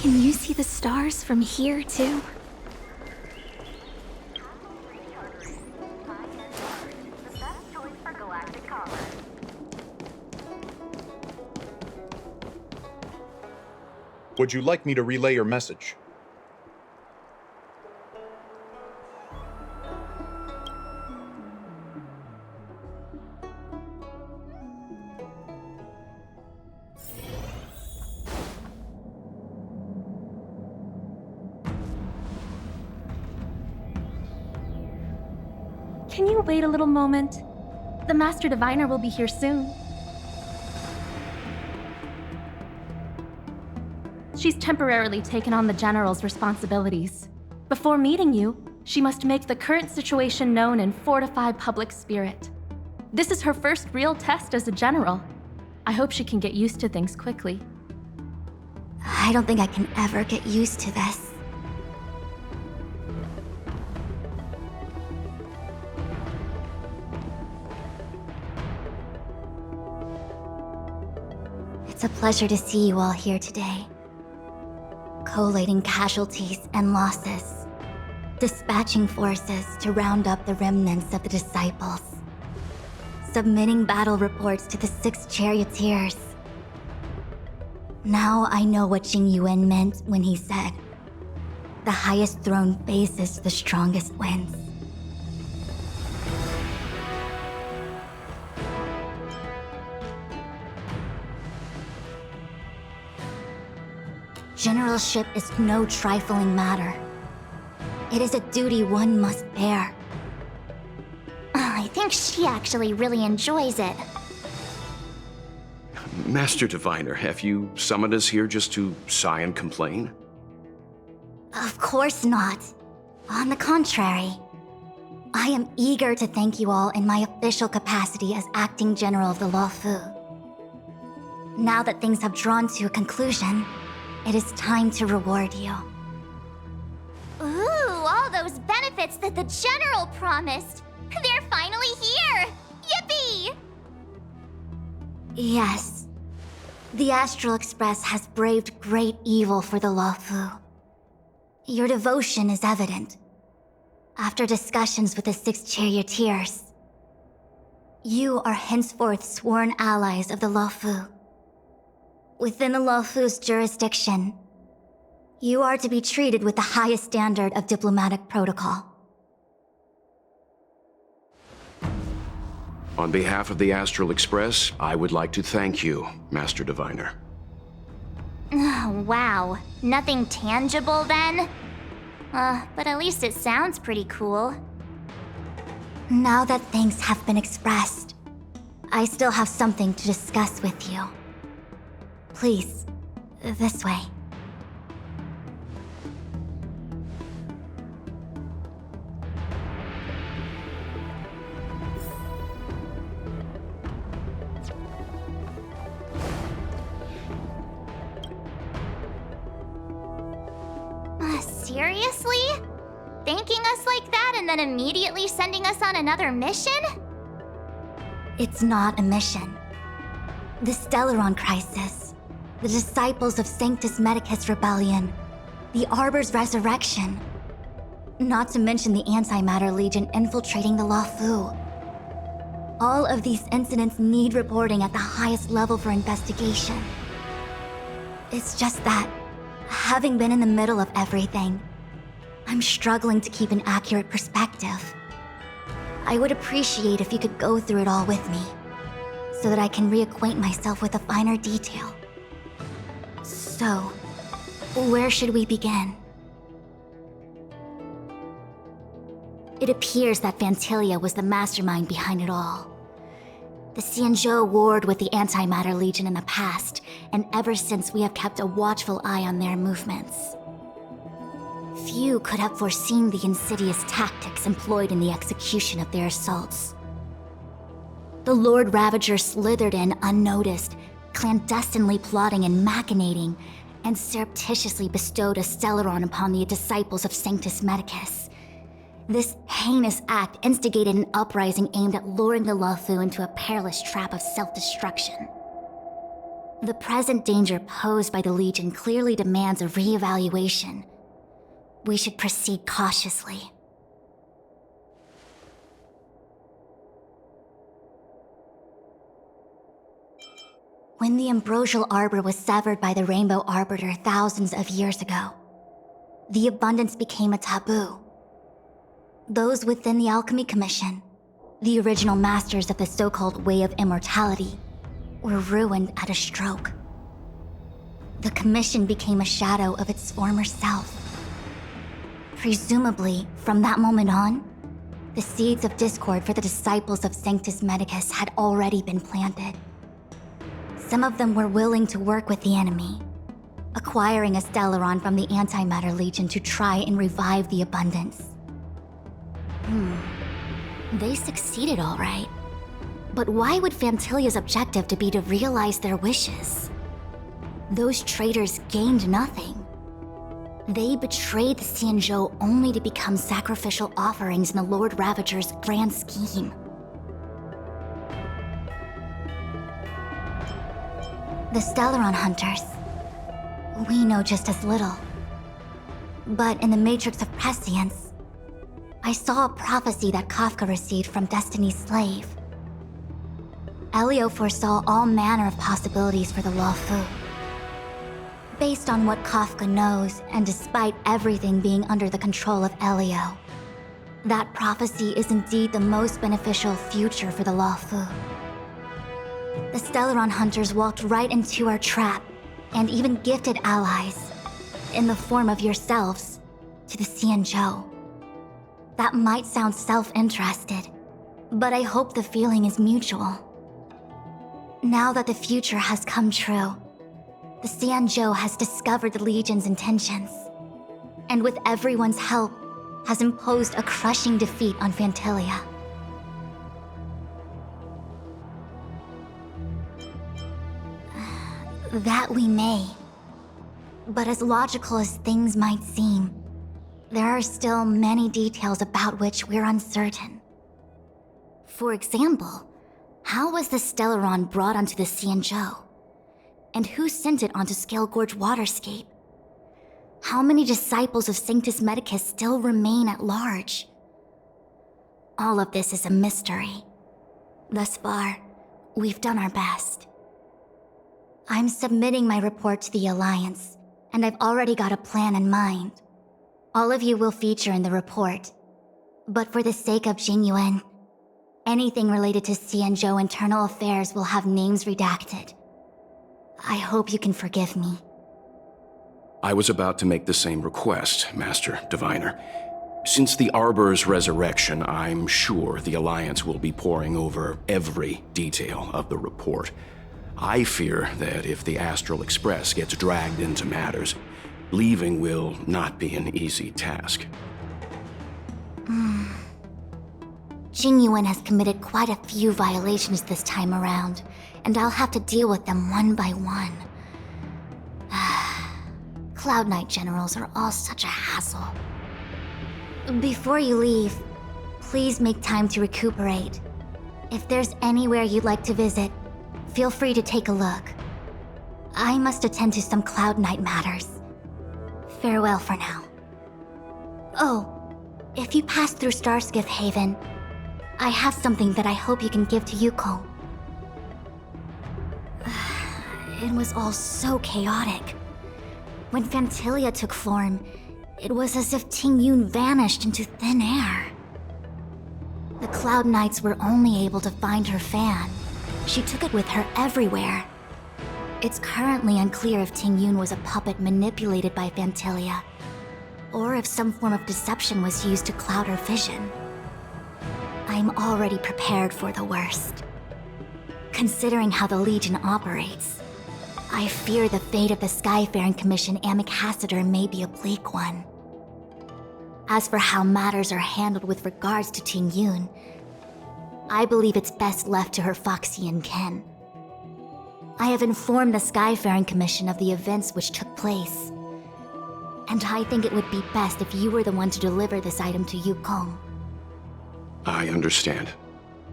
Can you see the stars from here, too? Would you like me to relay your message? Can you wait a little moment? The Master Diviner will be here soon. She's temporarily taken on the General's responsibilities. Before meeting you, she must make the current situation known and fortify public spirit. This is her first real test as a General. I hope she can get used to things quickly. I don't think I can ever get used to this. It's a pleasure to see you all here today. Collating casualties and losses. Dispatching forces to round up the remnants of the disciples. Submitting battle reports to the 6 charioteers. Now I know what Jing Yuan meant when he said, "The highest throne faces the strongest winds." Generalship is no trifling matter. It is a duty one must bear. I think she actually really enjoys it. Master Diviner, have you summoned us here just to sigh and complain? Of course not. On the contrary, I am eager to thank you all in my official capacity as acting general of the Luofu. Now that things have drawn to a conclusion, it is time to reward you. Ooh, all those benefits that the General promised! They're finally here! Yippee! Yes. The Astral Express has braved great evil for the Luofu. Your devotion is evident. After discussions with the 6 charioteers, you are henceforth sworn allies of the Luofu. Within the Luofu's jurisdiction, you are to be treated with the highest standard of diplomatic protocol. On behalf of the Astral Express, I would like to thank you, Master Diviner. Wow, nothing tangible then? But at least it sounds pretty cool. Now that things have been expressed, I still have something to discuss with you. Please, this way. Seriously? Thanking us like that and then immediately sending us on another mission? It's not a mission. The Stellaron Crisis, the Disciples of Sanctus Medicus Rebellion, the Arbor's resurrection, not to mention the Antimatter Legion infiltrating the Luofu. All of these incidents need reporting at the highest level for investigation. It's just that Having been in the middle of everything, I'm struggling to keep an accurate perspective. I would appreciate if you could go through it all with me, so that I can reacquaint myself with a finer detail. So, where should we begin? It appears that Phantilia was the mastermind behind it all. The Xianzhou warred with the Antimatter Legion in the past, and ever since we have kept a watchful eye on their movements. Few could have foreseen the insidious tactics employed in the execution of their assaults. The Lord Ravager slithered in unnoticed, clandestinely plotting and machinating, and surreptitiously bestowed a Stellaron upon the disciples of Sanctus Medicus. This heinous act instigated an uprising aimed at luring the Luofu into a perilous trap of self-destruction. The present danger posed by the Legion clearly demands a re-evaluation. We should proceed cautiously. When the ambrosial arbor was severed by the Rainbow Arbiter thousands of years ago, the abundance became a taboo. Those within the Alchemy Commission, the original masters of the so-called Way of Immortality, were ruined at a stroke. The Commission became a shadow of its former self. Presumably, from that moment on, the seeds of discord for the disciples of Sanctus Medicus had already been planted. Some of them were willing to work with the enemy, acquiring a Stellaron from the Antimatter Legion to try and revive the abundance. They succeeded all right. But why would Phantilia's objective to be to realize their wishes? Those traitors gained nothing. They betrayed the Xianzhou only to become sacrificial offerings in the Lord Ravager's grand scheme. The Stellaron Hunters. We know just as little. But in the Matrix of Prescience, I saw a prophecy that Kafka received from Destiny's slave. Elio foresaw all manner of possibilities for the Luofu. Based on what Kafka knows, and despite everything being under the control of Elio, that prophecy is indeed the most beneficial future for the Luofu. The Stellaron Hunters walked right into our trap, and even gifted allies, in the form of yourselves, to the Xianzhou. That might sound self-interested, but I hope the feeling is mutual. Now that the future has come true, the Xianzhou has discovered the Legion's intentions, and with everyone's help, has imposed a crushing defeat on Phantilia. That we may. But as logical as things might seem, there are still many details about which we're uncertain. For example, how was the Stellaron brought onto the Xianzhou? And who sent it onto Scale Gorge Waterscape? How many disciples of Sanctus Medicus still remain at large? All of this is a mystery. Thus far, we've done our best. I'm submitting my report to the Alliance, and I've already got a plan in mind. All of you will feature in the report. But for the sake of Jingyuan, anything related to Xianzhou internal affairs will have names redacted. I hope you can forgive me. I was about to make the same request, Master Diviner. Since the Arbor's resurrection, I'm sure the Alliance will be poring over every detail of the report. I fear that if the Astral Express gets dragged into matters, leaving will not be an easy task. Jingyuan has committed quite a few violations this time around, and I'll have to deal with them one by one. Cloud Knight generals are all such a hassle. Before you leave, please make time to recuperate. If there's anywhere you'd like to visit, feel free to take a look. I must attend to some Cloud Knight matters. Farewell for now. Oh, if you pass through Starskiff Haven, I have something that I hope you can give to Yuko. It was all so chaotic. When Fantilia took form, it was as if Ting Yun vanished into thin air. The Cloud Knights were only able to find her fan. She took it with her everywhere. It's currently unclear if Ting Yun was a puppet manipulated by Fantilia, or if some form of deception was used to cloud her vision. I'm already prepared for the worst. Considering how the Legion operates, I fear the fate of the Skyfaring Commission Ambassador may be a bleak one. As for how matters are handled with regards to Ting Yun, I believe it's best left to her Foxian kin. I have informed the Skyfaring Commission of the events which took place, and I think it would be best if you were the one to deliver this item to Yukong. I understand.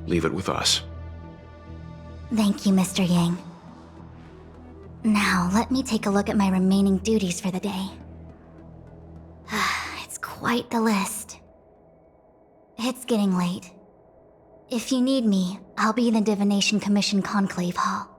Leave it with us. Thank you, Mr. Yang. Now, let me take a look at my remaining duties for the day. It's quite the list. It's getting late. If you need me, I'll be in the Divination Commission Conclave Hall.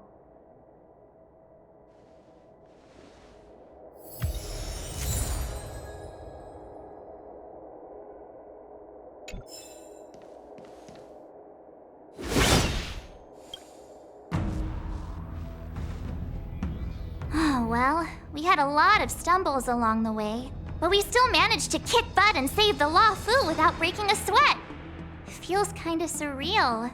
Well, we had a lot of stumbles along the way, but we still managed to kick butt and save the Law Fu without breaking a sweat. It feels kinda surreal.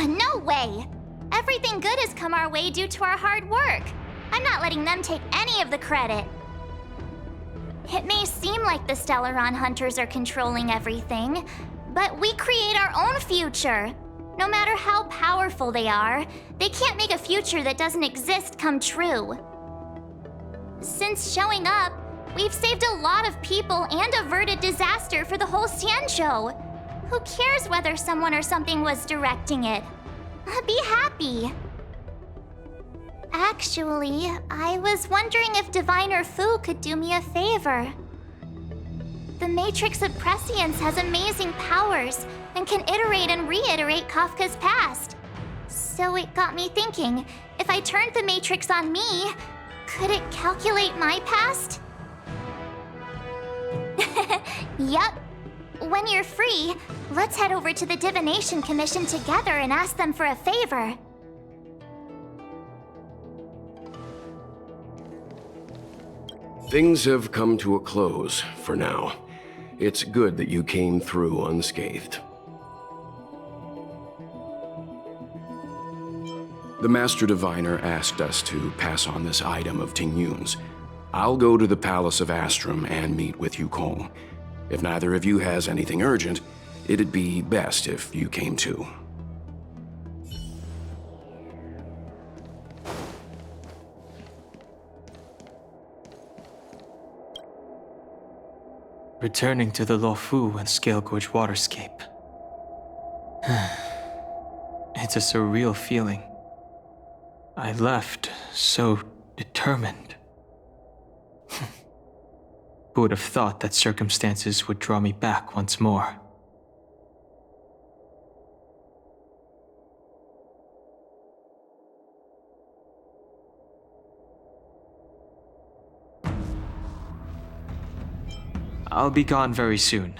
No way! Everything good has come our way due to our hard work. I'm not letting them take any of the credit. It may seem like the Stellaron Hunters are controlling everything, but we create our own future. No matter how powerful they are, they can't make a future that doesn't exist come true. Since showing up, we've saved a lot of people and averted disaster for the whole Xianzhou. Who cares whether someone or something was directing it? Be happy. Actually, I was wondering if Diviner Fu could do me a favor. The Matrix of Prescience has amazing powers and can iterate and reiterate Kafka's past. So it got me thinking, if I turned the Matrix on me, could it calculate my past? Yup. When you're free, let's head over to the Divination Commission together and ask them for a favor. Things have come to a close for now. It's good that you came through unscathed. The Master Diviner asked us to pass on this item of Ting Yun's. I'll go to the Palace of Astrum and meet with Yukong. If neither of you has anything urgent, it'd be best if you came too. Returning to the Luofu and Scale Gorge waterscape. It's a surreal feeling. I left so determined. Who would have thought that circumstances would draw me back once more? I'll be gone very soon.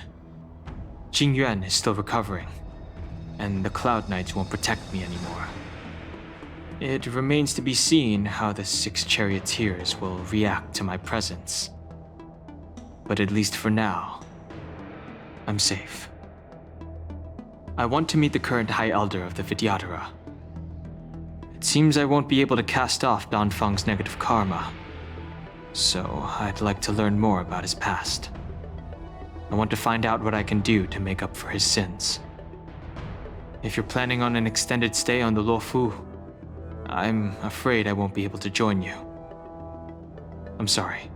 Jing Yuan is still recovering, and the Cloud Knights won't protect me anymore. It remains to be seen how the 6 charioteers will react to my presence. But at least for now, I'm safe. I want to meet the current High Elder of the Vidyadhara. It seems I won't be able to cast off Danfeng's negative karma, so I'd like to learn more about his past. I want to find out what I can do to make up for his sins. If you're planning on an extended stay on the Luofu, I'm afraid I won't be able to join you. I'm sorry.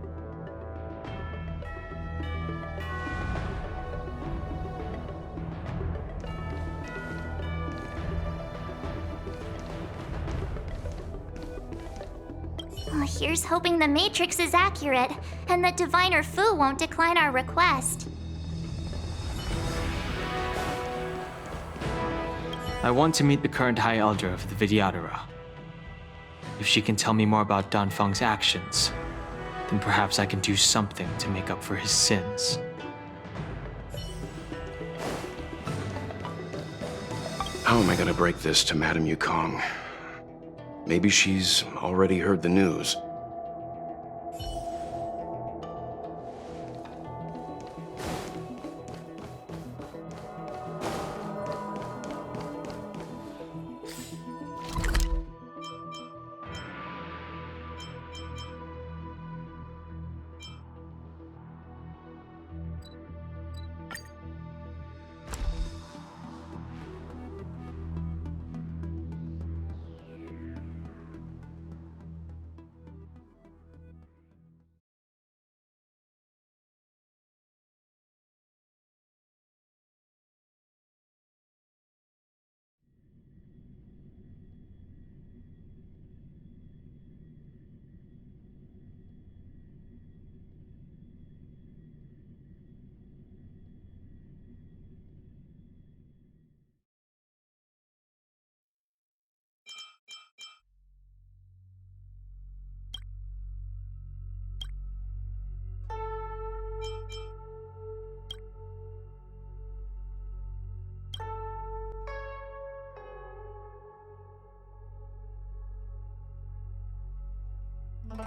Well, here's hoping the Matrix is accurate, and that Diviner Fu won't decline our request. I want to meet the current High Elder of the Vidyadhara. If she can tell me more about Danfeng's actions, then perhaps I can do something to make up for his sins. How am I gonna break this to Madame Yukong? Maybe she's already heard the news.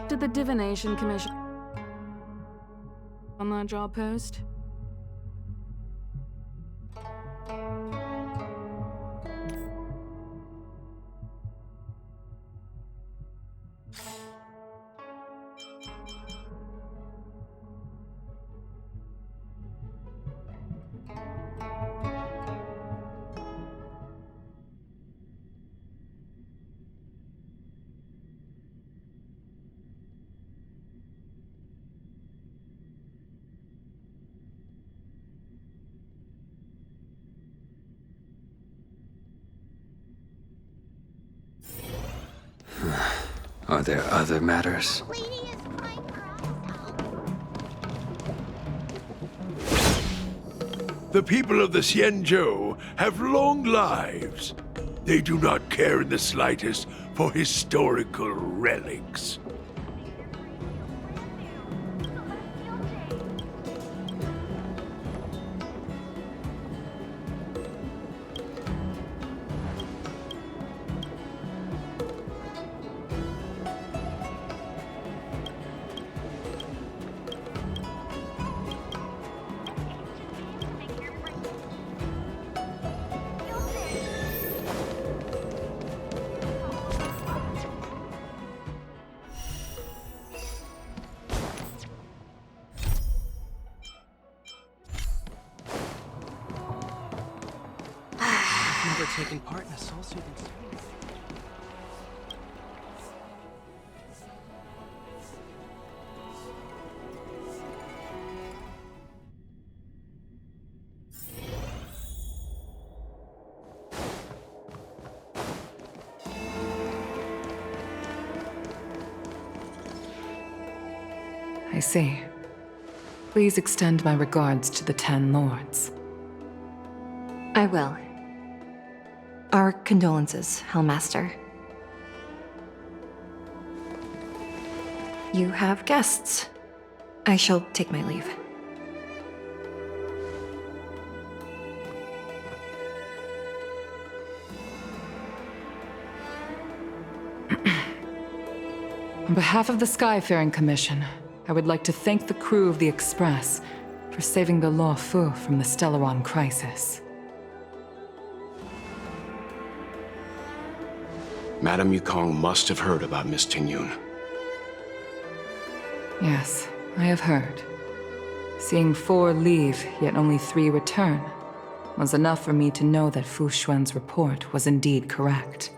Did the Divination Commission on that job post? Are there other matters? The people of the Xianzhou have long lives. They do not care in the slightest for historical relics. Never taken part in a soul-soothing ceremony. I see. Please extend my regards to the 10 lords. I will. Our condolences, Hellmaster. You have guests. I shall take my leave. On behalf of the Skyfaring Commission, I would like to thank the crew of the Express for saving the Luo Fu from the Stellaron crisis. Madame Yukong must have heard about Miss Tingyun. Yes, I have heard. Seeing 4 leave, yet only 3 return, was enough for me to know that Fu Xuan's report was indeed correct.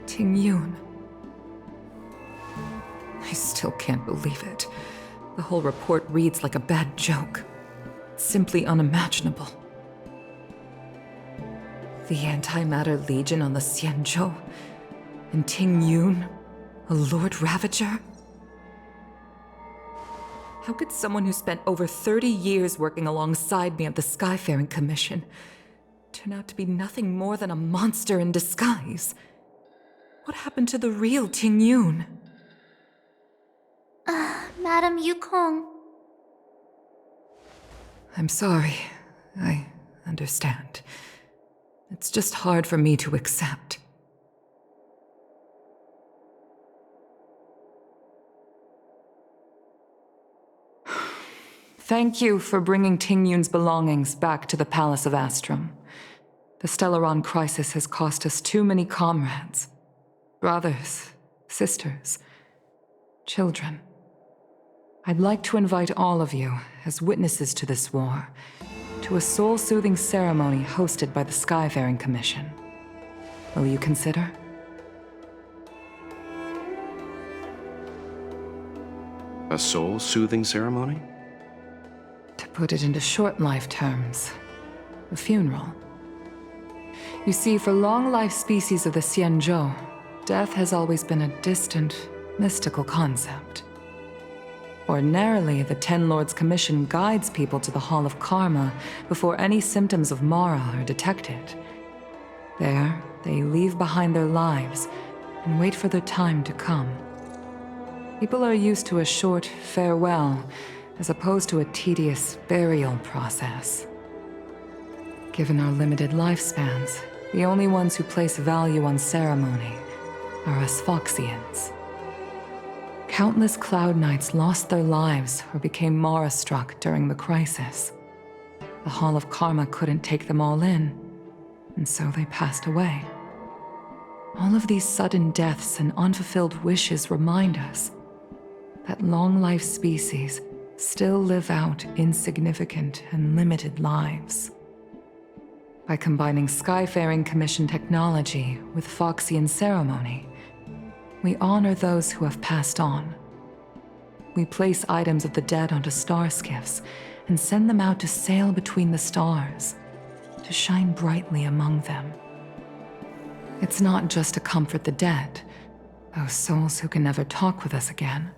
Tingyun. I still can't believe it. The whole report reads like a bad joke. It's simply unimaginable. The Antimatter Legion on the Xianzhou, and Ting Yun, a Lord Ravager? How could someone who spent over 30 years working alongside me at the Skyfaring Commission turn out to be nothing more than a monster in disguise? What happened to the real Ting Yun? Madam Yukong. I'm sorry. I understand. It's just hard for me to accept. Thank you for bringing Ting Yun's belongings back to the Palace of Astrum. The Stellaron crisis has cost us too many comrades. Brothers, sisters, children. I'd like to invite all of you, as witnesses to this war, to a soul-soothing ceremony hosted by the Skyfaring Commission. Will you consider? A soul-soothing ceremony? To put it into short-life terms, a funeral. You see, for long-life species of the Xianzhou, death has always been a distant, mystical concept. Ordinarily, the Ten Lords Commission guides people to the Hall of Karma before any symptoms of Mara are detected. There, they leave behind their lives and wait for their time to come. People are used to a short farewell as opposed to a tedious burial process. Given our limited lifespans, the only ones who place value on ceremony are us Foxians. Countless Cloud Knights lost their lives or became Mara-struck during the crisis. The Hall of Karma couldn't take them all in, and so they passed away. All of these sudden deaths and unfulfilled wishes remind us that long-life species still live out insignificant and limited lives. By combining Skyfaring Commission technology with Foxian ceremony, we honor those who have passed on. We place items of the dead onto star skiffs and send them out to sail between the stars, to shine brightly among them. It's not just to comfort the dead, those souls who can never talk with us again,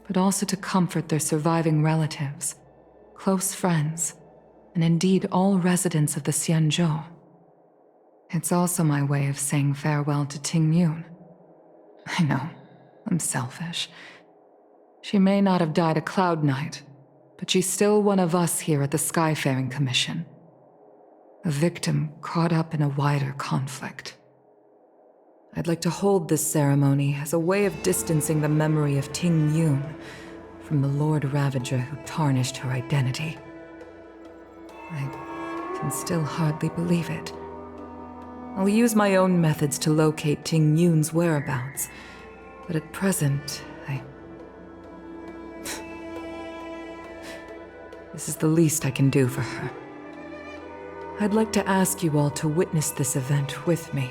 but also to comfort their surviving relatives, close friends, and indeed all residents of the Xianzhou. It's also my way of saying farewell to Ting Yun. I know, I'm selfish. She may not have died a Cloud Knight, but she's still one of us here at the Skyfaring Commission. A victim caught up in a wider conflict. I'd like to hold this ceremony as a way of distancing the memory of Ting Yun from the Lord Ravager who tarnished her identity. I can still hardly believe it. I'll use my own methods to locate Ting Yun's whereabouts, but at present, This is the least I can do for her. I'd like to ask you all to witness this event with me.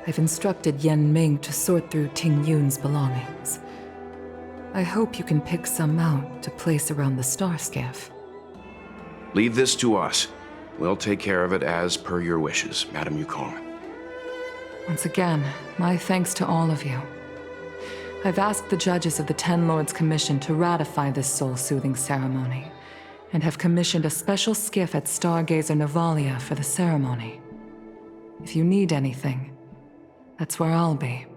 I've instructed Yen Ming to sort through Ting Yun's belongings. I hope you can pick some out to place around the star skiff. Leave this to us. We'll take care of it as per your wishes, Madam Yukong. Once again, my thanks to all of you. I've asked the judges of the Ten Lords Commission to ratify this soul-soothing ceremony, and have commissioned a special skiff at Stargazer Navalia for the ceremony. If you need anything, that's where I'll be.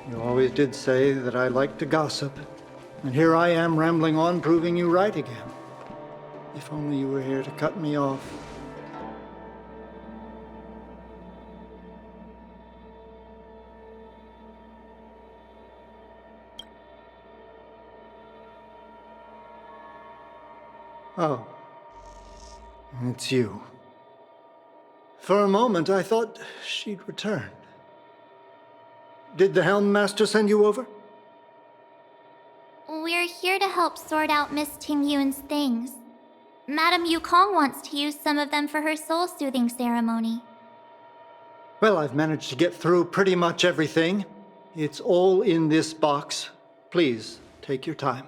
You always did say that I like to gossip, and here I am rambling on, proving you right again. If only you were here to cut me off. Oh, it's you. For a moment, I thought she'd returned. Did the Helm Master send you over? We're here to help sort out Miss Tingyun's things. Madame Yukong wants to use some of them for her soul-soothing ceremony. Well, I've managed to get through pretty much everything. It's all in this box. Please, take your time.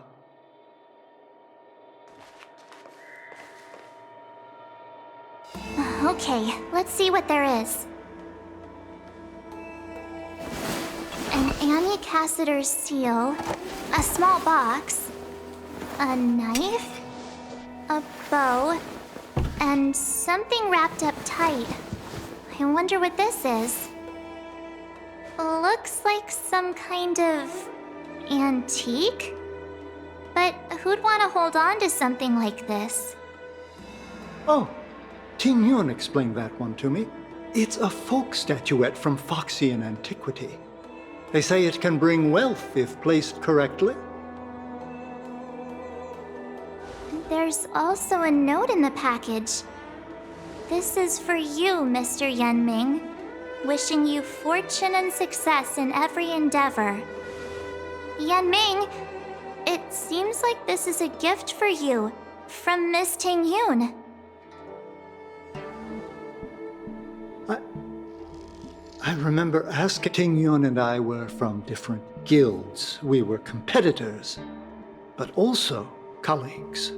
Okay, let's see what there is. An Anya Cassider's seal, a small box, a knife, a bow, and something wrapped up tight. I wonder what this is. Looks like some kind of antique? But who'd want to hold on to something like this? Oh, Ting Yun explained that one to me. It's a folk statuette from Foxian antiquity. They say it can bring wealth if placed correctly. There's also a note in the package. This is for you, Mr. Yenming. Wishing you fortune and success in every endeavor. Yenming, it seems like this is a gift for you from Miss Tingyun. I remember asking Ting Yun and I were from different guilds. We were competitors, but also colleagues.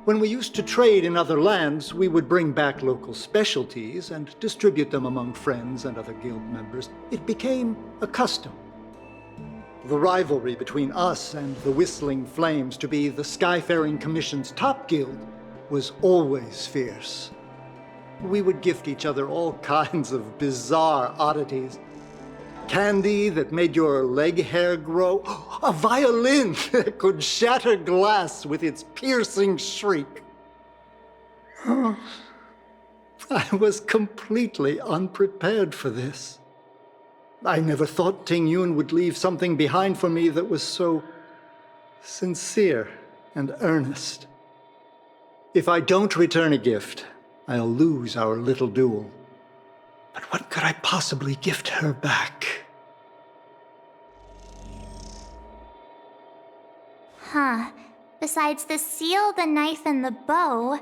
When we used to trade in other lands, we would bring back local specialties and distribute them among friends and other guild members. It became a custom. The rivalry between us and the Whistling Flames to be the Skyfaring Commission's top guild was always fierce. We would gift each other all kinds of bizarre oddities. Candy that made your leg hair grow. A violin that could shatter glass with its piercing shriek. I was completely unprepared for this. I never thought Ting Yun would leave something behind for me that was so sincere and earnest. If I don't return a gift, I'll lose our little duel. But what could I possibly gift her back? Huh. Besides the seal, the knife, and the bow,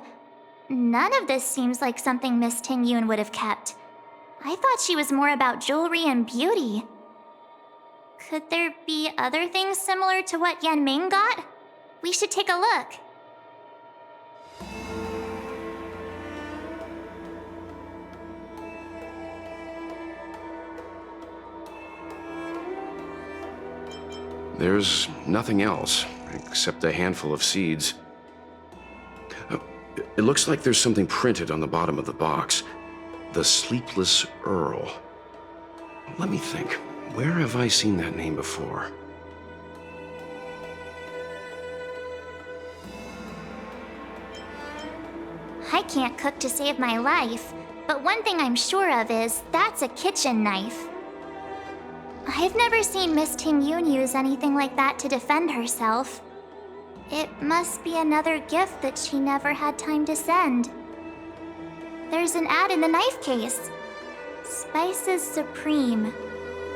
none of this seems like something Miss Tingyun would have kept. I thought she was more about jewelry and beauty. Could there be other things similar to what Yenming got? We should take a look. There's nothing else, except a handful of seeds. It looks like there's something printed on the bottom of the box. The Sleepless Earl. Let me think. Where have I seen that name before? I can't cook to save my life, but one thing I'm sure of is that's a kitchen knife. I've never seen Miss Tingyun use anything like that to defend herself. It must be another gift that she never had time to send. There's an ad in the knife case. Spices Supreme.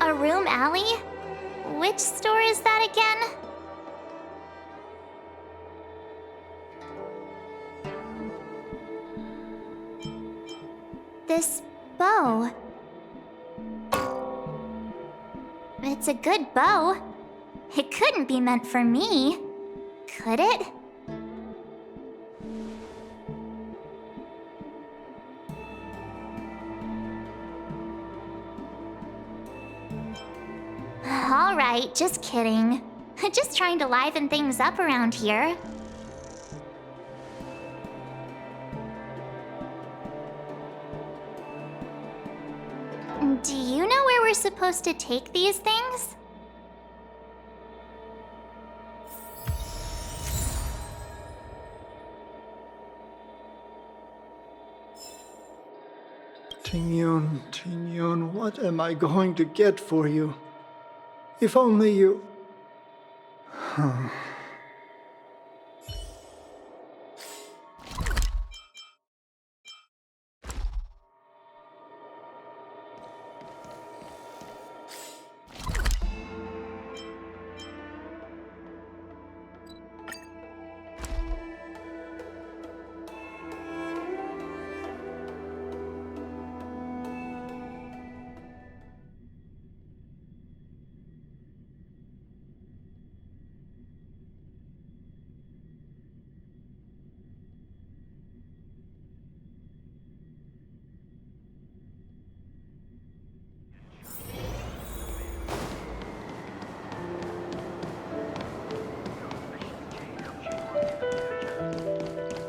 A room alley? Which store is that again? This bow. It's a good bow. It couldn't be meant for me, could it? All right, just kidding. Just trying to liven things up around here. Do you know where we're supposed to take these things? Ting Yun, what am I going to get for you? If only you...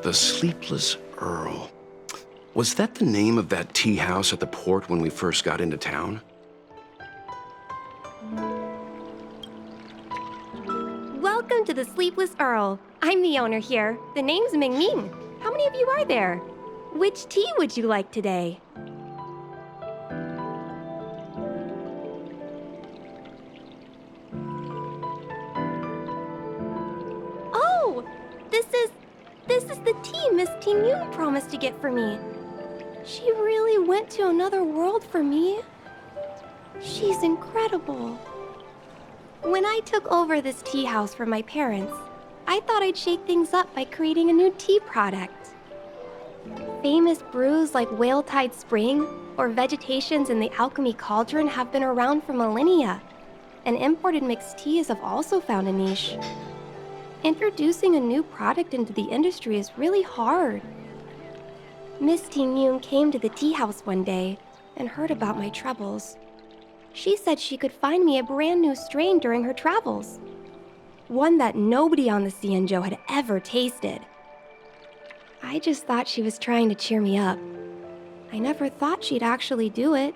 The Sleepless Earl. Was that the name of that tea house at the port when we first got into town? Welcome to the Sleepless Earl. I'm the owner here. The name's Ming Ming. How many of you are there? Which tea would you like today? Oh, this is the tea Miss Ting Yoon promised to get for me. She really went to another world for me. She's incredible. When I took over this tea house from my parents, I thought I'd shake things up by creating a new tea product. Famous brews like Whale Tide Spring or vegetations in the Alchemy Cauldron have been around for millennia, and imported mixed teas have also found a niche. Introducing a new product into the industry is really hard. Miss Ting Yoon came to the tea house one day and heard about my troubles. She said she could find me a brand new strain during her travels. One that nobody on the Xianzhou had ever tasted. I just thought she was trying to cheer me up. I never thought she'd actually do it.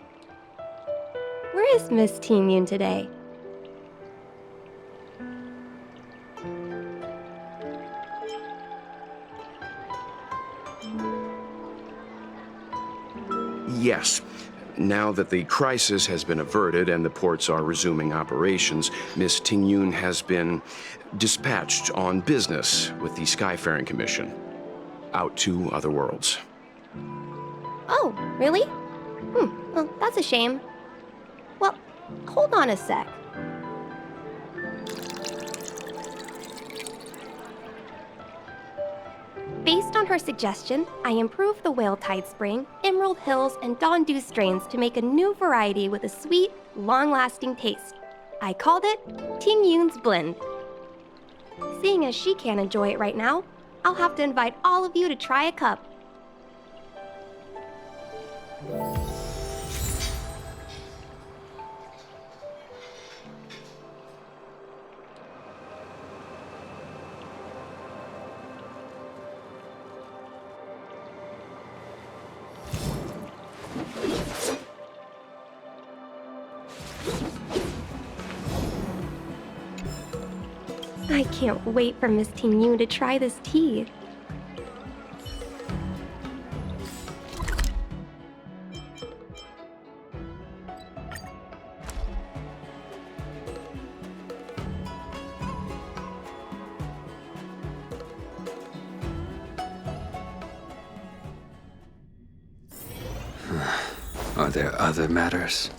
Where is Miss Ting Yoon today? Yes. Now that the crisis has been averted and the ports are resuming operations, Miss Ting Yoon has been dispatched on business with the Skyfaring Commission out to other worlds. Oh, really? Well, that's a shame. Well, hold on a sec. Based on her suggestion, I improved the Whale Tide Spring, Emerald Hills, and Dawn Dew strains to make a new variety with a sweet, long-lasting taste. I called it Ting Yoon's Blend. Seeing as she can't enjoy it right now, I'll have to invite all of you to try a cup. I can't wait for Miss Ting Yoon to try this tea. Are there other matters?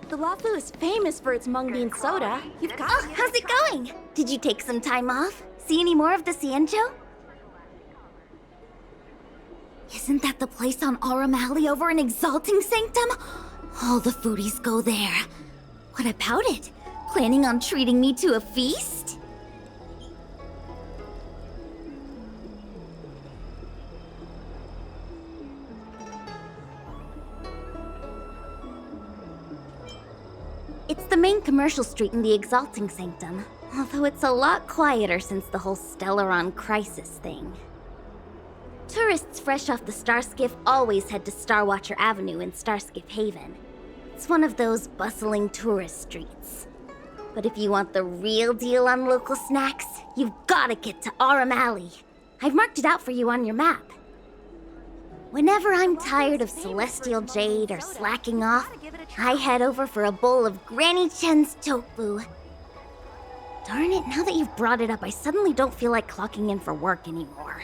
The Luofu is famous for its mung bean soda. You've got. Oh, how's it going? Did you take some time off? See any more of the Xianzhou? Isn't that the place on Aurum Alley over in Exalting Sanctum? All the foodies go there. What about it? Planning on treating me to a feast? It's the main commercial street in the Exalting Sanctum, although it's a lot quieter since the whole Stellaron crisis thing. Tourists fresh off the Starskiff always head to Starwatcher Avenue in Starskiff Haven. It's one of those bustling tourist streets. But if you want the real deal on local snacks, you've gotta get to Aurum Alley. I've marked it out for you on your map. Whenever I'm tired of Celestial Jade or slacking off, I head over for a bowl of Granny Chen's tofu. Darn it, now that you've brought it up, I suddenly don't feel like clocking in for work anymore.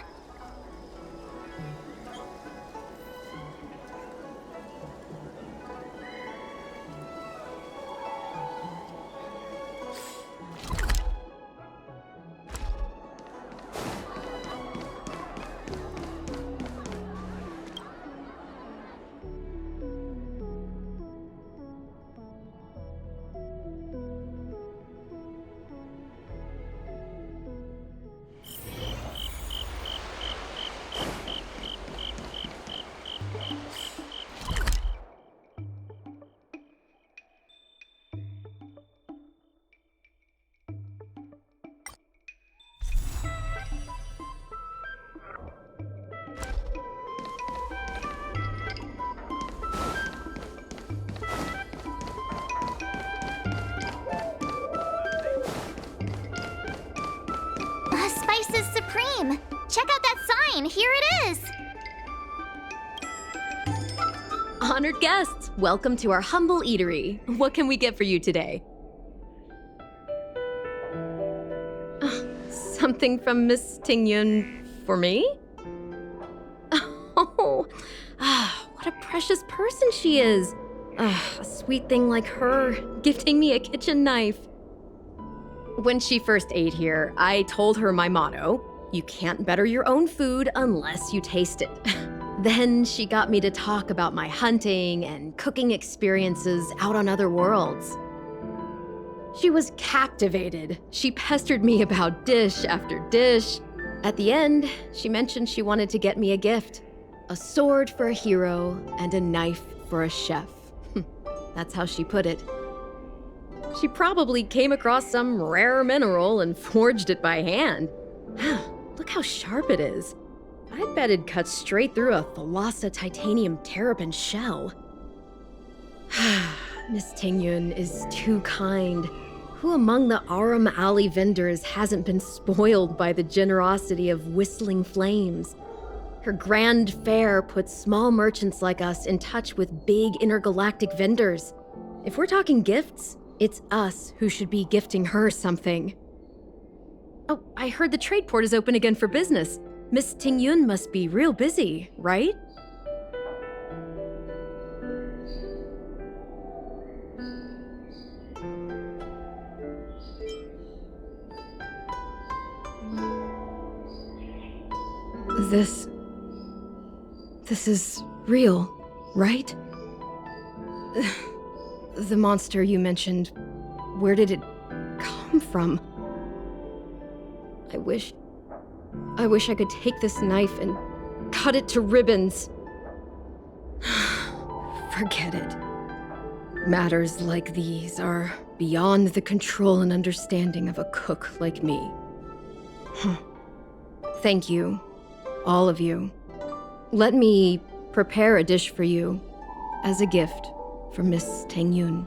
name! Check out that sign! Here it is! Honored guests, welcome to our humble eatery. What can we get for you today? Something from Miss Tingyun for me? Oh, what a precious person she is. A sweet thing like her, gifting me a kitchen knife. When she first ate here, I told her my motto: you can't better your own food unless you taste it. Then she got me to talk about my hunting and cooking experiences out on other worlds. She was captivated. She pestered me about dish after dish. At the end, she mentioned she wanted to get me a gift: a sword for a hero and a knife for a chef. That's how she put it. She probably came across some rare mineral and forged it by hand. Look how sharp it is. I bet it'd cut straight through a Thalassa titanium terrapin shell. Miss Tingyun is too kind. Who among the Aram Alley vendors hasn't been spoiled by the generosity of whistling flames? Her grand fare puts small merchants like us in touch with big intergalactic vendors. If we're talking gifts, it's us who should be gifting her something. Oh, I heard the trade port is open again for business. Miss Tingyun must be real busy, right? This is real, right? The monster you mentioned, where did it come from? I wish I could take this knife and cut it to ribbons. Forget it. Matters like these are beyond the control and understanding of a cook like me. Thank you, all of you. Let me prepare a dish for you as a gift from Miss Tingyun.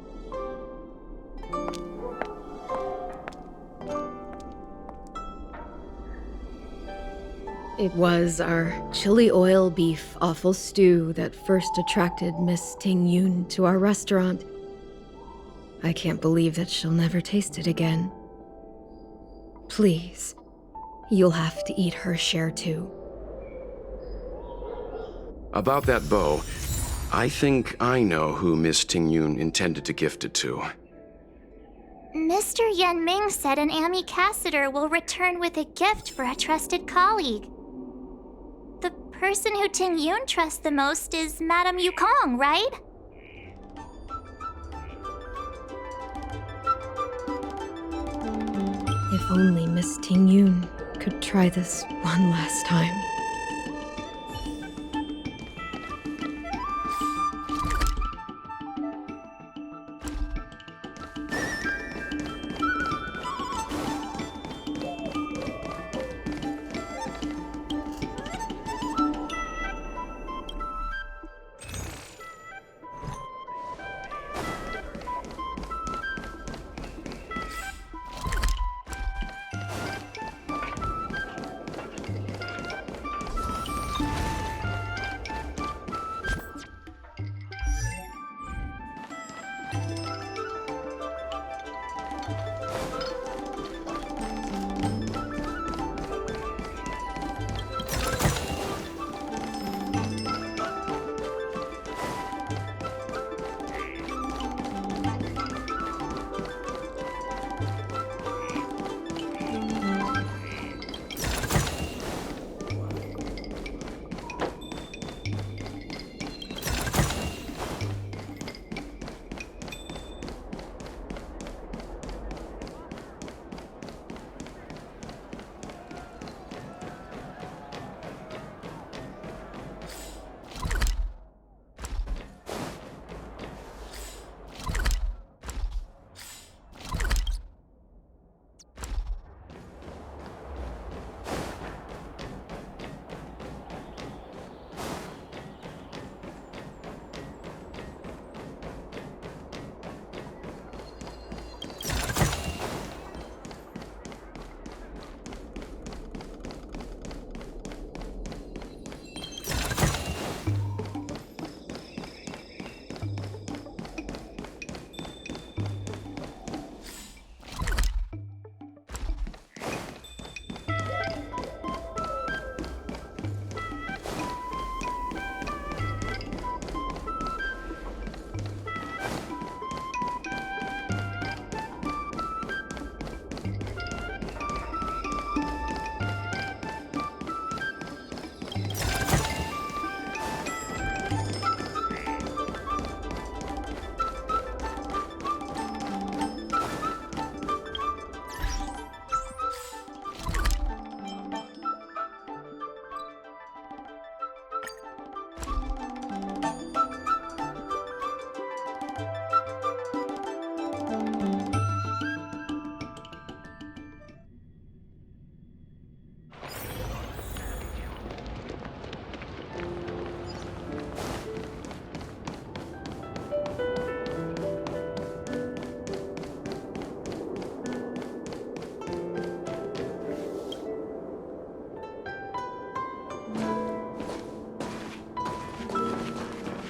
It was our chili oil beef offal stew that first attracted Miss Tingyun to our restaurant. I can't believe that she'll never taste it again. Please, you'll have to eat her share too. About that bow, I think I know who Miss Tingyun intended to gift it to. Mr. Yan Ming said an ambassador will return with a gift for a trusted colleague. The person who Tingyun trusts the most is Madame Yukong, right? If only Miss Tingyun could try this one last time.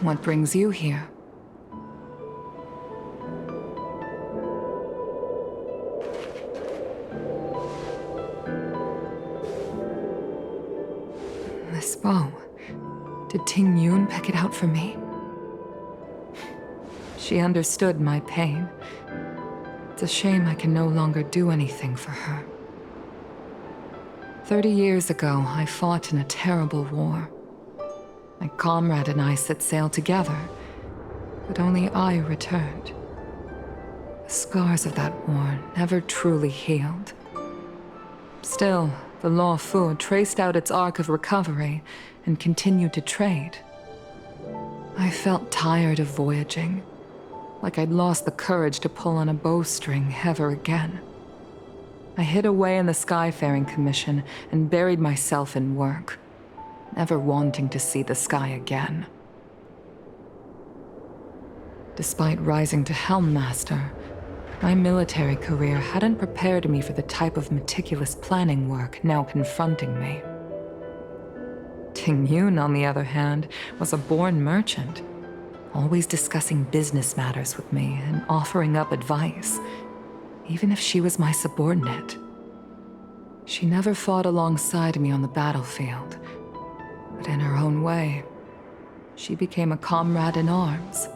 What brings you here? This bow. Did Ting Yun pick it out for me? She understood my pain. It's a shame I can no longer do anything for her. 30 years ago, I fought in a terrible war. My comrade and I set sail together, but only I returned. The scars of that war never truly healed. Still, the Law Fu traced out its arc of recovery and continued to trade. I felt tired of voyaging, like I'd lost the courage to pull on a bowstring ever again. I hid away in the Skyfaring Commission and buried myself in work, never wanting to see the sky again. Despite rising to Helm Master, my military career hadn't prepared me for the type of meticulous planning work now confronting me. Ting Yun, on the other hand, was a born merchant, always discussing business matters with me and offering up advice, even if she was my subordinate. She never fought alongside me on the battlefield, but in her own way, she became a comrade in arms.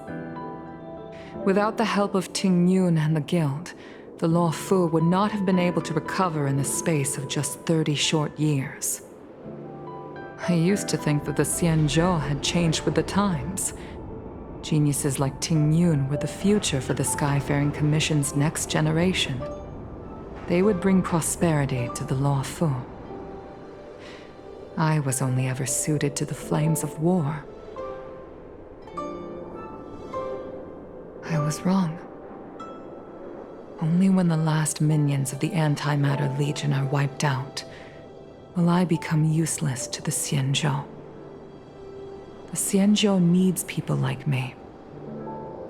Without the help of Ting Yun and the Guild, the Law Fu would not have been able to recover in the space of just 30 short years. I used to think that the Xianzhou had changed with the times. Geniuses like Ting Yun were the future for the Skyfaring Commission's next generation. They would bring prosperity to the Law Fu. I was only ever suited to the flames of war. I was wrong. Only when the last minions of the Antimatter Legion are wiped out will I become useless to the Xianzhou. The Xianzhou needs people like me.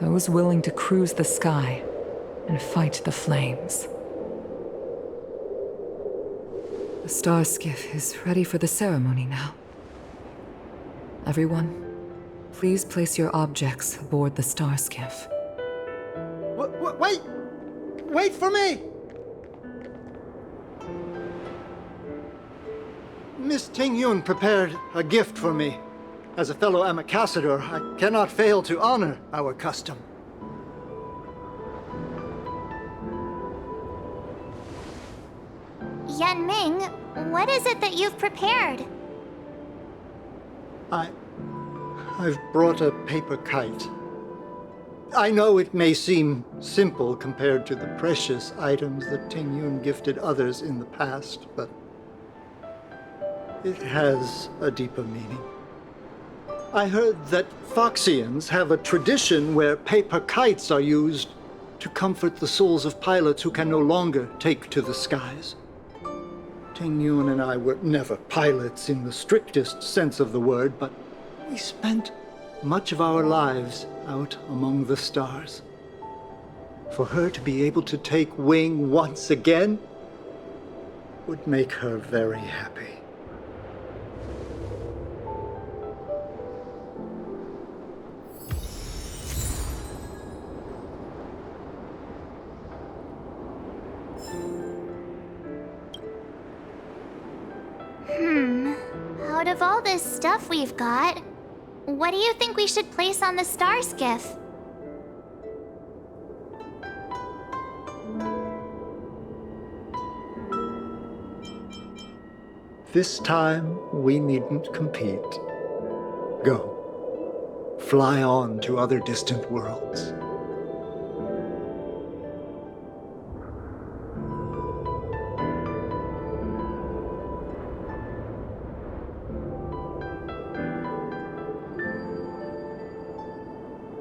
Those willing to cruise the sky and fight the flames. The star skiff is ready for the ceremony now. Everyone, please place your objects aboard the star skiff. Wait! Wait for me! Miss Ting Yun prepared a gift for me. As a fellow ambassador, I cannot fail to honor our custom. Yan Ming, what is it that you've prepared? I've brought a paper kite. I know it may seem simple compared to the precious items that Ting Yun gifted others in the past, but it has a deeper meaning. I heard that Foxians have a tradition where paper kites are used to comfort the souls of pilots who can no longer take to the skies. Ting Yun and I were never pilots in the strictest sense of the word, but we spent much of our lives out among the stars. For her to be able to take wing once again would make her very happy. Out of all this stuff we've got, what do you think we should place on the star skiff? This time, we needn't compete. Go. Fly on to other distant worlds.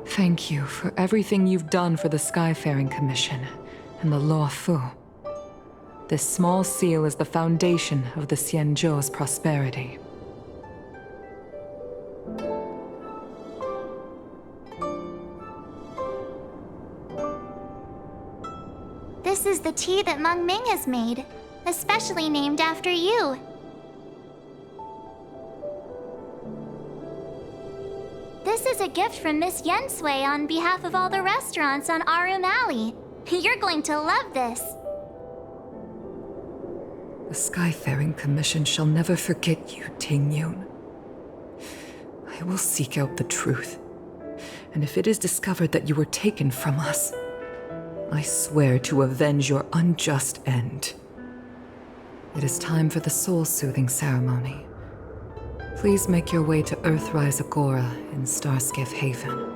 Thank you for everything you've done for the Skyfaring Commission and the Law Fu. This small seal is the foundation of the Xianzhou's prosperity. This is the tea that Meng Ming has made, especially named after you. This is a gift from Miss Yensui on behalf of all the restaurants on Arum Alley. You're going to love this. The Skyfaring Commission shall never forget you, Ting-yun. I will seek out the truth. And if it is discovered that you were taken from us, I swear to avenge your unjust end. It is time for the soul-soothing ceremony. Please make your way to Earthrise Agora in Starskiff Haven.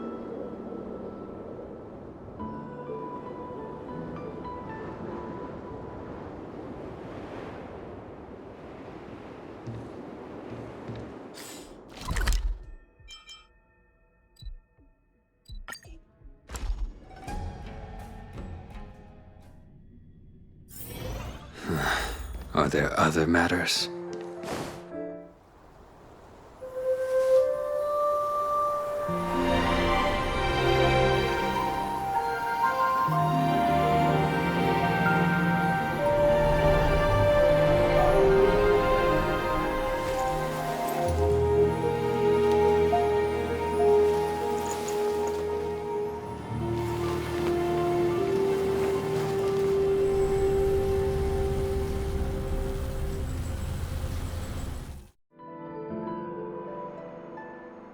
Are there other matters?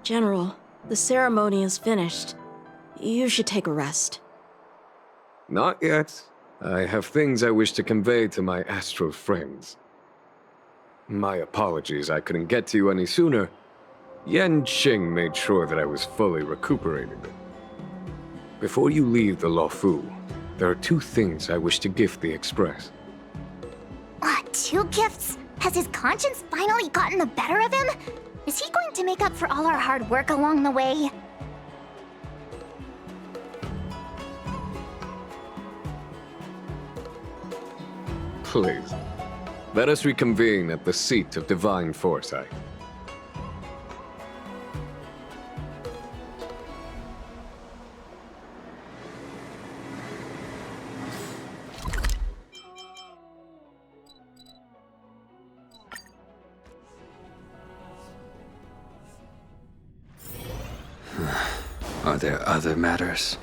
General, the ceremony is finished. You should take a rest. Not yet. I have things I wish to convey to my astral friends. My apologies I couldn't get to you any sooner. Yen Qing made sure that I was fully recuperated. Before you leave the Luofu, there are 2 things I wish to gift the Express. 2 gifts? Has his conscience finally gotten the better of him? Is he going to make up for all our hard work along the way? Please, let us reconvene at the seat of divine foresight. Are there other matters?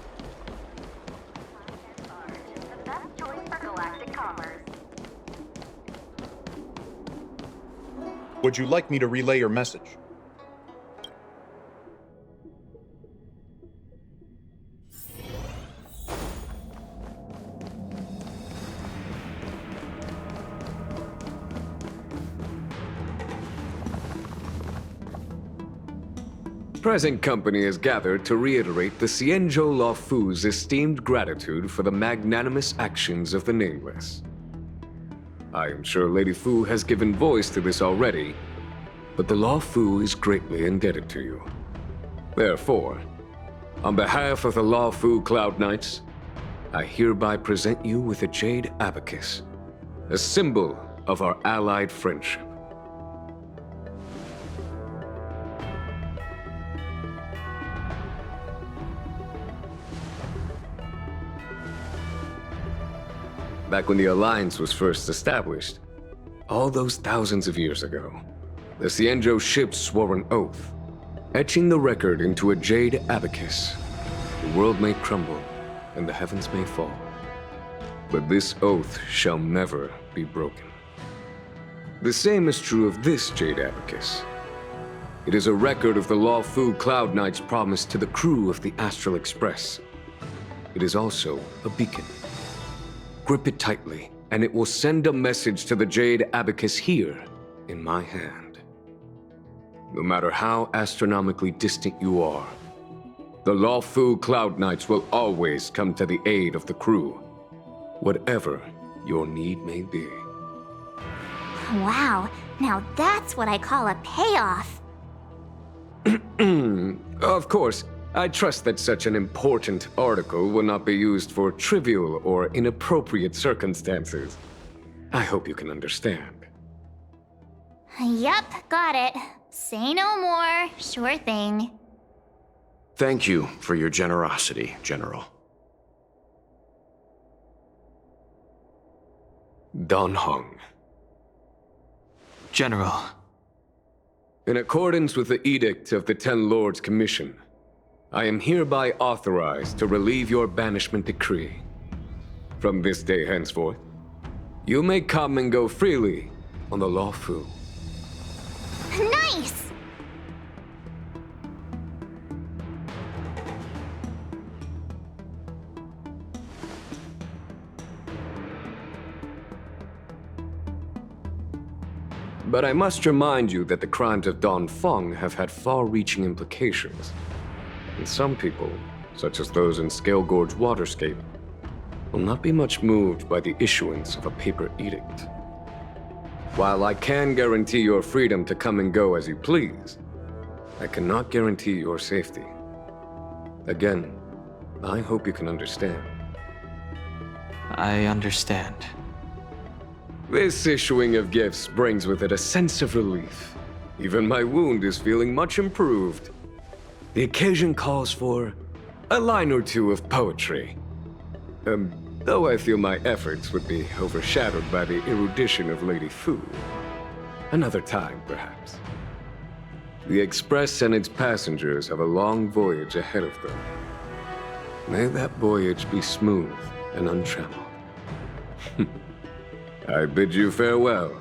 Would you like me to relay your message? Present company is gathered to reiterate the Xianzhou Luofu's esteemed gratitude for the magnanimous actions of the Nameless. I am sure Lady Fu has given voice to this already, but the Luofu is greatly indebted to you. Therefore, on behalf of the Luofu Cloud Knights, I hereby present you with a jade abacus, a symbol of our allied friendship. Back when the Alliance was first established, all those thousands of years ago, the Xianzhou ships swore an oath, etching the record into a jade abacus. The world may crumble, and the heavens may fall, but this oath shall never be broken. The same is true of this jade abacus. It is a record of the Luofu Cloud Knight's promise to the crew of the Astral Express. It is also a beacon. Grip it tightly, and it will send a message to the jade abacus here, in my hand. No matter how astronomically distant you are, the Luofu Cloud Knights will always come to the aid of the crew, whatever your need may be. Wow, now that's what I call a payoff. Of course, I trust that such an important article will not be used for trivial or inappropriate circumstances. I hope you can understand. Yep, got it. Say no more. Sure thing. Thank you for your generosity, General. Dan Heng. General. In accordance with the edict of the Ten Lords Commission, I am hereby authorized to relieve your banishment decree. From this day henceforth, you may come and go freely on the Lawfu. Nice! But I must remind you that the crimes of Don Feng have had far-reaching implications. And some people, such as those in Scale Gorge Waterscape, will not be much moved by the issuance of a paper edict. While I can guarantee your freedom to come and go as you please, I cannot guarantee your safety. Again, I hope you can understand. I understand. This issuing of gifts brings with it a sense of relief. Even my wound is feeling much improved. The occasion calls for a line or two of poetry. Though I feel my efforts would be overshadowed by the erudition of Lady Fu. Another time, perhaps. The Express and its passengers have a long voyage ahead of them. May that voyage be smooth and untrammeled. I bid you farewell.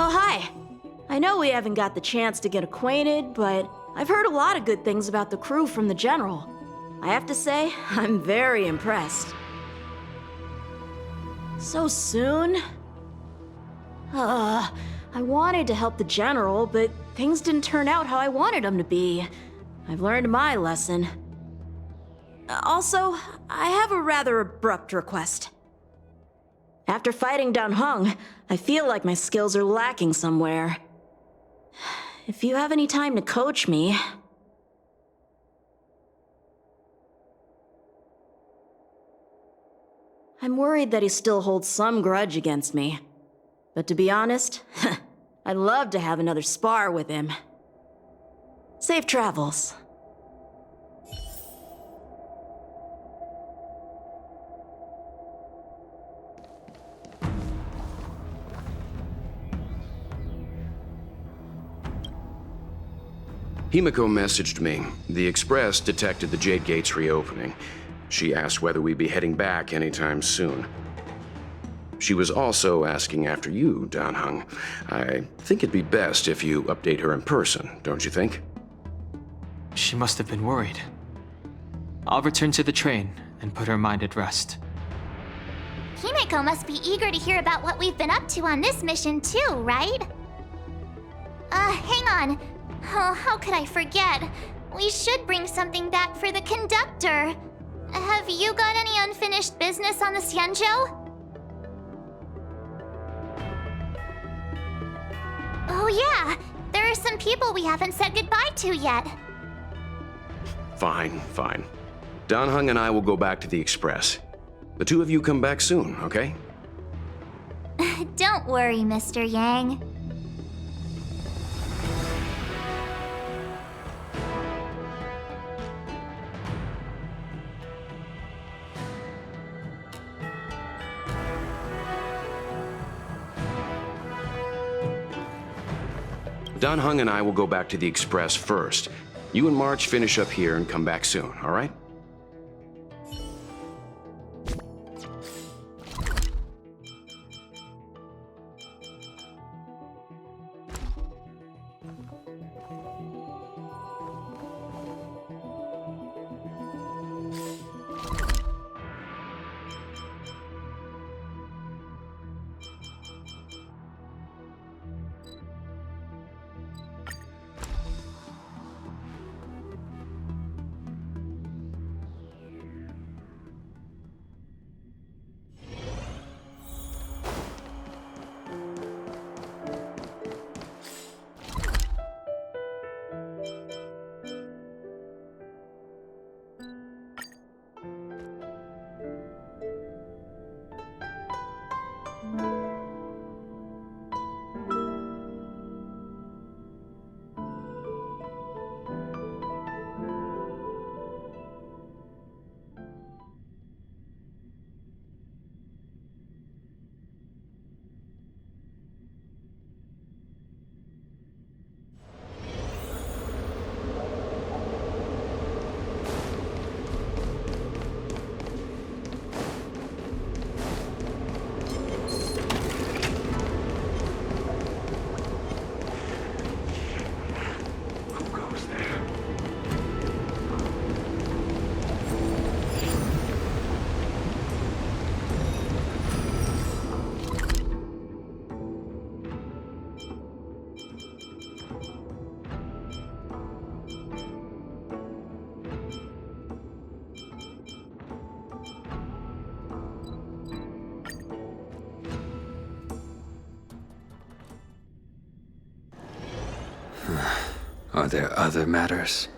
Oh, hi. I know we haven't got the chance to get acquainted, but I've heard a lot of good things about the crew from the General. I have to say, I'm very impressed. So soon? I wanted to help the General, but things didn't turn out how I wanted them to be. I've learned my lesson. Also, I have a rather abrupt request. After fighting Dan Heng, I feel like my skills are lacking somewhere. If you have any time to coach me... I'm worried that he still holds some grudge against me. But to be honest, I'd love to have another spar with him. Safe travels. Himiko messaged me. The Express detected the Jade Gates reopening. She asked whether we'd be heading back anytime soon. She was also asking after you, Dan Heng. I think it'd be best if you update her in person, don't you think? She must have been worried. I'll return to the train and put her mind at rest. Himeko must be eager to hear about what we've been up to on this mission too, right? Hang on. Oh, how could I forget? We should bring something back for the conductor. Have you got any unfinished business on the Xianzhou? Oh yeah, there are some people we haven't said goodbye to yet. Fine, fine. Dan Heng and I will go back to the Express. The two of you come back soon, okay? Don't worry, Mr. Yang. Dan Heng and I will go back to the Express first. You and March finish up here and come back soon, all right? Are there other matters?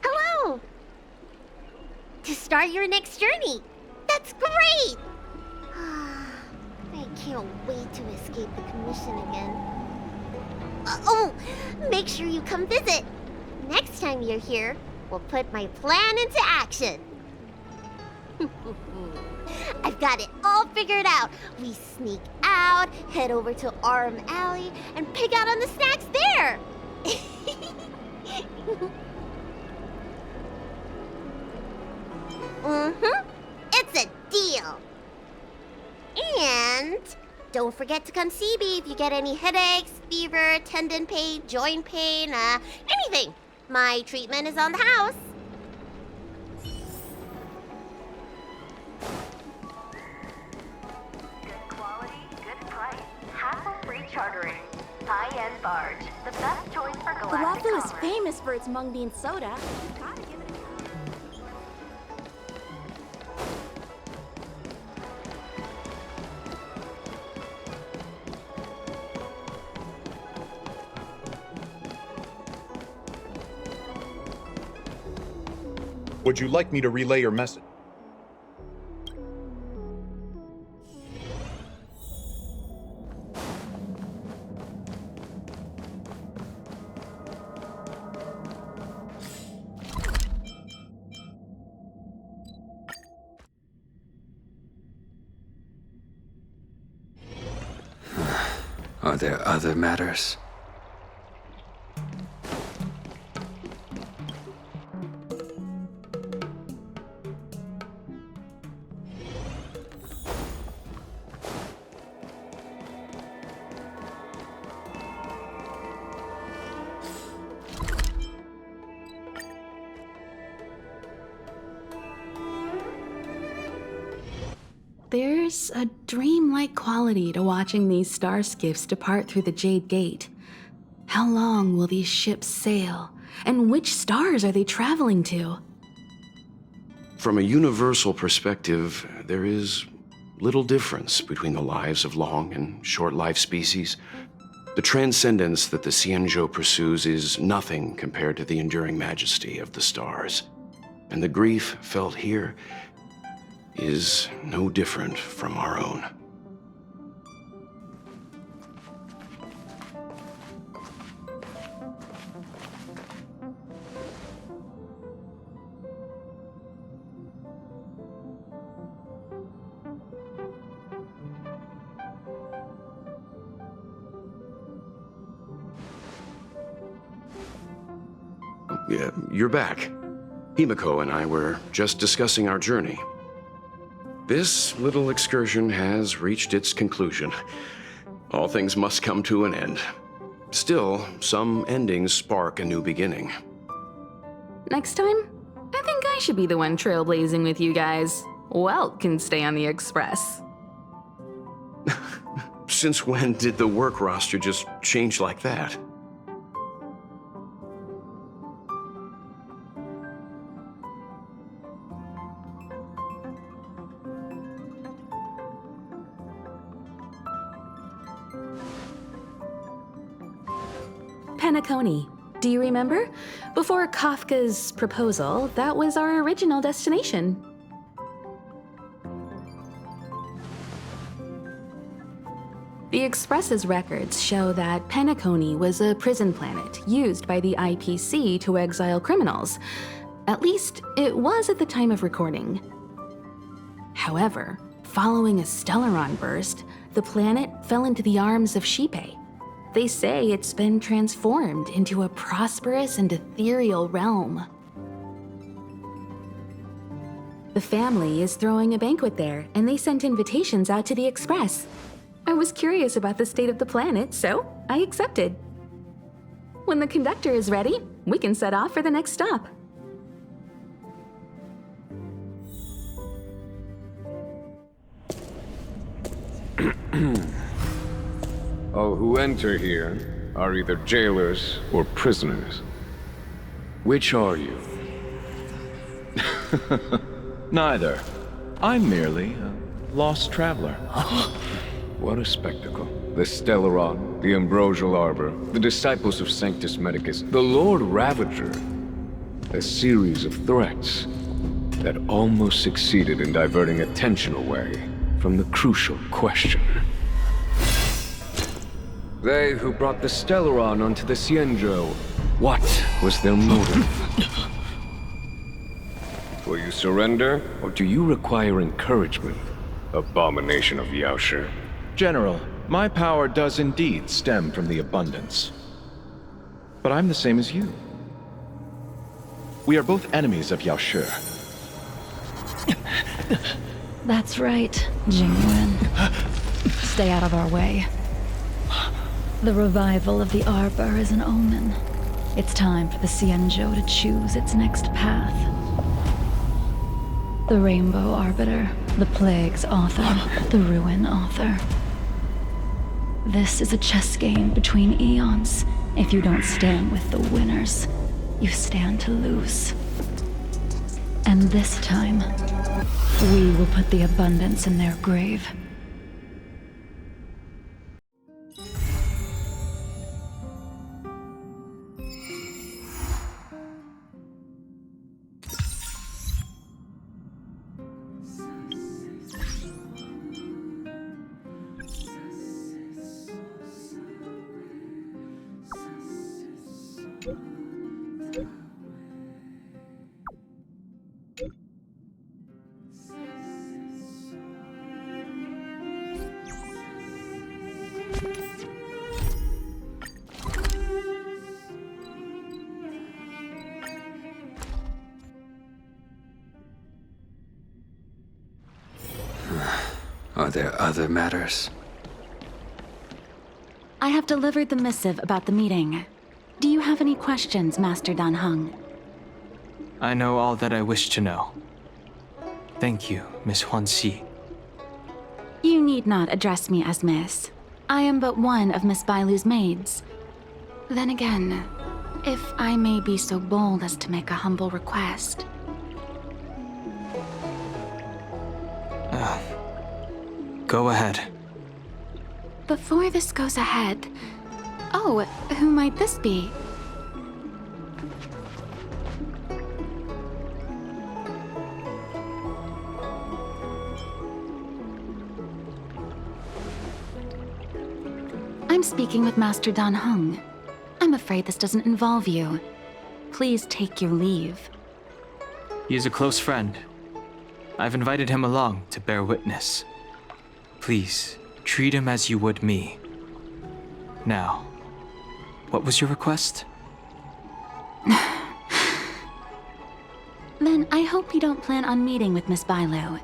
Hello! To start your next journey! That's great! I can't wait to escape the commission again. Oh! Make sure you come visit! Next time you're here, we'll put my plan into action! I've got it all figured out! We sneak out, head over to Arm Alley, and pick out on the snacks there! It's a deal! And don't forget to come see me if you get any headaches, fever, tendon pain, joint pain, anything. My treatment is on the house. Good quality, good price. Hassle-free chartering. High-end barge. The best choice for The galactic Lafu is commerce. famous for its mung bean soda. Would you like me to relay your message? Are there other matters? There's a dreamlike quality to watching these star skiffs depart through the Jade Gate. How long will these ships sail? And which stars are they traveling to? From a universal perspective, there is little difference between the lives of long and short-life species. The transcendence that the Xianzhou pursues is nothing compared to the enduring majesty of the stars. And the grief felt here is no different from our own. Yeah, you're back. Himiko and I were just discussing our journey. This little excursion has reached its conclusion. All things must come to an end. Still, some endings spark a new beginning. Next time, I think I should be the one trailblazing with you guys. Welt can stay on the Express. Since when did the work roster just change like that? Penacony. Do you remember? Before Kafka's proposal, that was our original destination. The Express's records show that Penacony was a prison planet used by the IPC to exile criminals. At least, it was at the time of recording. However, following a Stellaron burst, the planet fell into the arms of Shipe. They say it's been transformed into a prosperous and ethereal realm. The family is throwing a banquet there, and they sent invitations out to the Express. I was curious about the state of the planet, so I accepted. When the conductor is ready, we can set off for the next stop. All who enter here are either jailers or prisoners. Which are you? Neither. I'm merely a lost traveler. What a spectacle. The Stellaron, the Ambrosial Arbor, the disciples of Sanctus Medicus, the Lord Ravager. A series of threats that almost succeeded in diverting attention away from the crucial question. They who brought the Stellaron onto the Xianzhou, what was their motive? Will you surrender, or do you require encouragement, abomination of Yaoshi? General, my power does indeed stem from the abundance. But I'm the same as you. We are both enemies of Yaoshi. That's right, Jingyuan. Stay out of our way. The revival of the Arbor is an omen. It's time for the Xianzhou to choose its next path. The Rainbow Arbiter, the Plague's author, the Ruin author. This is a chess game between eons. If you don't stand with the winners, you stand to lose. And this time, we will put the abundance in their grave. Are there other matters? I have delivered the missive about the meeting. Do you have any questions, Master Dan Heng? I know all that I wish to know. Thank you, Miss Huanxi. You need not address me as Miss. I am but one of Miss Bailu's maids. Then again, if I may be so bold as to make a humble request. Go ahead. Before this goes ahead... Oh, who might this be? I'm speaking with Master Dan Heng. I'm afraid this doesn't involve you. Please take your leave. He is a close friend. I've invited him along to bear witness. Please, treat him as you would me. Now, what was your request? Then I hope you don't plan on meeting with Miss Bailu.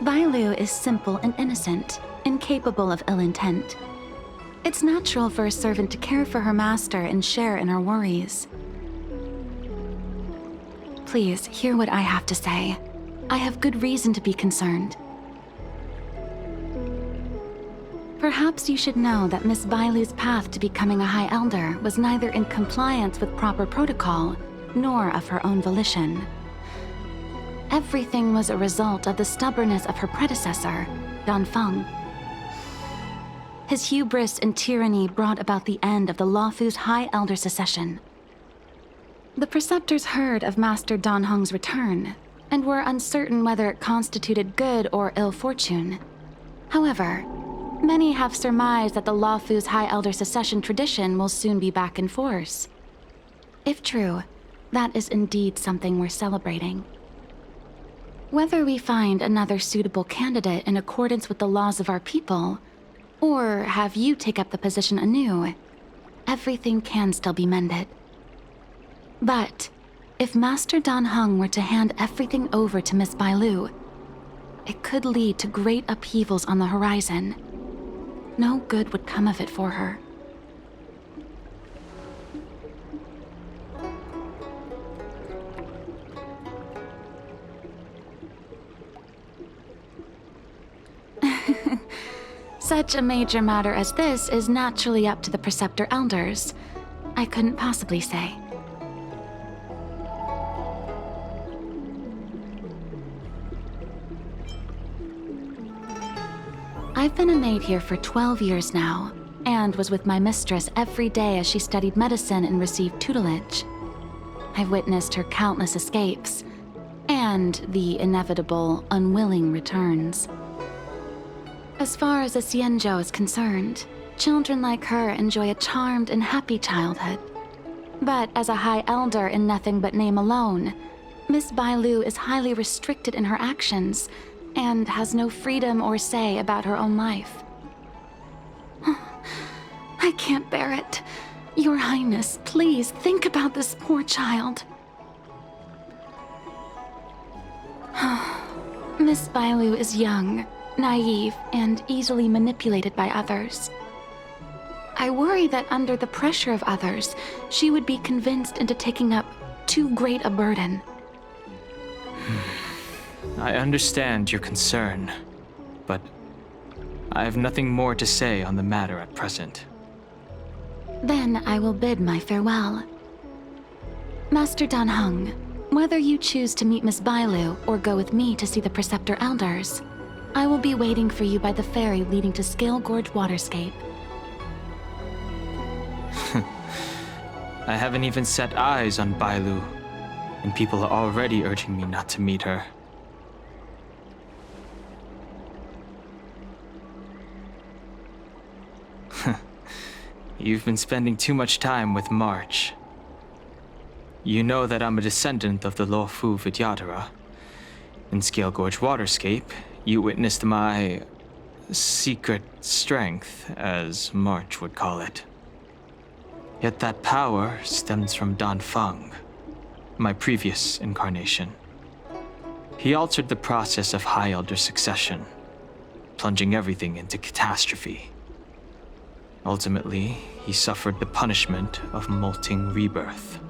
Bailu is simple and innocent, incapable of ill intent. It's natural for a servant to care for her master and share in her worries. Please, hear what I have to say. I have good reason to be concerned. Perhaps you should know that Miss Bailu's path to becoming a High Elder was neither in compliance with proper protocol, nor of her own volition. Everything was a result of the stubbornness of her predecessor, Dan Feng. His hubris and tyranny brought about the end of the Luofu's High Elder succession. The preceptors heard of Master Dan Heng's return, and were uncertain whether it constituted good or ill fortune. However, many have surmised that the Luofu's High Elder succession tradition will soon be back in force. If true, that is indeed something worth celebrating. Whether we find another suitable candidate in accordance with the laws of our people, or have you take up the position anew, everything can still be mended. But if Master Dan Heng were to hand everything over to Miss Bailu, it could lead to great upheavals on the horizon. No good would come of it for her. Such a major matter as this is naturally up to the Preceptor Elders. I couldn't possibly say. I've been a maid here for 12 years now, and was with my mistress every day as she studied medicine and received tutelage. I've witnessed her countless escapes, and the inevitable, unwilling returns. As far as a Xianzhou is concerned, children like her enjoy a charmed and happy childhood. But as a High Elder in nothing but name alone, Miss Bailu is highly restricted in her actions, and has no freedom or say about her own life. I can't bear it. Your Highness, please think about this poor child. Miss Bailu is young, naive, and easily manipulated by others. I worry that under the pressure of others, she would be convinced into taking up too great a burden. I understand your concern, but I have nothing more to say on the matter at present. Then I will bid my farewell. Master Dan Heng, whether you choose to meet Miss Bailu or go with me to see the Preceptor Elders, I will be waiting for you by the ferry leading to Scale Gorge Waterscape. I haven't even set eyes on Bailu, and people are already urging me not to meet her. You've been spending too much time with March. You know that I'm a descendant of the Luofu Vidyadhara. In Scale Gorge Waterscape, you witnessed my secret strength, as March would call it. Yet that power stems from Dan Feng, my previous incarnation. He altered the process of High Elder succession, plunging everything into catastrophe. Ultimately, he suffered the punishment of molting rebirth.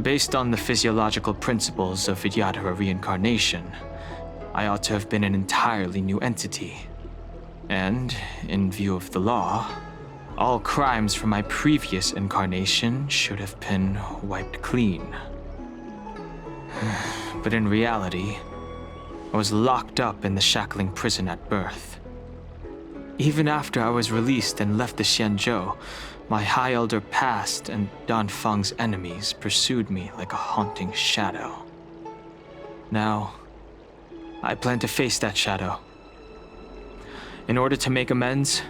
Based on the physiological principles of Vidyadhara reincarnation, I ought to have been an entirely new entity. And, in view of the law, all crimes from my previous incarnation should have been wiped clean. But in reality, I was locked up in the shackling prison at birth. Even after I was released and left the Xianzhou, my High Elder past and Dan Feng's enemies pursued me like a haunting shadow. Now, I plan to face that shadow. In order to make amends,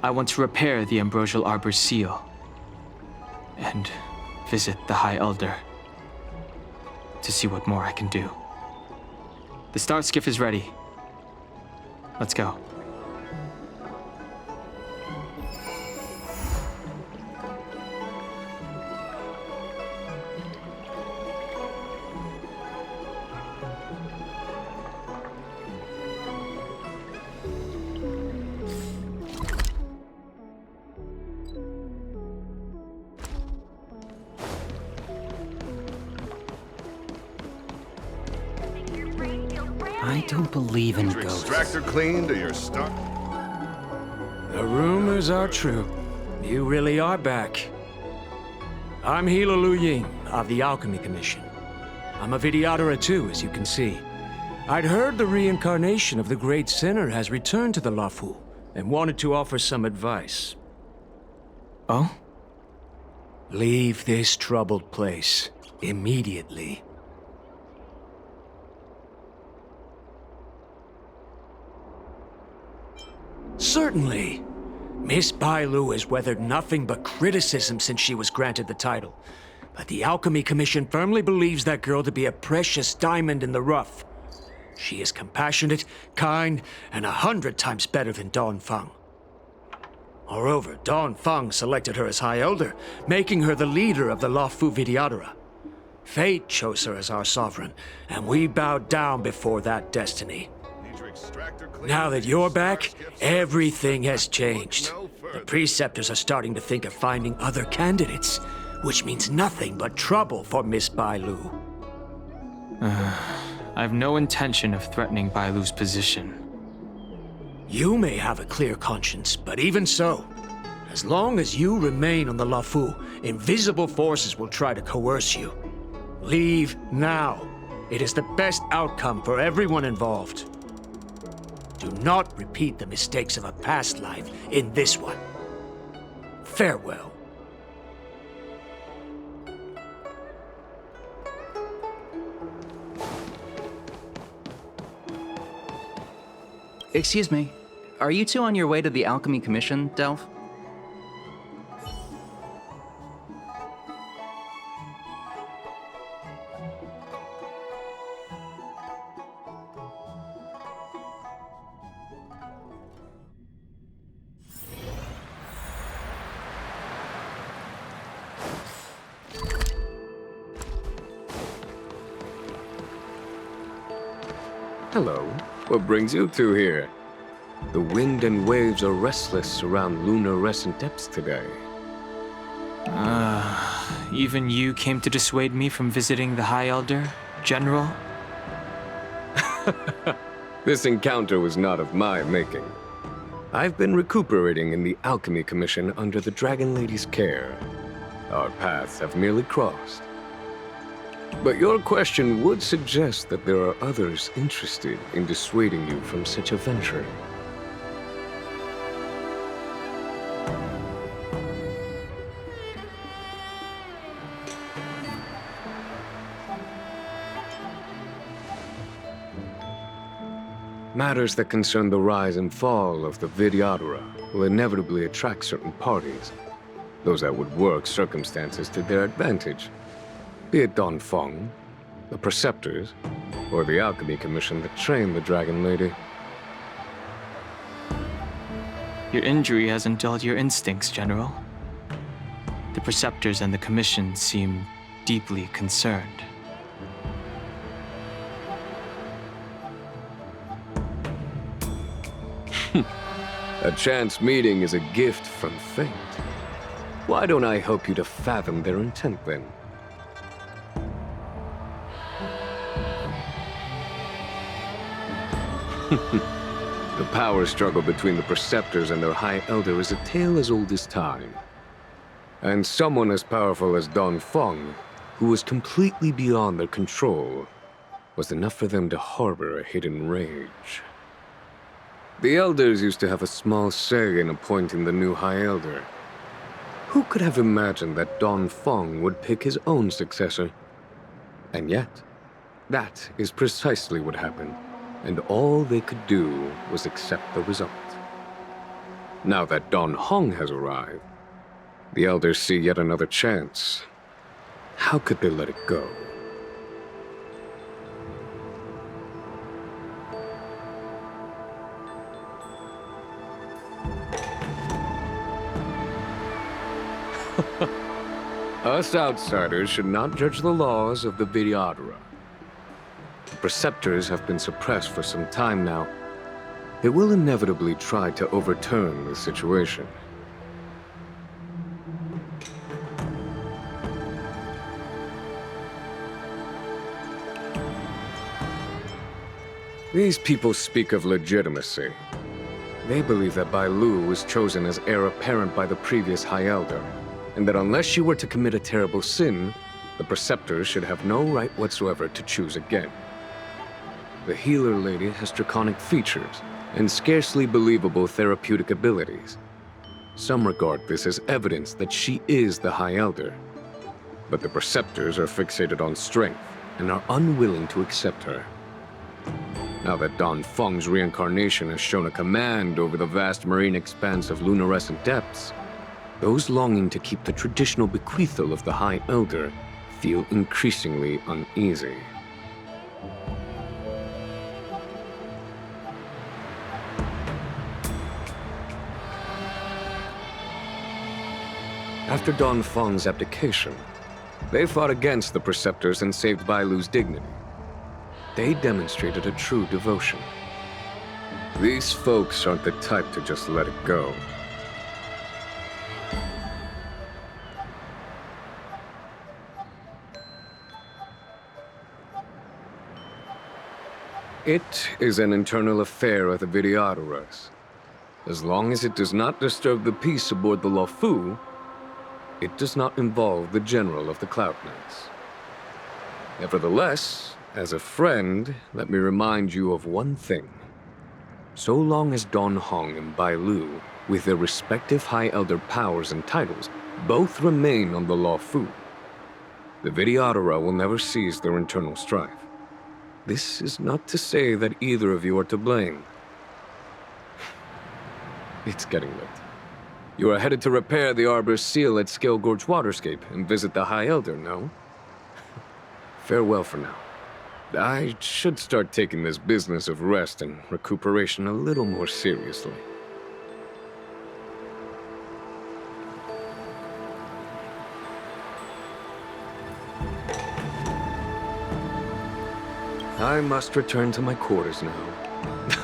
I want to repair the Ambrosial Arbor's seal and visit the High Elder to see what more I can do. The start skiff is ready. Let's go. I don't believe in Your ghosts. extractor cleaned or you're stuck? The rumors are true. You really are back. I'm Hila Lu Ying of the Alchemy Commission. I'm a Vidyadhara too, as you can see. I'd heard the reincarnation of the Great Sinner has returned to the Luofu and wanted to offer some advice. Oh? Leave this troubled place immediately. Certainly. Miss Bailu has weathered nothing but criticism since she was granted the title. But the Alchemy Commission firmly believes that girl to be a precious diamond in the rough. She is compassionate, kind, and 100 times better than Dan Feng. Moreover, Dan Feng selected her as High Elder, making her the leader of the Luofu Vidyadhara. Fate chose her as our sovereign, and we bowed down before that destiny. Now that you're back, everything has changed. The Preceptors are starting to think of finding other candidates, which means nothing but trouble for Miss Bailu. I have no intention of threatening Bailu's position. You may have a clear conscience, but even so, as long as you remain on the Lafu, invisible forces will try to coerce you. Leave now. It is the best outcome for everyone involved. Do not repeat the mistakes of a past life in this one. Farewell. Excuse me. Are you two on your way to the Alchemy Commission, Delph? Hello. What brings you two here? The wind and waves are restless around lunar-rescent depths today. Even you came to dissuade me from visiting the High Elder, General? This encounter was not of my making. I've been recuperating in the Alchemy Commission under the Dragon Lady's care. Our paths have merely crossed. But your question would suggest that there are others interested in dissuading you from such a venture. Matters that concern the rise and fall of the Vidyadhara will inevitably attract certain parties, those that would work circumstances to their advantage. Be it Don Feng, the Preceptors, or the Alchemy Commission that trained the Dragon Lady. Your injury hasn't dulled your instincts, General. The Preceptors and the Commission seem deeply concerned. A chance meeting is a gift from fate. Why don't I help you to fathom their intent then? The power struggle between the Preceptors and their High Elder is a tale as old as time. And someone as powerful as Don Feng, who was completely beyond their control, was enough for them to harbor a hidden rage. The Elders used to have a small say in appointing the new High Elder. Who could have imagined that Don Feng would pick his own successor? And yet, that is precisely what happened, and all they could do was accept the result. Now that Don Hong has arrived, the Elders see yet another chance. How could they let it go? Us outsiders should not judge the laws of the Vidyadhara. The Preceptors have been suppressed for some time now. They will inevitably try to overturn the situation. These people speak of legitimacy. They believe that Bai Lu was chosen as heir apparent by the previous High Elder, and that unless she were to commit a terrible sin, the Preceptors should have no right whatsoever to choose again. The Healer Lady has draconic features and scarcely believable therapeutic abilities. Some regard this as evidence that she is the High Elder, but the Preceptors are fixated on strength and are unwilling to accept her. Now that Don Feng's reincarnation has shown a command over the vast marine expanse of lunar-rescent depths, those longing to keep the traditional bequeathal of the High Elder feel increasingly uneasy. After Don Feng's abdication, they fought against the Preceptors and saved Bai Lu's dignity. They demonstrated a true devotion. These folks aren't the type to just let it go. It is an internal affair of the Vidyadharas, As long as it does not disturb the peace aboard the Luofu, it does not involve the General of the Cloud Knights. Nevertheless, as a friend, let me remind you of one thing. So long as Don Hong and Bai Lu, with their respective High Elder powers and titles, both remain on the Luofu, the Vidyadhara will never cease their internal strife. This is not to say that either of you are to blame. It's getting late. You are headed to repair the Arbor's seal at Scale Gorge Waterscape and visit the High Elder, no? Farewell for now. I should start taking this business of rest and recuperation a little more seriously. I must return to my quarters now.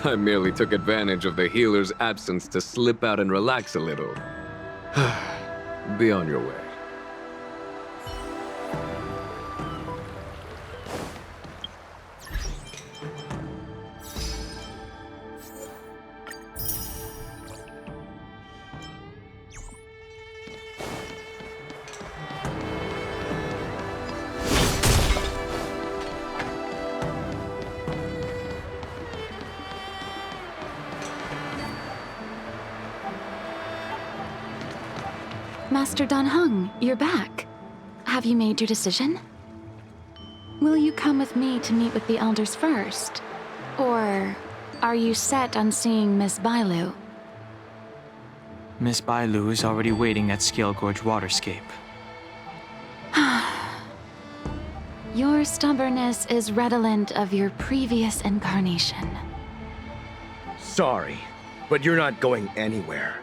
I merely took advantage of the healer's absence to slip out and relax a little. Be on your way. Master Dan Heng, you're back. Have you made your decision? Will you come with me to meet with the elders first? Or are you set on seeing Miss Bailu? Miss Bailu is already waiting at Scale Gorge Waterscape. Your stubbornness is redolent of your previous incarnation. Sorry, but you're not going anywhere.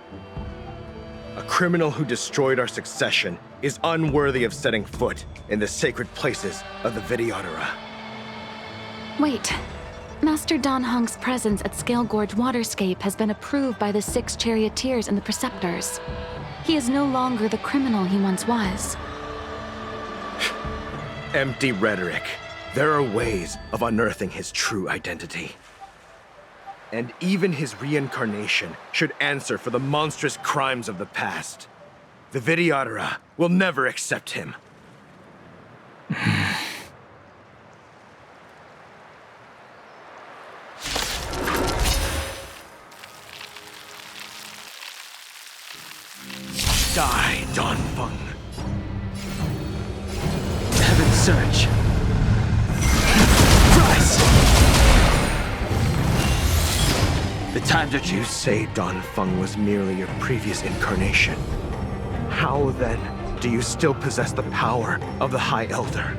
A criminal who destroyed our succession is unworthy of setting foot in the sacred places of the Vidyadhara. Wait. Master Dan Heng's presence at Scale Gorge Waterscape has been approved by the 6 charioteers and the preceptors. He is no longer the criminal he once was. Empty rhetoric. There are ways of unearthing his true identity. And even his reincarnation should answer for the monstrous crimes of the past. The Vidyadhara will never accept him. Die, Don Feng. Heaven's Surge. Rise! The time that You say Don Feng was merely your previous incarnation. How, then, do you still possess the power of the High Elder?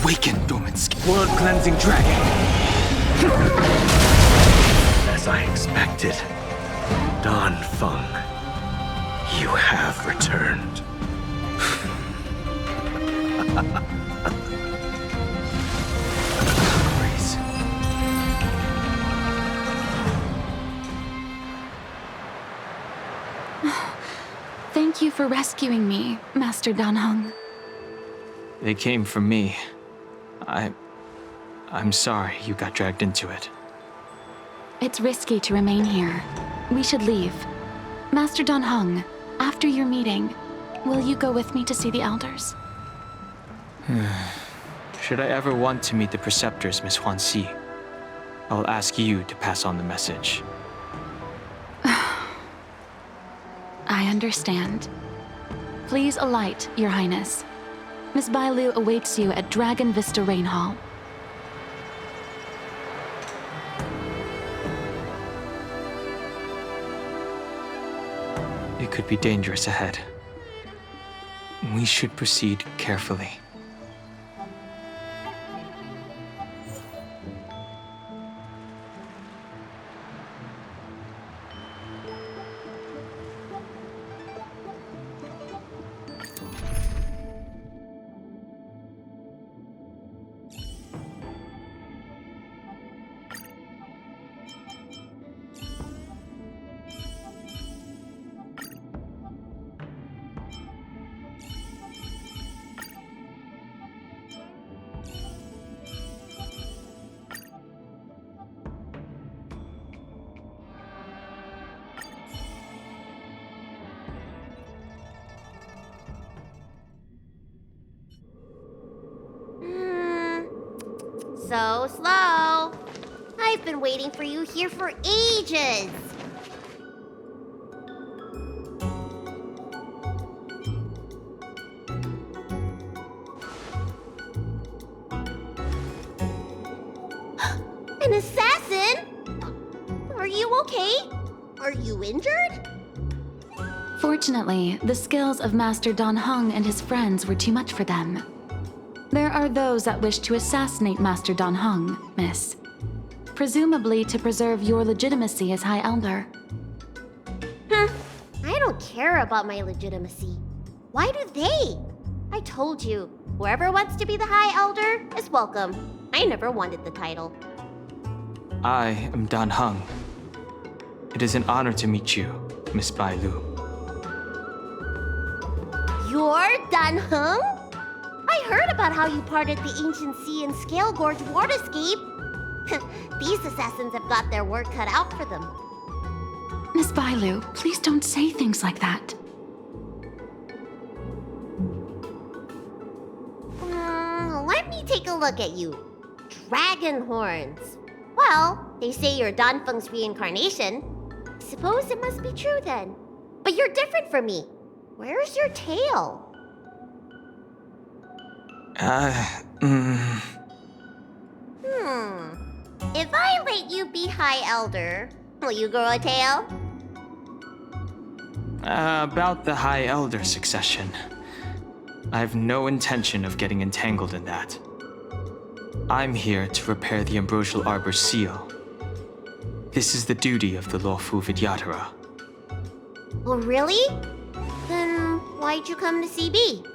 Awaken, dormant world-cleansing dragon! As I expected, Don Feng, you have returned. Thank you for rescuing me, Master Dan Heng. They came for me. I'm sorry you got dragged into it. It's risky to remain here. We should leave. Master Dan Heng, after your meeting, will you go with me to see the elders? Should I ever want to meet the preceptors, Miss Huan Si, I'll ask you to pass on the message. I understand. Please alight, Your Highness. Miss Bailu awaits you at Dragon Vista Rain Hall. It could be dangerous ahead. We should proceed carefully. So slow. I've been waiting for you here for ages. An assassin? Are you okay? Are you injured? Fortunately, the skills of Master Dan Heng and his friends were too much for them. There are those that wish to assassinate Master Dan Heng, miss. Presumably to preserve your legitimacy as High Elder. Huh. I don't care about my legitimacy. Why do they? I told you, whoever wants to be the High Elder is welcome. I never wanted the title. I am Dan Heng. It is an honor to meet you, Miss Bai Lu. You're Dan Heng? I heard about how you parted the ancient sea and Scale Gorge waterscape. These assassins have got their work cut out for them. Miss Bai Lu, please don't say things like that. Let me take a look at you. Dragon horns. Well, they say you're Dan Feng's reincarnation. Suppose it must be true then. But you're different from me. Where's your tail? If I let you be High Elder, will you grow a tail? About the High Elder succession. I have no intention of getting entangled in that. I'm here to repair the Ambrosial Arbor's seal. This is the duty of the lawful Vidyadhara. Oh, really? Then why'd you come to CB?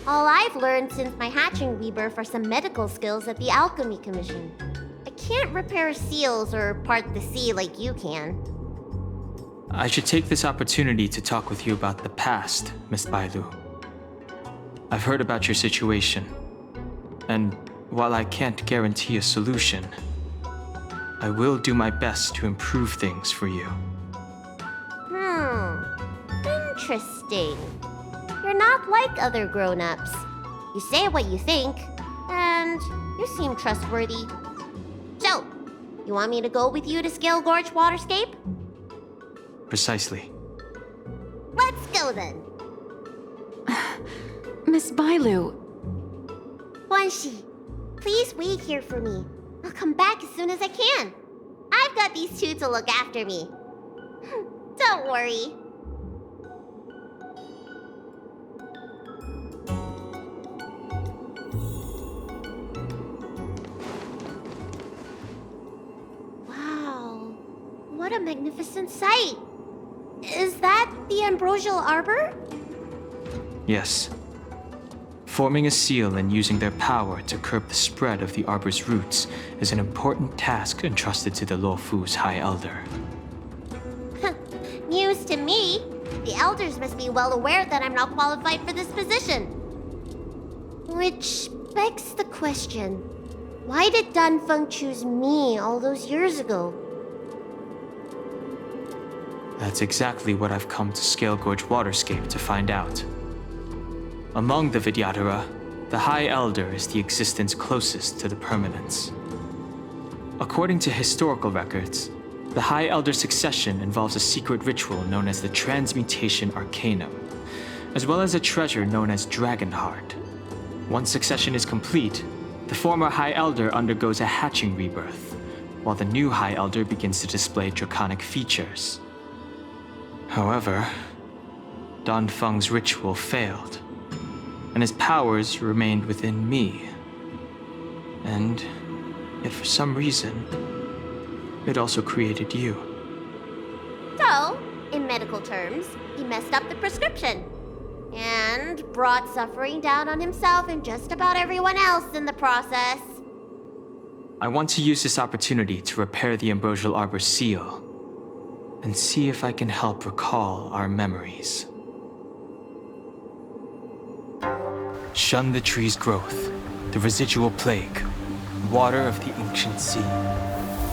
All I've learned since my hatching rebirth are some medical skills at the Alchemy Commission. I can't repair seals or part the sea like you can. I should take this opportunity to talk with you about the past, Miss Bai Lu. I've heard about your situation, and while I can't guarantee a solution, I will do my best to improve things for you. Interesting. You're not like other grown-ups. You say what you think, and you seem trustworthy. So, you want me to go with you to Scale Gorge Waterscape? Precisely. Let's go then. Miss Bai Lu. Guanxi, please wait here for me. I'll come back as soon as I can. I've got these two to look after me. Don't worry. Wow, what a magnificent sight. Is that the Ambrosial Arbor? Yes. Forming a seal and using their power to curb the spread of the Arbor's roots is an important task entrusted to the Luofu's High Elder. News to me. The elders must be well aware that I'm not qualified for this position. Which begs the question, why did Dan Feng choose me all those years ago? That's exactly what I've come to Scale Gorge Waterscape to find out. Among the Vidyadhara, the High Elder is the existence closest to the permanence. According to historical records, the High Elder succession involves a secret ritual known as the Transmutation Arcanum, as well as a treasure known as Dragonheart. Once succession is complete, the former High Elder undergoes a hatching rebirth, while the new High Elder begins to display draconic features. However, Dan Feng's ritual failed, and his powers remained within me. And if for some reason, it also created you. So, in medical terms, he messed up the prescription. And brought suffering down on himself and just about everyone else in the process. I want to use this opportunity to repair the Ambrosial Arbor seal, and see if I can help recall our memories. Shun the tree's growth, the residual plague, water of the ancient sea.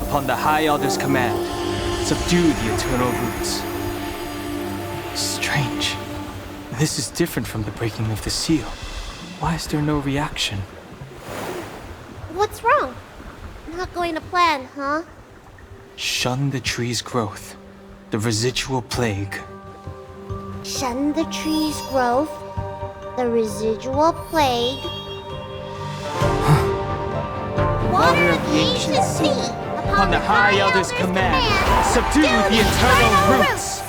Upon the High Elder's command, subdue the eternal roots. Strange. This is different from the breaking of the seal. Why is there no reaction? What's wrong? Not going to plan, huh? Shun the tree's growth. The residual plague. Shun the tree's growth. The residual plague. Water of the ancient sea. Upon the High Elder's command, subdue the eternal roots!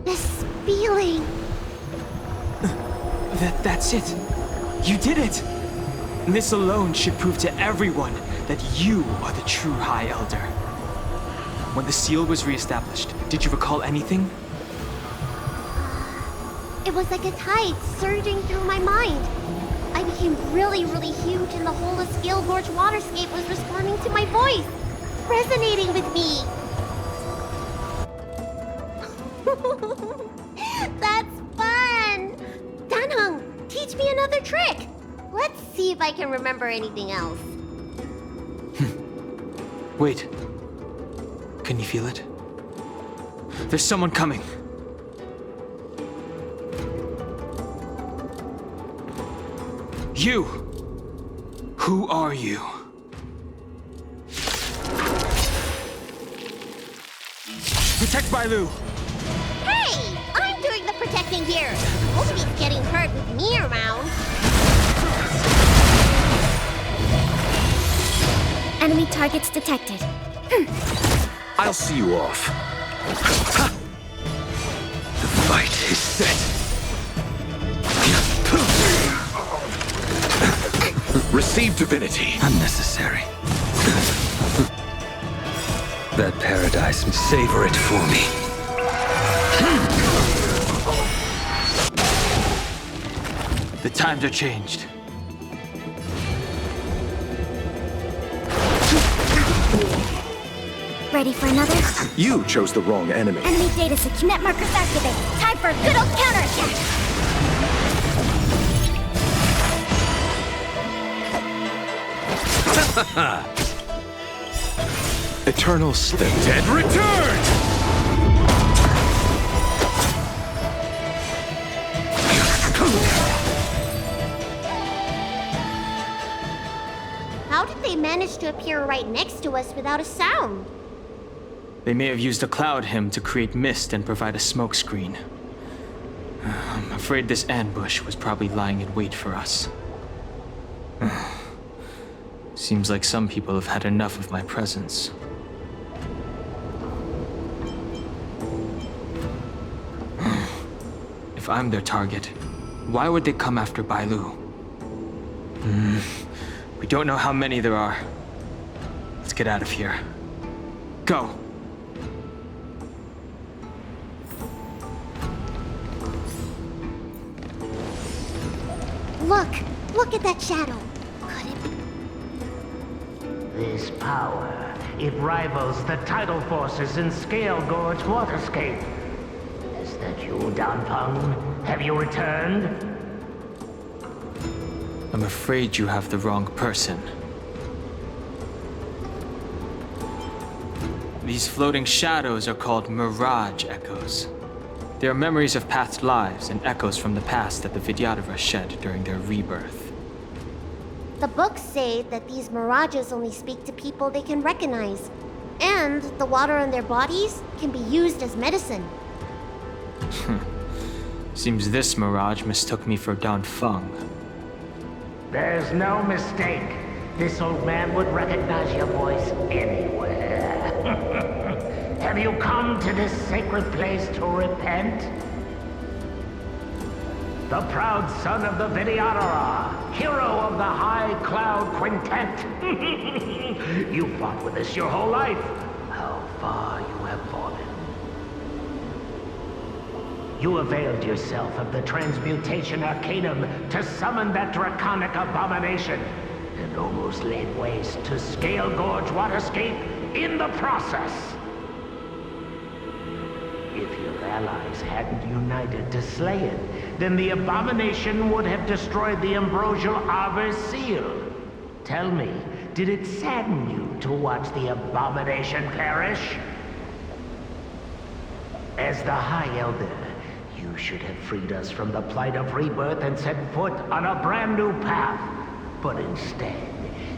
This feeling. That's it. You did it. This alone should prove to everyone that you are the true High Elder. When the seal was reestablished, did you recall anything? It was like a tide surging through my mind. I became really, really huge, and the whole of Scale Gorge waterscape was responding to my voice, resonating with me. That's fun! Danheng, teach me another trick. Let's see if I can remember anything else. Wait. Can you feel it? There's someone coming. You! Who are you? Protect Bailu! Hey! I'm doing the protecting here! Nobody's getting hurt with me around. Enemy targets detected. I'll see you off. The fight is set. Receive divinity. Unnecessary. That paradise, savor it for me. The times are changed. Ready for another? You chose the wrong enemy. Enemy data net markers activate. Time for a good old counterattack. Eternal Slip. The dead return! How did they manage to appear right next to us without a sound? They may have used a cloud hymn to create mist and provide a smoke screen. I'm afraid this ambush was probably lying in wait for us. Seems like some people have had enough of my presence. If I'm their target, why would they come after Bailu? We don't know how many there are. Let's get out of here. Go! Look at that shadow. This power, it rivals the tidal forces in Scale Gorge waterscape. Is that you, Danpeng? Have you returned? I'm afraid you have the wrong person. These floating shadows are called Mirage Echoes. They are memories of past lives and echoes from the past that the Vidyadhara shed during their rebirth. The books say that these mirages only speak to people they can recognize. And the water on their bodies can be used as medicine. Seems this mirage mistook me for Danfeng. There's no mistake. This old man would recognize your voice anywhere. Have you come to this sacred place to repent? The proud son of the Vidyadhara, hero of the High Cloud Quintet. You fought with us your whole life. How far you have fallen. You availed yourself of the Transmutation Arcanum to summon that draconic abomination, and almost laid waste to Scale Gorge waterscape in the process. If your allies hadn't united to slay it, then the abomination would have destroyed the Ambrosial Arbor's seal. Tell me, did it sadden you to watch the abomination perish? As the High Elder, you should have freed us from the plight of rebirth and set foot on a brand new path. But instead,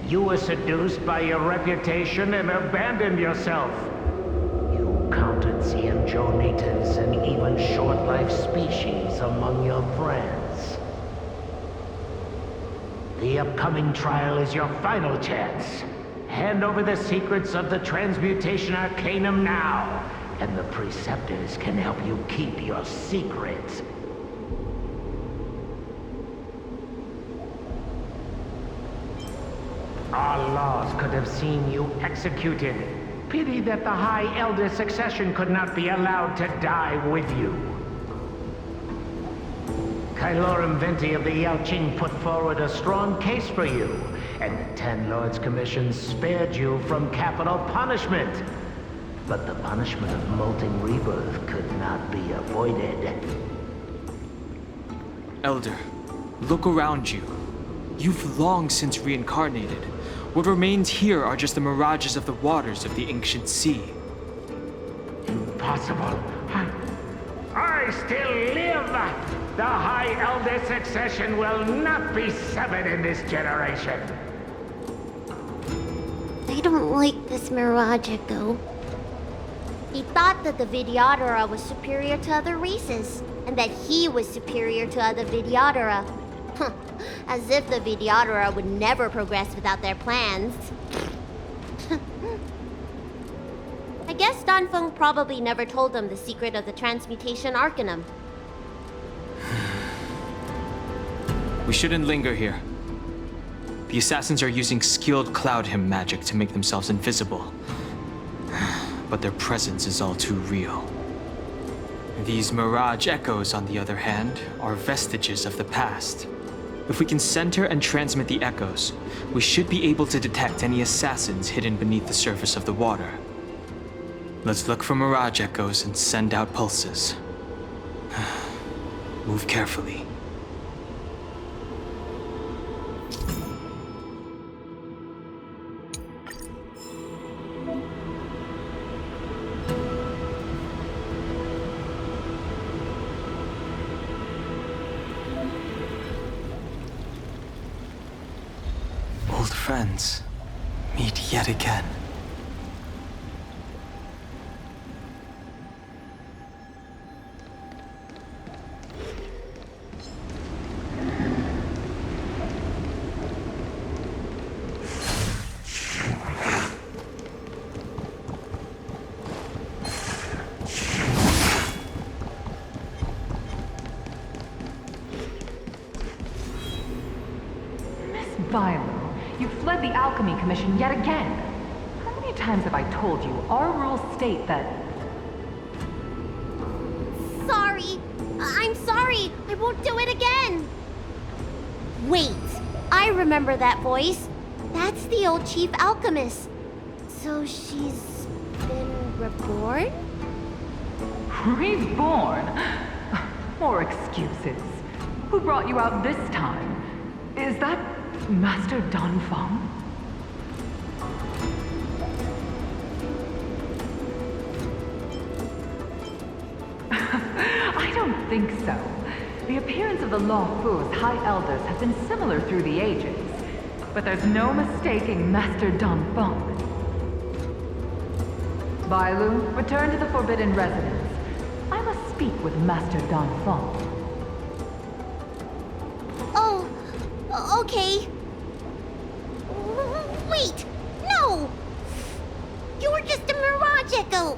You were seduced by your reputation and abandoned yourself. You counted Xianzhou natives and even short-life species among your friends. The upcoming trial is your final chance. Hand over the secrets of the Transmutation Arcanum now, and the Preceptors can help you keep your secret. Our laws could have seen you executed. Pity that the High Elder Succession could not be allowed to die with you. Kailorum Venti of the Yaoqing put forward a strong case for you, and the Ten Lords Commission spared you from capital punishment. But the punishment of molten rebirth could not be avoided. Elder, look around you. You've long since reincarnated. What remains here are just the mirages of the waters of the ancient sea. Impossible. I still live! The High Elder Succession will not be severed in this generation. I don't like this Mirage Echo. He thought that the Vidyadhara was superior to other races, and that he was superior to other Vidyadhara. As if the Vidyadhara would never progress without their plans. I guess Danfeng probably never told them the secret of the Transmutation Arcanum. We shouldn't linger here. The assassins are using skilled cloud hymn magic to make themselves invisible. But their presence is all too real. These mirage echoes, on the other hand, are vestiges of the past. If we can center and transmit the echoes, we should be able to detect any assassins hidden beneath the surface of the water. Let's look for mirage echoes and send out pulses. Move carefully. Old friends, meet yet again. You fled the Alchemy Commission yet again. How many times have I told you our rules state that... Sorry. I'm sorry. I won't do it again. Wait. I remember that voice. That's the old chief alchemist. So she's been reborn? Reborn? More excuses. Who brought you out this time? Is that Master Danfeng? I don't think so. The appearance of the Lawfu's High Elders has been similar through the ages, but there's no mistaking Master Danfeng. Bailu, return to the Forbidden Residence. I must speak with Master Danfeng. Oh, okay. Wait! No! You're just a mirage echo!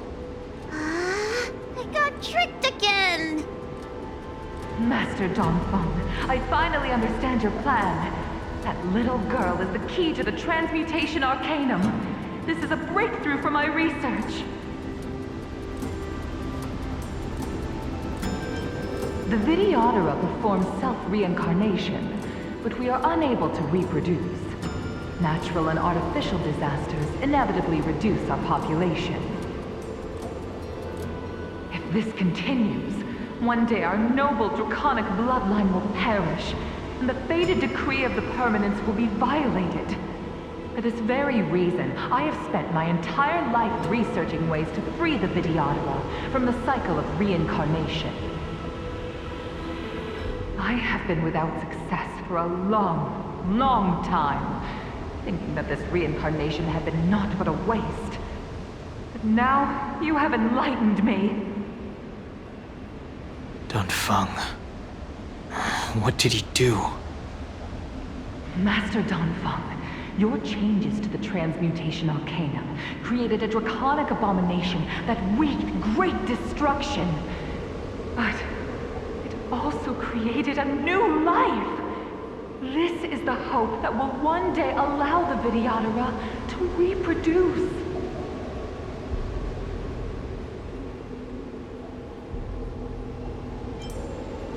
I got tricked again! Master Danfeng, I finally understand your plan. That little girl is the key to the Transmutation Arcanum. This is a breakthrough for my research. The Vidyadhara perform self-reincarnation, but we are unable to reproduce. Natural and artificial disasters inevitably reduce our population. If this continues, one day our noble draconic bloodline will perish, and the fated decree of the permanence will be violated. For this very reason, I have spent my entire life researching ways to free the Vidyadhara from the cycle of reincarnation. I have been without success for a long, long time. thinking that this reincarnation had been naught but a waste. But now, you have enlightened me. Danfeng. What did he do? Master Danfeng, your changes to the transmutation arcanum created a draconic abomination that wreaked great destruction. But it also created a new life. This is the hope that will one day allow the Vidyadhara to reproduce.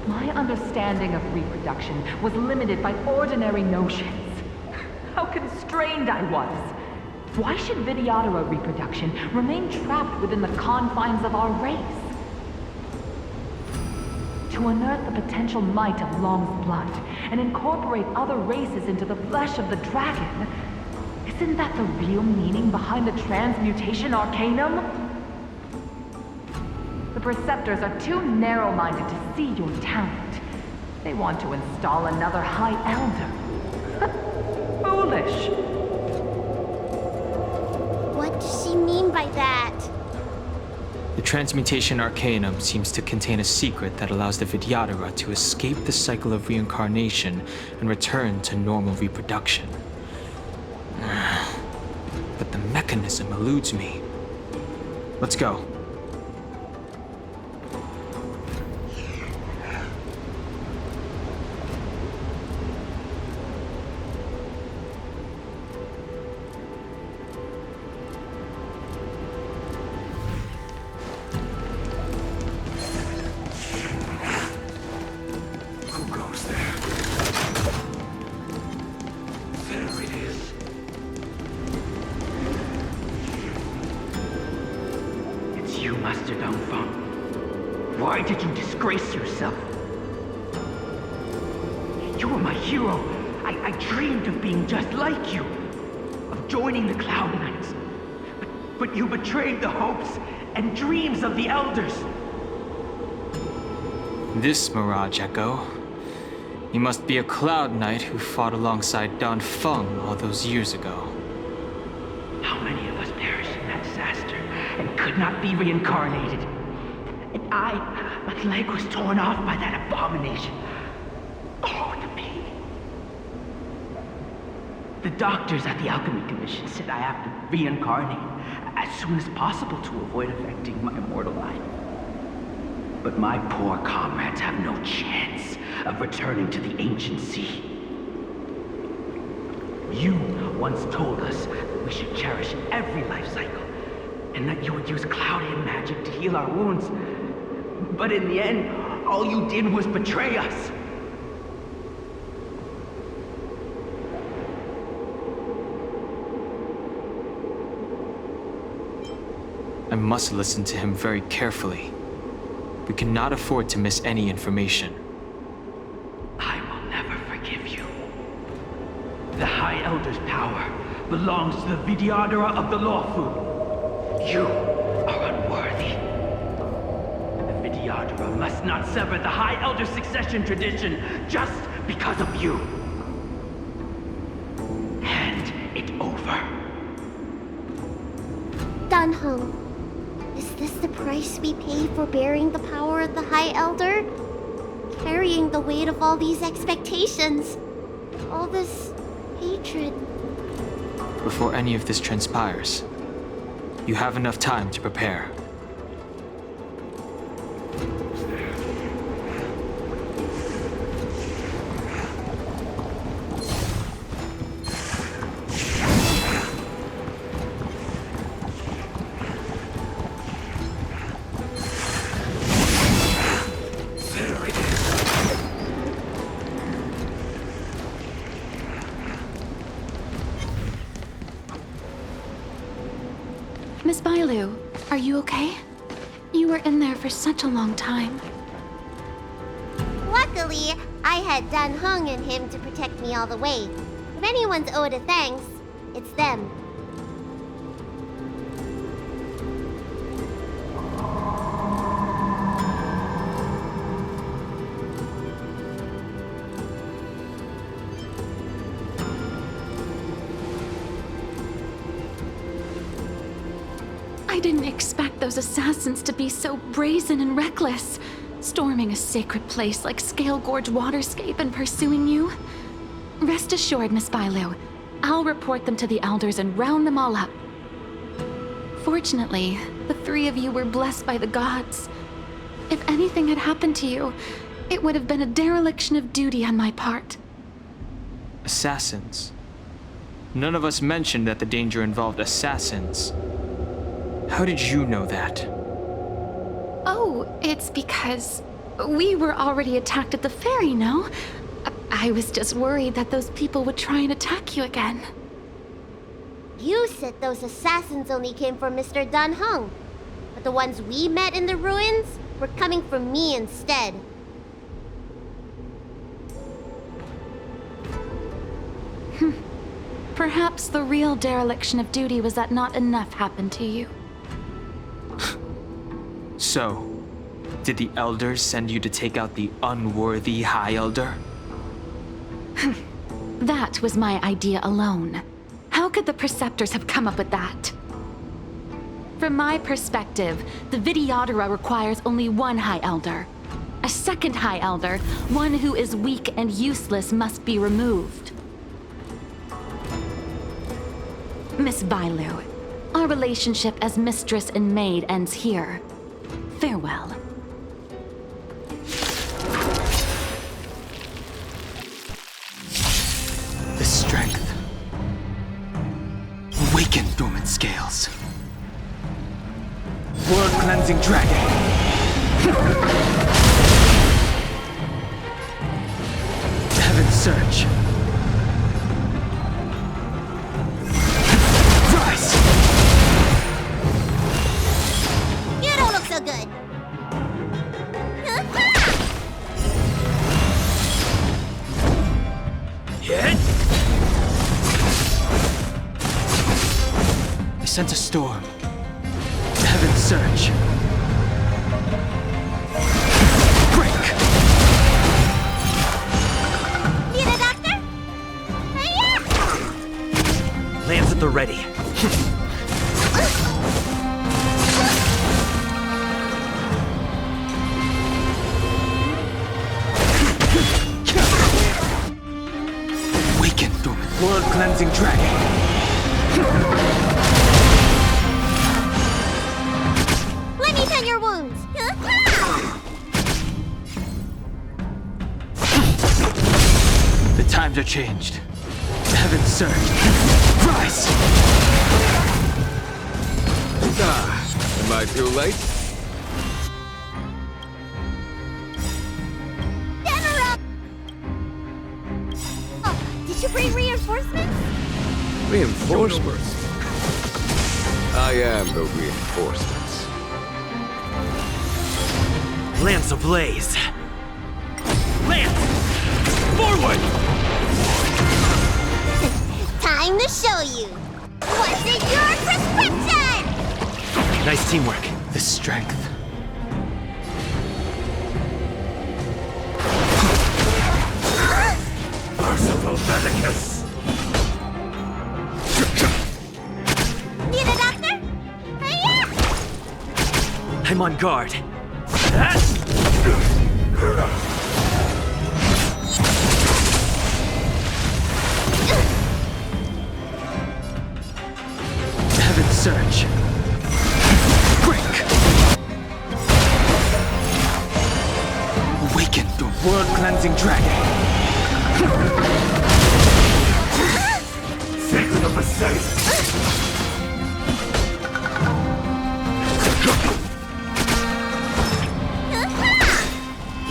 My understanding of reproduction was limited by ordinary notions. How constrained I was! Why should Vidyadhara reproduction remain trapped within the confines of our race? To unearth the potential might of Long's blood and incorporate other races into the flesh of the dragon, isn't that the real meaning behind the transmutation arcanum? The Preceptors are too narrow-minded to see your talent. They want to install another High Elder. Foolish! What does she mean by that? The transmutation arcanum seems to contain a secret that allows the Vidyadhara to escape the cycle of reincarnation and return to normal reproduction. But the mechanism eludes me. Let's go. Master Danfeng. Why did you disgrace yourself? You were my hero. I dreamed of being just like you, of joining the Cloud Knights. But you betrayed the hopes and dreams of the Elders. This Mirage Echo. He must be a Cloud Knight who fought alongside Danfeng all those years ago. How many of us perished in that disaster and could not be reincarnated? And my leg was torn off by that abomination. Oh, the pain. The doctors at the Alchemy Commission said I have to reincarnate as soon as possible to avoid affecting my immortal life. But my poor comrades have no chance of returning to the ancient sea. You once told us that we should cherish every life cycle, and that you would use Cloudian magic to heal our wounds. But in the end, all you did was betray us. I must listen to him very carefully. We cannot afford to miss any information. I will never forgive you. The High Elder's power belongs to the Vidyadhara of the Lawfu. You are unworthy. The Vidyadhara must not sever the High Elder succession tradition just because of you. Hand it over. Danheng, is this the price we pay for bearing the power of the High Elder? Carrying the weight of all these expectations. All this hatred. Before any of this transpires, you have enough time to prepare. Miss Bailu, are you okay? You were in there for such a long time. Luckily, I had Danheng and him to protect me all the way. If anyone's owed a thanks, it's them. didn't expect those assassins to be so brazen and reckless, storming a sacred place like Scale Gorge Waterscape and pursuing you. Rest assured, Miss Bailu, I'll report them to the elders and round them all up. Fortunately, the three of you were blessed by the gods. If anything had happened to you, it would have been a dereliction of duty on my part. Assassins? None of us mentioned that the danger involved assassins. How did you know that? Oh, it's because we were already attacked at the ferry, no? I was just worried that those people would try and attack you again. You said those assassins only came from Mr. Dan Heng, but the ones we met in the ruins were coming from me instead. Perhaps the real dereliction of duty was that not enough happened to you. So, did the elders send you to take out the unworthy High Elder? That was my idea alone. How could the Preceptors have come up with that? From my perspective, the Vidyadhara requires only one High Elder. A second High Elder, one who is weak and useless, must be removed. Miss Bailu, our relationship as mistress and maid ends here. Farewell. The strength. Awaken, dormant scales. World-cleansing dragon. Heaven's surge. Rise! You don't look so good. Hit! I sense a storm. Heaven's surge. Break! Need a doctor? Lance at the ready. Awaken, dormant world-cleansing dragon. Let me tend your wounds. The times are changed. Heaven's surge. Rise! Am I too late? Oh, did you bring reinforcements? Reinforcements? I am the reinforcements. Lance ablaze. Lance! Forward! Time to show you. What's in your prescription? Nice teamwork. The strength. Merciful Medicus! Need a doctor? I'm on guard. Heaven's surge. Break! Awaken, the world-cleansing dragon. Secret of the safe!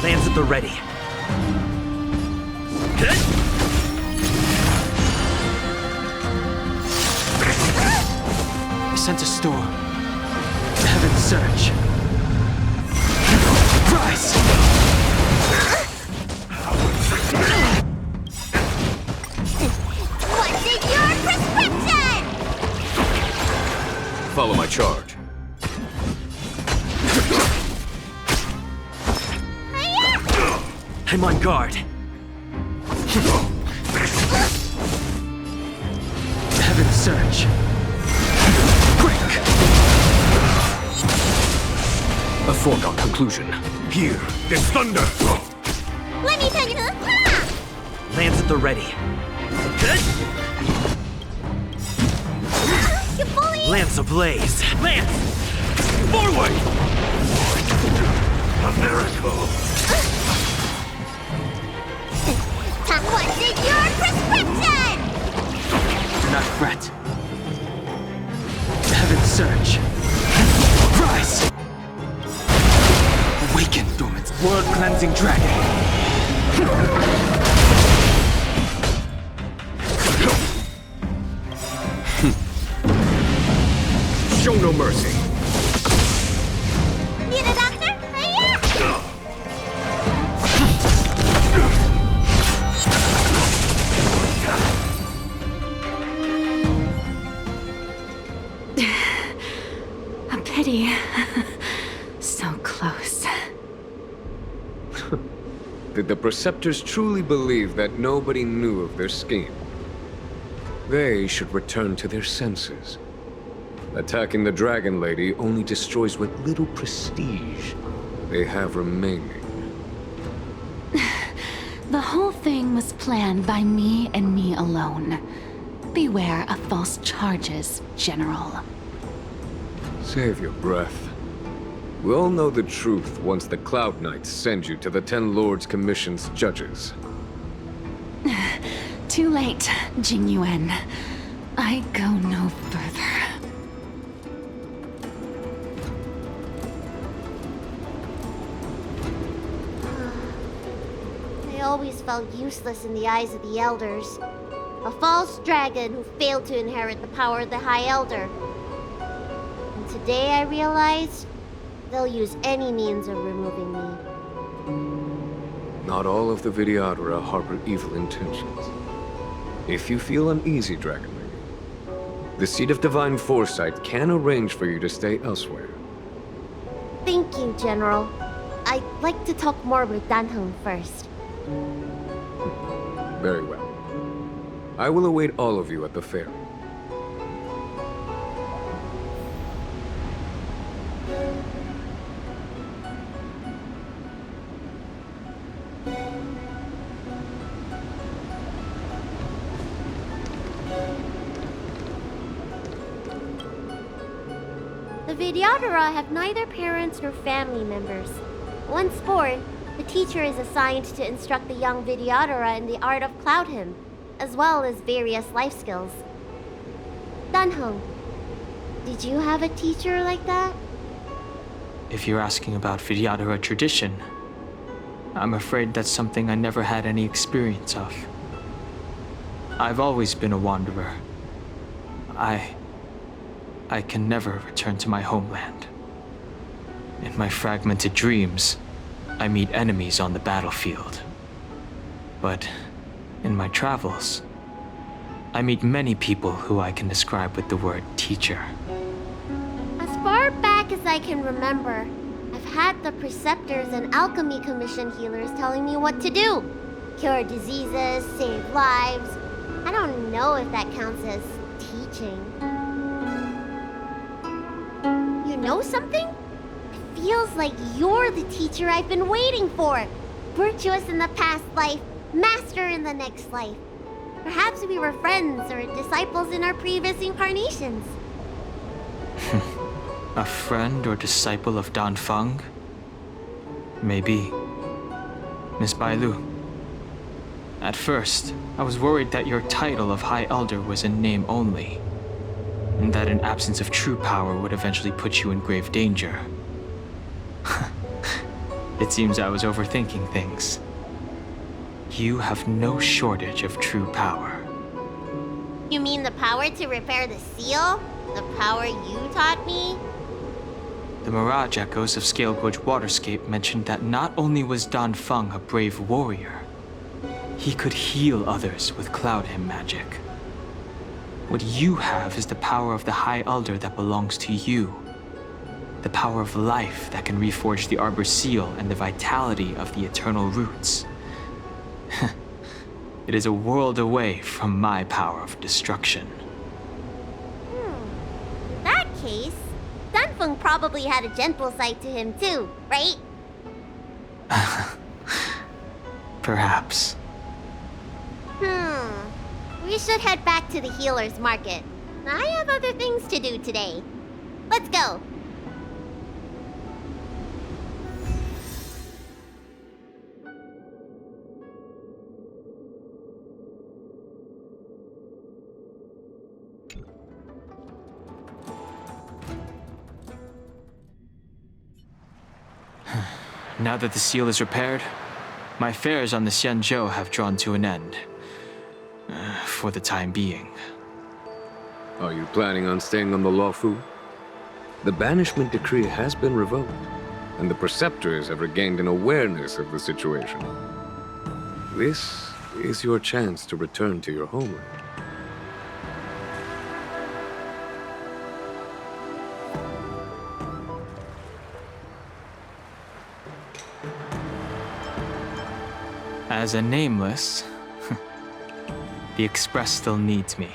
Lance at the ready. I sense a storm. Heaven's surge. Rise! What's in your prescription? Follow my charge. I'm on guard. Heaven's surge. Break! a foregone conclusion. Here, there's thunder! Let me tell you. Lance at the ready. You bully! Lance ablaze! Lance! Forward! A miracle! What's in your prescription? Do not fret. Heaven surge. Rise! Awaken, dormant world-cleansing dragon. Show no mercy. Need a doctor? A pity. So close. Did the Preceptors truly believe that nobody knew of their scheme? They should return to their senses. Attacking the Dragon Lady only destroys what little prestige they have remaining. The whole thing was planned by me and me alone. Beware of false charges, General. Save your breath. We'll know the truth once the Cloud Knights send you to the Ten Lords Commission's judges. Too late, Jing Yuan. I go no further. I always felt useless in the eyes of the elders. A false dragon who failed to inherit the power of the High Elder. And today I realized they'll use any means of removing me. Not all of the Vidyadhara harbor evil intentions. If you feel uneasy, Dragon Lady, the Seat of Divine Foresight can arrange for you to stay elsewhere. Thank you, General. I'd like to talk more with Danheng first. Very well. I will await all of you at the fair. The Vidyadhara have neither parents nor family members. Once born, the teacher is assigned to instruct the young Vidyadhara in the art of Cloud Hymn, as well as various life skills. Danheng, did you have a teacher like that? If you're asking about Vidyadhara tradition, I'm afraid that's something I never had any experience of. I've always been a wanderer. I can never return to my homeland. In my fragmented dreams, I meet enemies on the battlefield. But in my travels, I meet many people who I can describe with the word teacher. As far back as I can remember, I've had the Preceptors and Alchemy Commission healers telling me what to do. Cure diseases, save lives. I don't know if that counts as teaching. You know something? It feels like you're the teacher I've been waiting for. Virtuous in the past life, master in the next life. Perhaps we were friends or disciples in our previous incarnations. A friend or disciple of Dan Feng? Maybe. Miss Bailu. At first, I was worried that your title of High Elder was in name only, and that an absence of true power would eventually put you in grave danger. It seems I was overthinking things. You have no shortage of true power. You mean the power to repair the seal? The power you taught me? The Mirage Echoes of Scale Gorge Waterscape mentioned that not only was Dan Feng a brave warrior, he could heal others with Cloud Hymn magic. What you have is the power of the High Elder that belongs to you. The power of life that can reforge the Arbor Seal and the vitality of the Eternal Roots. It is a world away from my power of destruction. In that case, Dan Feng probably had a gentle side to him too, right? Perhaps. We should head back to the healer's market. I have other things to do today. Let's go. Now that the seal is repaired, my affairs on the Xianzhou have drawn to an end. For the time being. Are you planning on staying on the Luofu? The banishment decree has been revoked, and the preceptors have regained an awareness of the situation. This is your chance to return to your homeland. As a nameless, the Express still needs me.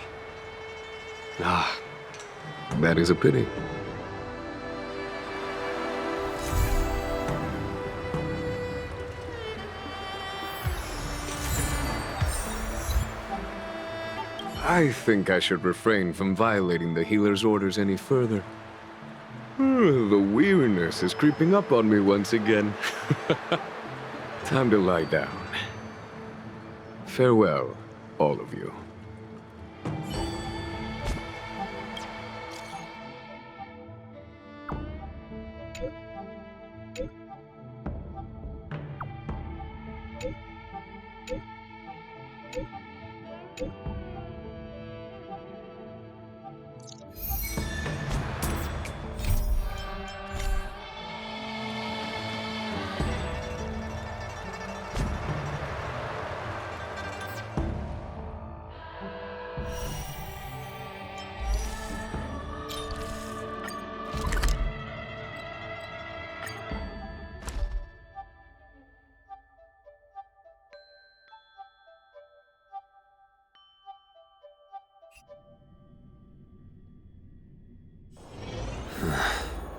Ah, that is a pity. I think I should refrain from violating the healer's orders any further. The weariness is creeping up on me once again. Time to lie down. Farewell, all of you.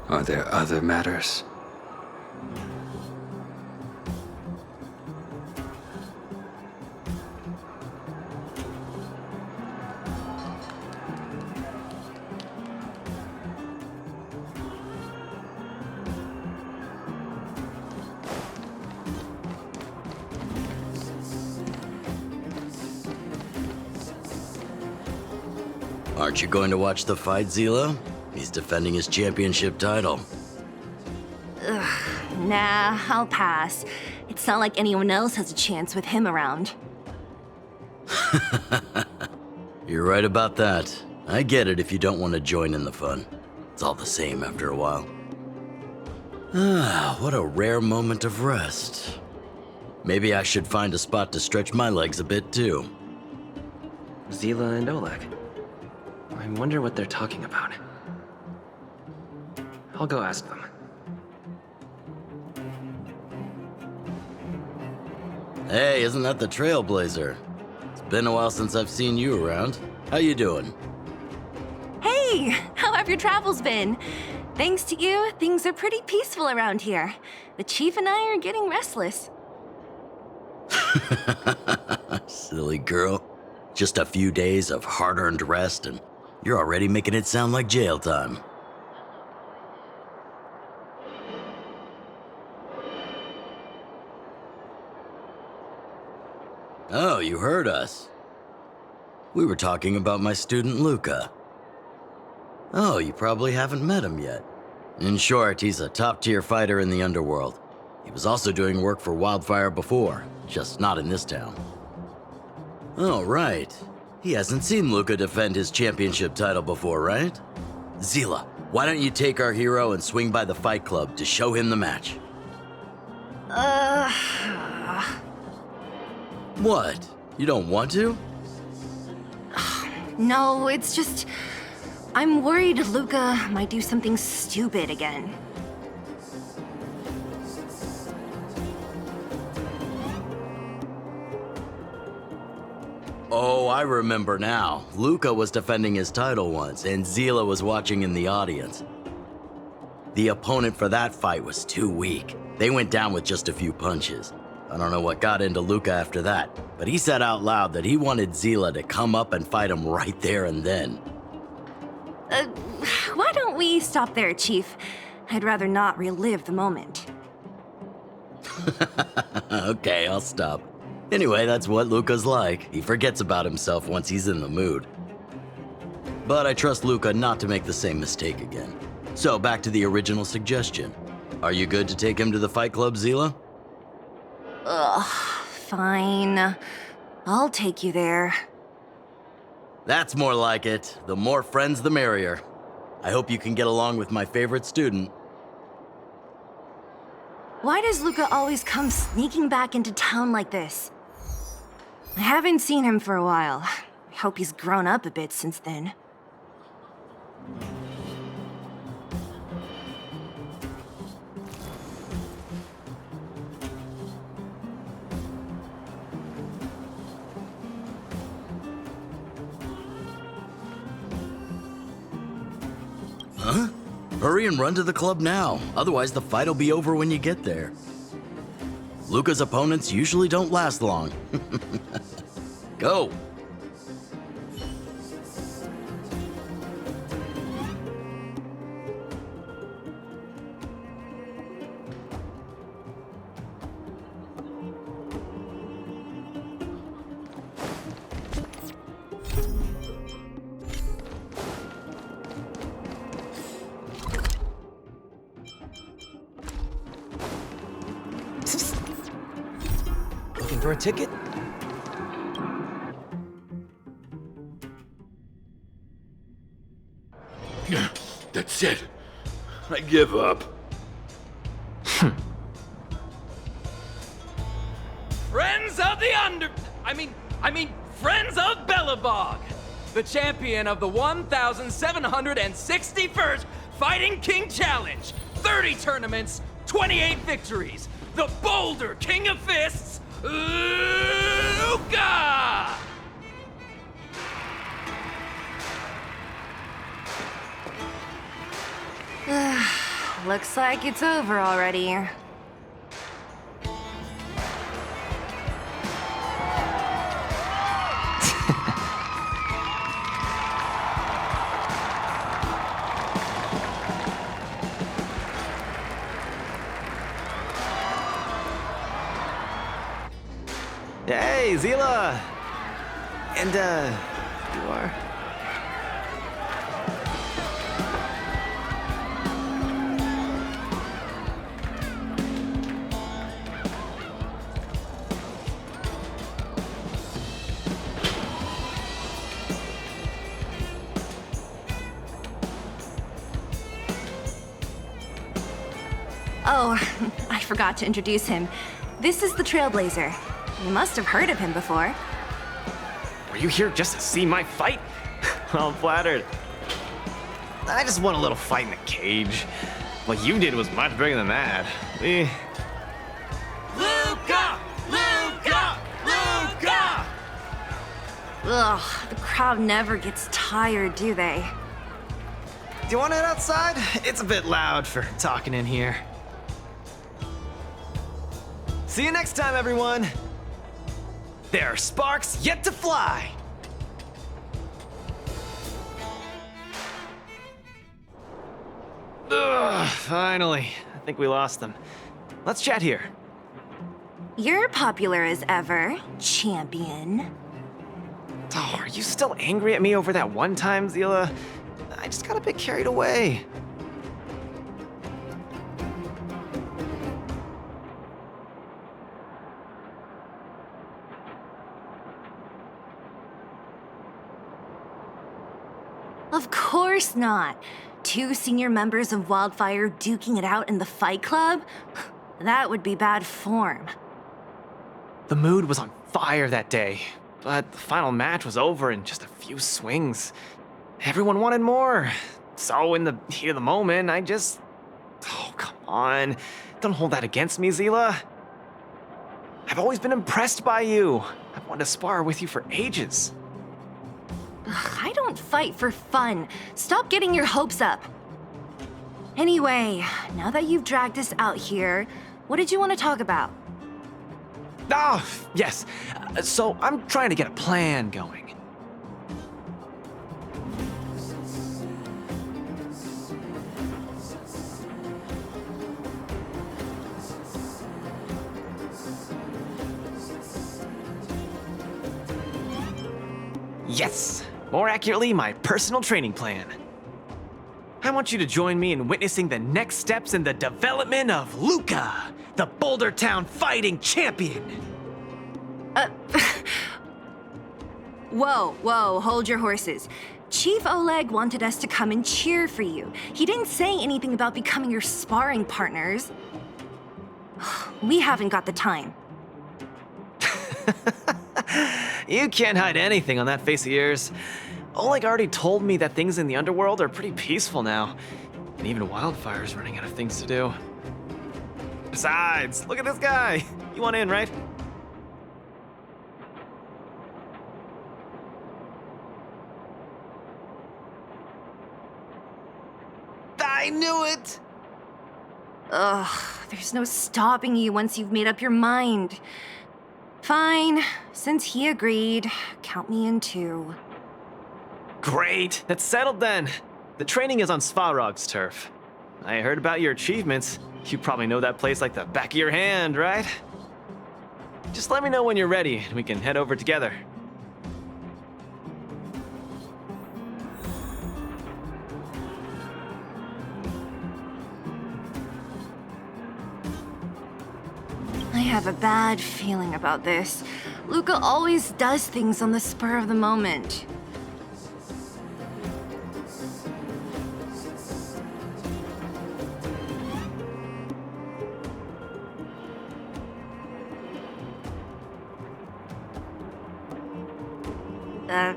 Are there other matters? Aren't you going to watch the fight, Zila? He's defending his championship title. Ugh, nah, I'll pass. It's not like anyone else has a chance with him around. You're right about that. I get it if you don't want to join in the fun. It's all the same after a while. Ah, what a rare moment of rest. Maybe I should find a spot to stretch my legs a bit too. Zila and Oleg. I wonder what they're talking about. I'll go ask them. Hey, isn't that the Trailblazer? It's been a while since I've seen you around. How you doing? Hey, how have your travels been? Thanks to you, things are pretty peaceful around here. The chief and I are getting restless. Silly girl. Just a few days of hard-earned rest and you're already making it sound like jail time. Oh, you heard us. We were talking about my student Luca. Oh, you probably haven't met him yet. In short, he's a top-tier fighter in the underworld. He was also doing work for Wildfire before, just not in this town. Oh, right. He hasn't seen Luca defend his championship title before, right? Zila, why don't you take our hero and swing by the Fight Club to show him the match? What? You don't want to? No, it's just... I'm worried Luca might do something stupid again. Oh, I remember now. Luca was defending his title once, and Zila was watching in the audience. The opponent for that fight was too weak. They went down with just a few punches. I don't know what got into Luca after that, but he said out loud that he wanted Zila to come up and fight him right there and then. Why don't we stop there, Chief? I'd rather not relive the moment. Okay, I'll stop. Anyway, that's what Luca's like. He forgets about himself once he's in the mood. But I trust Luca not to make the same mistake again. So, back to the original suggestion. Are you good to take him to the fight club, Zila? Ugh, fine. I'll take you there. That's more like it. The more friends, the merrier. I hope you can get along with my favorite student. Why does Luca always come sneaking back into town like this? I haven't seen him for a while. I hope he's grown up a bit since then. Huh? Hurry and run to the club now, otherwise the fight'll be over when you get there. Luca's opponents usually don't last long. Go! Looking for a ticket? That's it. I give up. Friends of the Friends of Bellabog, the champion of the 1,761st Fighting King Challenge, 30 tournaments, 28 victories, the Boulder King of Fists, Luca! Looks like it's over already. Hey, Zila! And, you are? Oh, I forgot to introduce him. This is the Trailblazer. You must have heard of him before. Were you here just to see my fight? Well, I'm flattered. I just won a little fight in the cage. What you did was much bigger than that. Luca! Luca! Luca! Ugh, the crowd never gets tired, do they? Do you want to head outside? It's a bit loud for talking in here. See you next time, everyone. There are sparks yet to fly. Ugh, finally. I think we lost them. Let's chat here. You're popular as ever, champion. Oh, are you still angry at me over that one time, Zila? I just got a bit carried away. Of course not. 2 senior members of Wildfire duking it out in the Fight Club? That would be bad form. The mood was on fire that day, but the final match was over in just a few swings. Everyone wanted more. So in the heat of the moment, I just... Oh, come on. Don't hold that against me, Zila. I've always been impressed by you. I've wanted to spar with you for ages. Ugh, I don't fight for fun. Stop getting your hopes up. Anyway, now that you've dragged us out here, what did you want to talk about? Oh, yes. So I'm trying to get a plan going. Yes! More accurately, my personal training plan. I want you to join me in witnessing the next steps in the development of Luca, the Boulder Town fighting champion! Whoa, hold your horses. Chief Oleg wanted us to come and cheer for you. He didn't say anything about becoming your sparring partners. We haven't got the time. You can't hide anything on that face of yours. Oleg already told me that things in the underworld are pretty peaceful now. And even Wildfire's running out of things to do. Besides, look at this guy. You want in, right? I knew it! Ugh, there's no stopping you once you've made up your mind. Fine, since he agreed, count me in too. Great, that's settled then. The training is on Svarog's turf. I heard about your achievements. You probably know that place like the back of your hand, right? Just let me know when you're ready and we can head over together. I have a bad feeling about this. Luca always does things on the spur of the moment.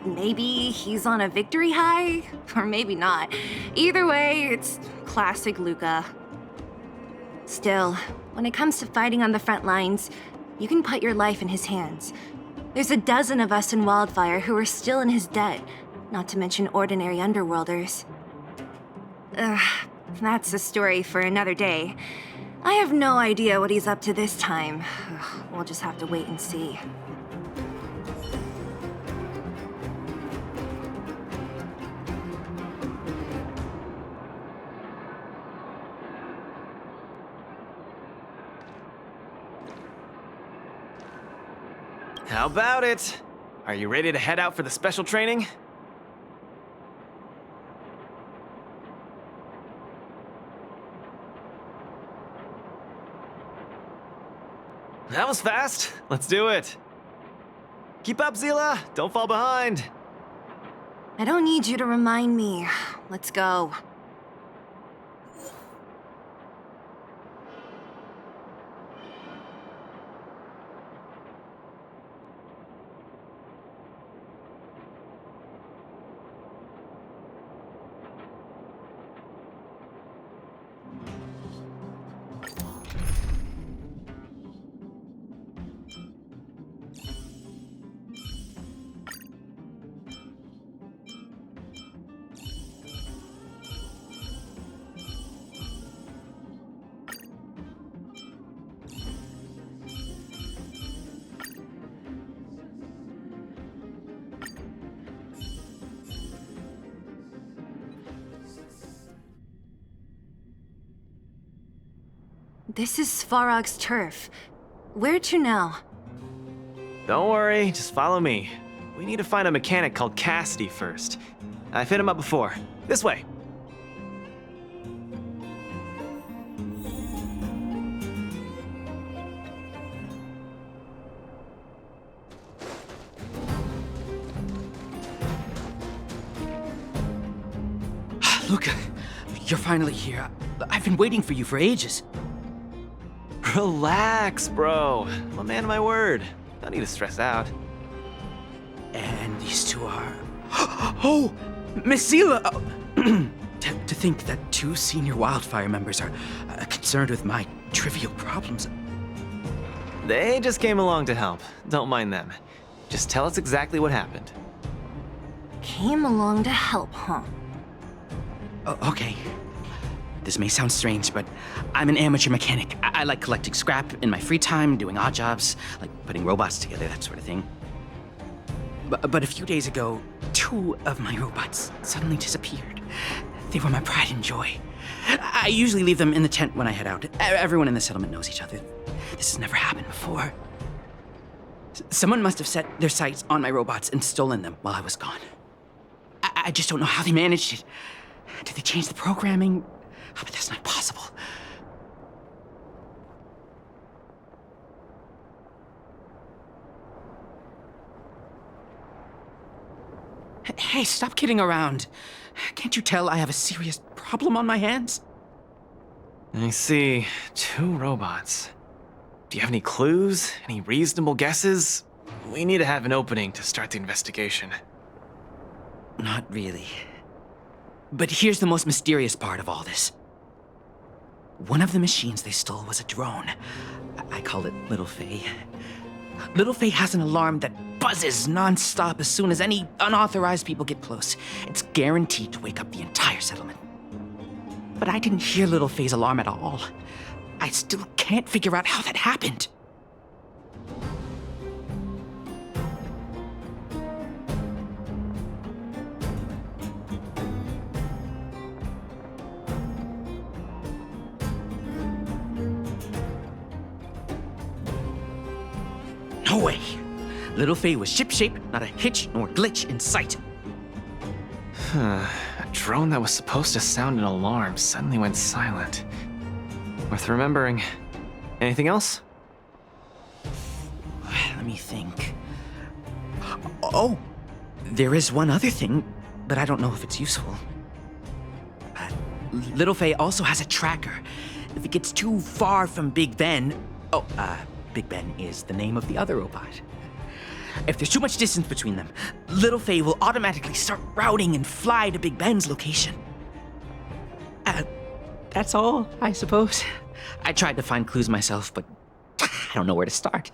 Maybe he's on a victory high? Or maybe not. Either way, it's classic Luca. Still, when it comes to fighting on the front lines, you can put your life in his hands. There's a dozen of us in Wildfire who are still in his debt, not to mention ordinary underworlders. That's a story for another day. I have no idea what he's up to this time. We'll just have to wait and see. How about it? Are you ready to head out for the special training? That was fast. Let's do it. Keep up, Zila. Don't fall behind. I don't need you to remind me. Let's go. This is Svarog's turf. Where to now? Don't worry, just follow me. We need to find a mechanic called Cassidy first. I've hit him up before. This way. Luca, you're finally here. I've been waiting for you for ages. Relax, bro. I'm a man of my word. Don't need to stress out. And these two are... Oh! Miss Zila! To think that two senior Wildfire members are concerned with my trivial problems. They just came along to help. Don't mind them. Just tell us exactly what happened. Came along to help, huh? Okay. This may sound strange, but I'm an amateur mechanic. I like collecting scrap in my free time, doing odd jobs, like putting robots together, that sort of thing. But a few days ago, 2 of my robots suddenly disappeared. They were my pride and joy. I usually leave them in the tent when I head out. Everyone in the settlement knows each other. This has never happened before. Someone must have set their sights on my robots and stolen them while I was gone. I just don't know how they managed it. Did they change the programming? Oh, but that's not possible. Hey, stop kidding around. Can't you tell I have a serious problem on my hands? I see. 2 robots. Do you have any clues? Any reasonable guesses? We need to have an opening to start the investigation. Not really. But here's the most mysterious part of all this. One of the machines they stole was a drone. I call it Little Faye. Little Faye has an alarm that buzzes non-stop as soon as any unauthorized people get close. It's guaranteed to wake up the entire settlement. But I didn't hear Little Faye's alarm at all. I still can't figure out how that happened. No way! Little Faye was shipshape, not a hitch nor glitch in sight. A drone that was supposed to sound an alarm suddenly went silent. Worth remembering. Anything else? Let me think. Oh, there is one other thing, but I don't know if it's useful. Little Faye also has a tracker. If it gets too far from Big Ben... Big Ben is the name of the other robot. If there's too much distance between them, Little Faye will automatically start routing and fly to Big Ben's location. That's all, I suppose. I tried to find clues myself, but I don't know where to start.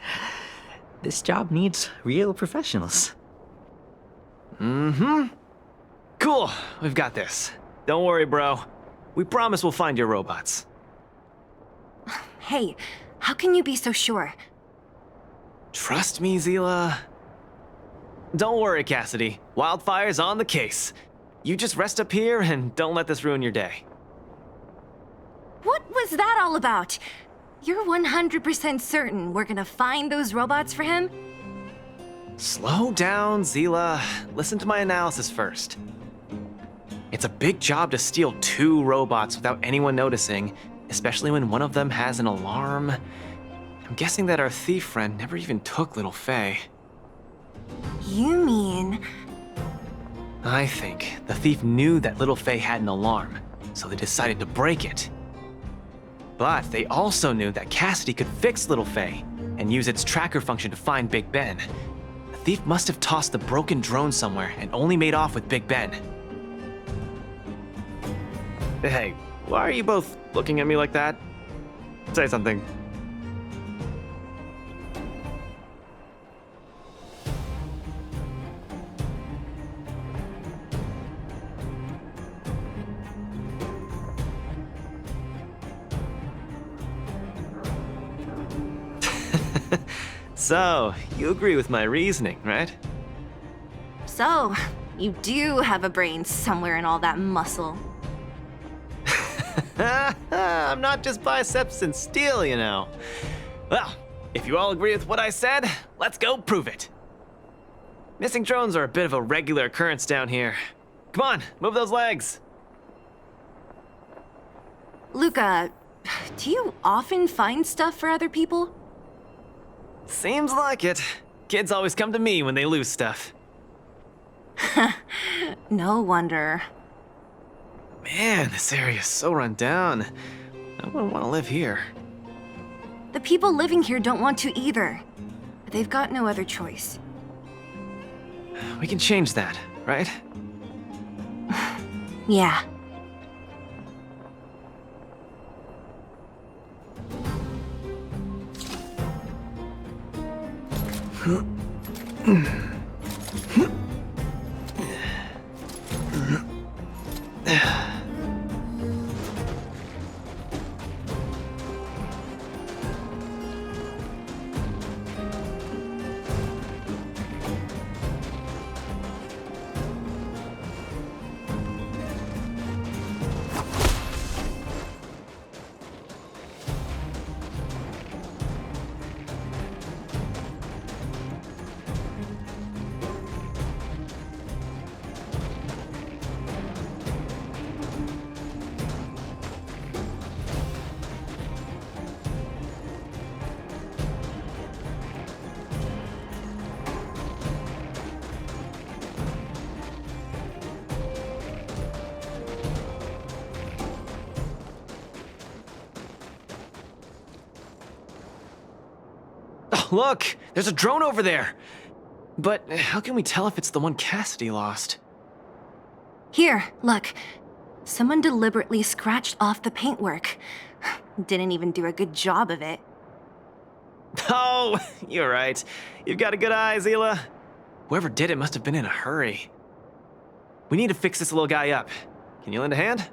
This job needs real professionals. Mm-hmm. Cool, we've got this. Don't worry, bro. We promise we'll find your robots. Hey, how can you be so sure? Trust me, Zila. Don't worry, Cassidy. Wildfire's on the case. You just rest up here and don't let this ruin your day. What was that all about? You're 100% certain we're gonna find those robots for him? Slow down, Zila. Listen to my analysis first. It's a big job to steal 2 robots without anyone noticing, especially when one of them has an alarm. I'm guessing that our thief friend never even took Little Faye. You mean... I think the thief knew that Little Faye had an alarm, so they decided to break it. But they also knew that Cassidy could fix Little Faye and use its tracker function to find Big Ben. The thief must have tossed the broken drone somewhere and only made off with Big Ben. Hey, why are you both looking at me like that? Say something. So, you agree with my reasoning, right? So, you do have a brain somewhere in all that muscle. I'm not just biceps and steel, you know. Well, if you all agree with what I said, let's go prove it. Missing drones are a bit of a regular occurrence down here. Come on, move those legs. Luca, do you often find stuff for other people? Seems like it. Kids always come to me when they lose stuff. No wonder. Man, this area is so run down. I wouldn't want to live here. The people living here don't want to either. But they've got no other choice. We can change that, right? Yeah. Look! There's a drone over there! But how can we tell if it's the one Cassidy lost? Here, look. Someone deliberately scratched off the paintwork. Didn't even do a good job of it. Oh, you're right. You've got a good eye, Zila. Whoever did it must have been in a hurry. We need to fix this little guy up. Can you lend a hand?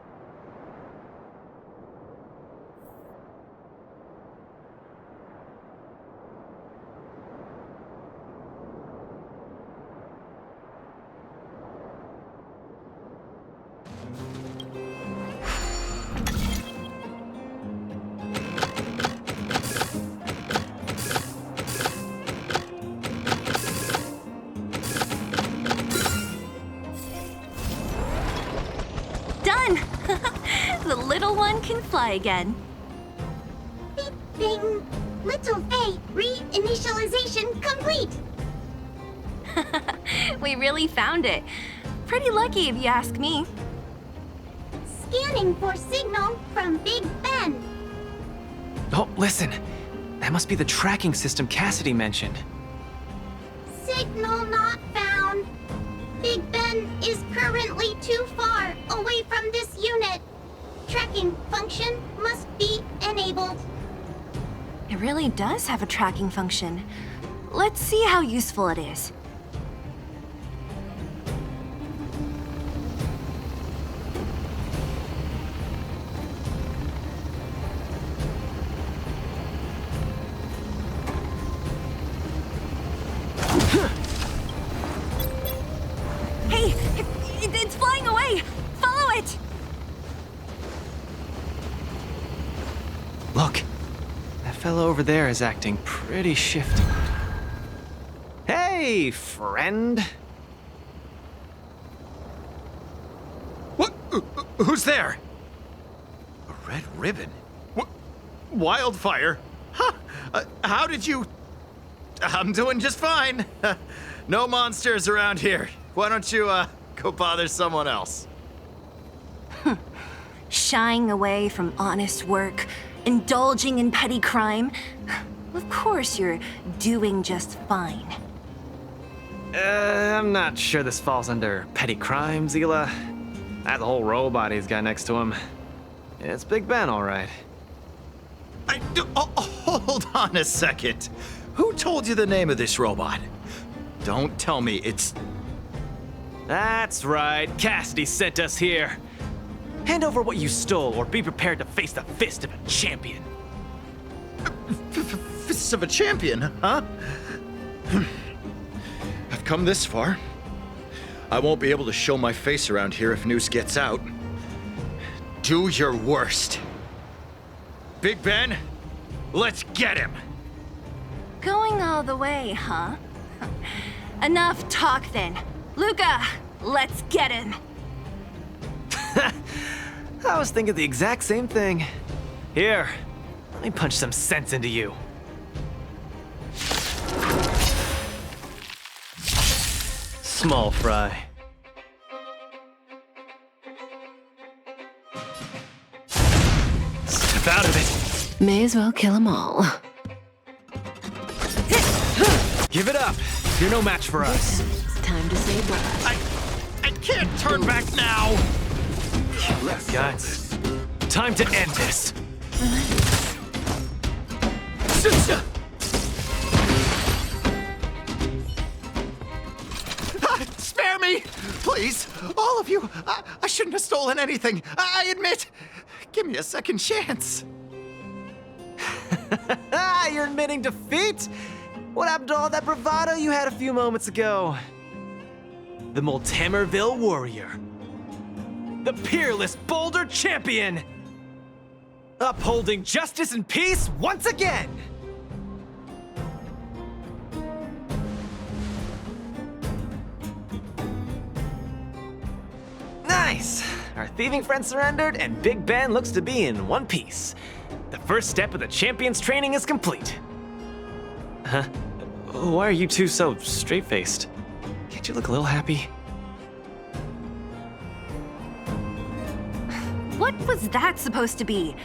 Done! The little one can fly again. Beep, bing. Little Faye, reinitialization complete. We really found it. Pretty lucky if you ask me. Scanning for signal from Big Ben. Oh, listen. That must be the tracking system Cassidy mentioned. Signal not found. Big Ben is currently too far away from this unit. Tracking function must be enabled. It really does have a tracking function. Let's see how useful it is. Hey, it's flying away! Follow it! Look, that fellow over there is acting pretty shifty. Hey, friend. What? Who's there? A red ribbon? What? Wildfire? Huh? How did you... I'm doing just fine. No monsters around here. Why don't you, go bother someone else? Shying away from honest work, indulging in petty crime. Of course you're doing just fine. I'm not sure this falls under petty crime, Zila. That whole robot he's got next to him. It's Big Ben, all right. Hold on a second. Who told you the name of this robot? Don't tell me it's... That's right. Cassidy sent us here. Hand over what you stole, or be prepared to face the fist of a champion. Fists of a champion, huh? I've come this far. I won't be able to show my face around here if news gets out. Do your worst. Big Ben, let's get him! Going all the way, huh? Enough talk then. Luca, let's get him! I was thinking the exact same thing. Here, let me punch some sense into you. Small fry. Step out of it. May as well kill them all. Give it up. You're no match for us. Time to say bye. I can't turn back now! Guys, time to end this. Spare me! Please, all of you. I shouldn't have stolen anything. I admit. Give me a second chance. You're admitting defeat? What happened to all that bravado you had a few moments ago? The Multamerville Warrior. The peerless Boulder Champion! Upholding justice and peace once again! Nice! Our thieving friend surrendered, and Big Ben looks to be in one piece. The first step of the champion's training is complete. Huh? Why are you two so straight-faced? Can't you look a little happy? What was that supposed to be?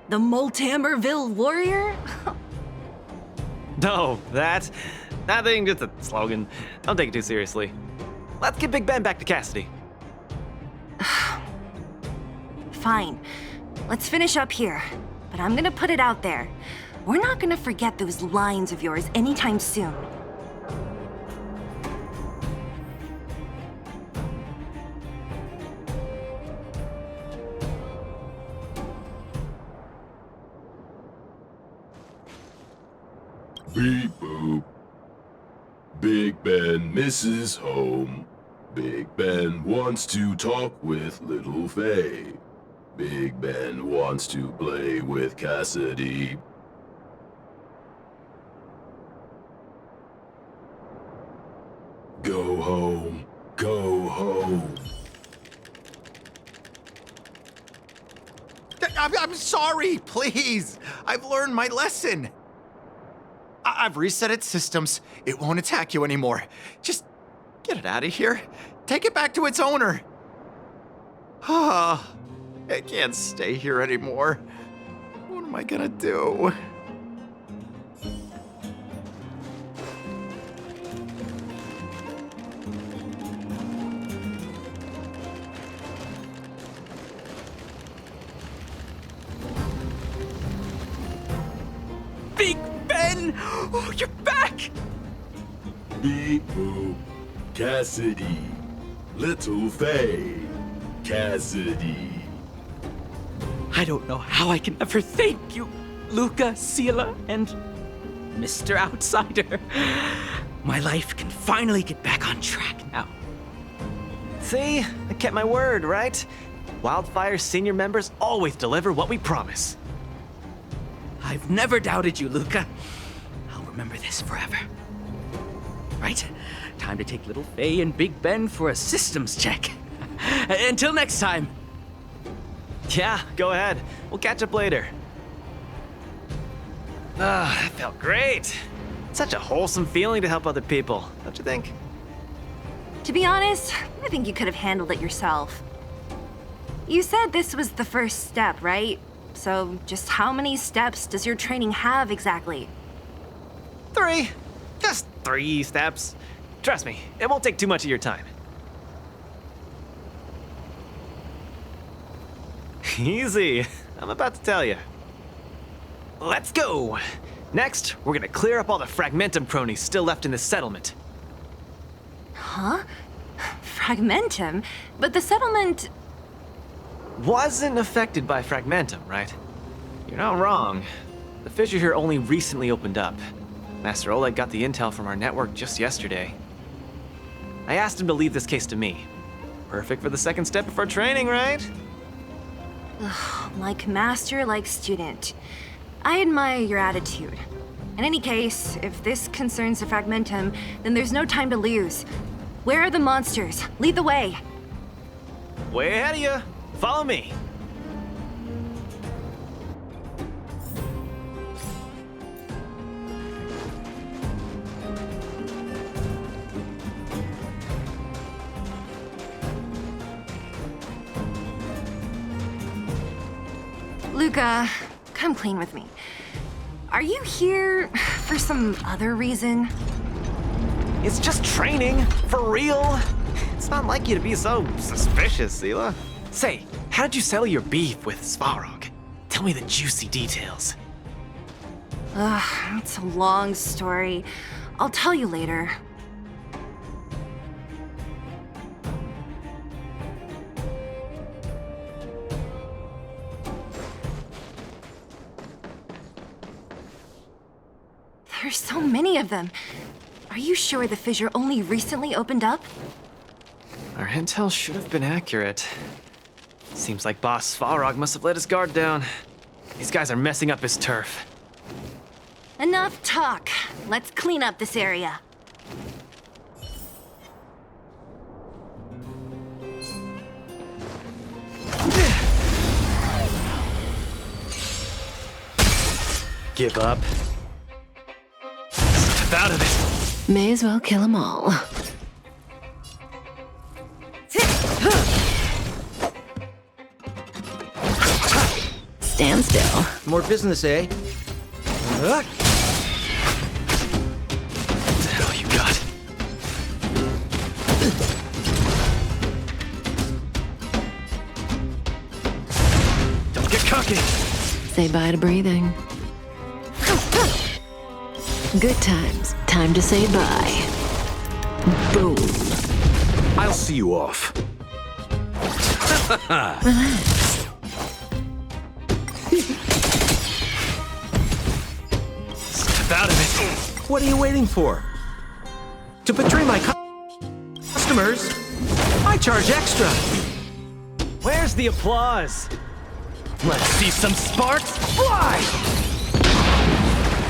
The Multamerville Warrior? No, that thing, just a slogan. Don't take it too seriously. Let's get Big Ben back to Cassidy. Fine. Let's finish up here. But I'm gonna put it out there. We're not gonna forget those lines of yours anytime soon. Beep boop. Big Ben misses home. Big Ben wants to talk with Little Faye. Big Ben wants to play with Cassidy. Go home. Go home. I'm sorry, please. I've learned my lesson. I've reset its systems. It won't attack you anymore. Just get it out of here. Take it back to its owner. Ah, it can't stay here anymore. What am I gonna do? Big Ben! Oh, you're back! Beep boop. Cassidy. Little Faye. Cassidy. I don't know how I can ever thank you, Luca, Sela, and Mr. Outsider. My life can finally get back on track now. See? I kept my word, right? Wildfire's senior members always deliver what we promise. I've never doubted you, Luca. I'll remember this forever. Right, time to take Little Faye and Big Ben for a systems check. Until next time. Yeah, go ahead. We'll catch up later. Ah, that felt great. Such a wholesome feeling to help other people, don't you think? To be honest, I think you could have handled it yourself. You said this was the first step, right? So just how many steps does your training have exactly? 3. Just 3 steps. Trust me, it won't take too much of your time. Easy. I'm about to tell you. Let's go! Next, we're gonna clear up all the Fragmentum cronies still left in this settlement. Huh? Fragmentum? But the settlement... Wasn't affected by Fragmentum, right? You're not wrong. The fissure here only recently opened up. Master Oleg got the intel from our network just yesterday. I asked him to leave this case to me. Perfect for the second step of our training, right? Ugh, like master, like student. I admire your attitude. In any case, if this concerns the Fragmentum, then there's no time to lose. Where are the monsters? Lead the way. Way ahead of you. Follow me. Luca, come clean with me. Are you here for some other reason? It's just training, for real. It's not like you to be so suspicious, Sela. Say, how did you settle your beef with Svarog? Tell me the juicy details. Ugh, it's a long story. I'll tell you later. There's so many of them. Are you sure the fissure only recently opened up? Our intel should have been accurate. Seems like Boss Svarog must have let his guard down. These guys are messing up his turf. Enough talk. Let's clean up this area. Give up. Step out of it. May as well kill them all. Stand still. More business, eh? Say bye to breathing. Good times. Time to say bye. Boom. I'll see you off. Relax. Step out of it. What are you waiting for? To betray my customers, I charge extra. Where's the applause? Let's see some sparks fly!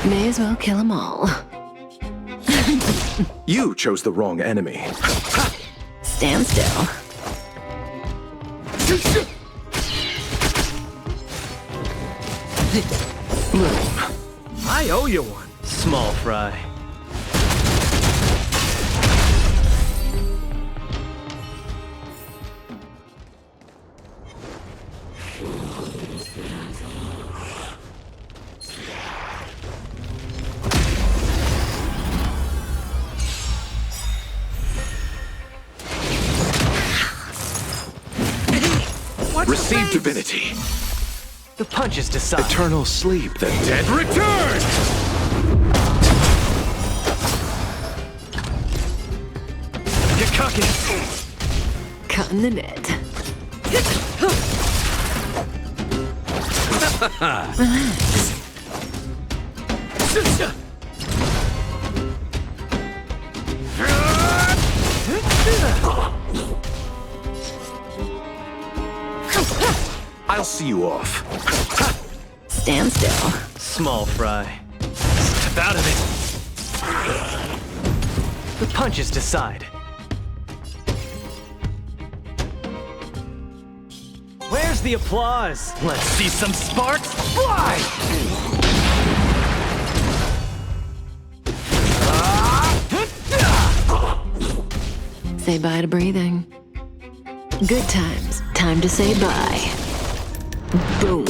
May as well kill them all. You chose the wrong enemy. Stand still. I owe you one, small fry. Receive divinity. The punches decide. Eternal sleep. The dead return! Get cocky. Cutting the net. Relax. I'll see you off. Stand still. Small fry. Step out of it. The punches decide. Where's the applause? Let's see some sparks fly! Say bye to breathing. Good times. Time to say bye. Boom.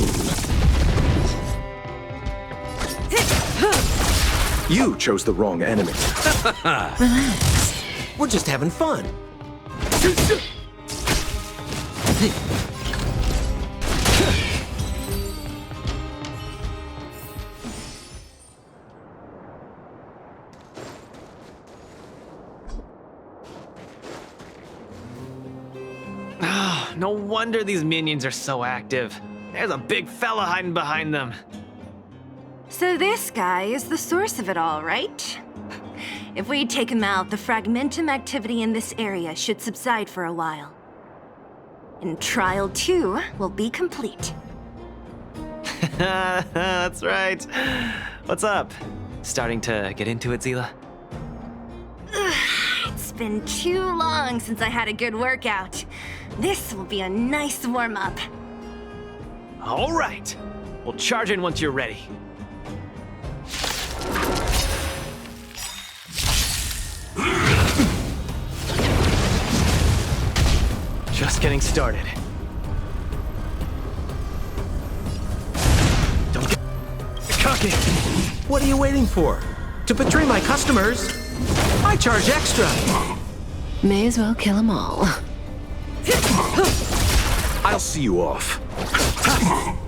You chose the wrong enemy. Relax. We're just having fun. No wonder these minions are so active. There's a big fella hiding behind them. So this guy is the source of it all, right? If we take him out, the fragmentum activity in this area should subside for a while. And Trial 2 will be complete. That's right. What's up? Starting to get into it, Zila? It's been too long since I had a good workout. This will be a nice warm-up. All right. We'll charge in once you're ready. Just getting started. Don't get cocky. What are you waiting for? To betray my customers, I charge extra. May as well kill them all. I'll see you off.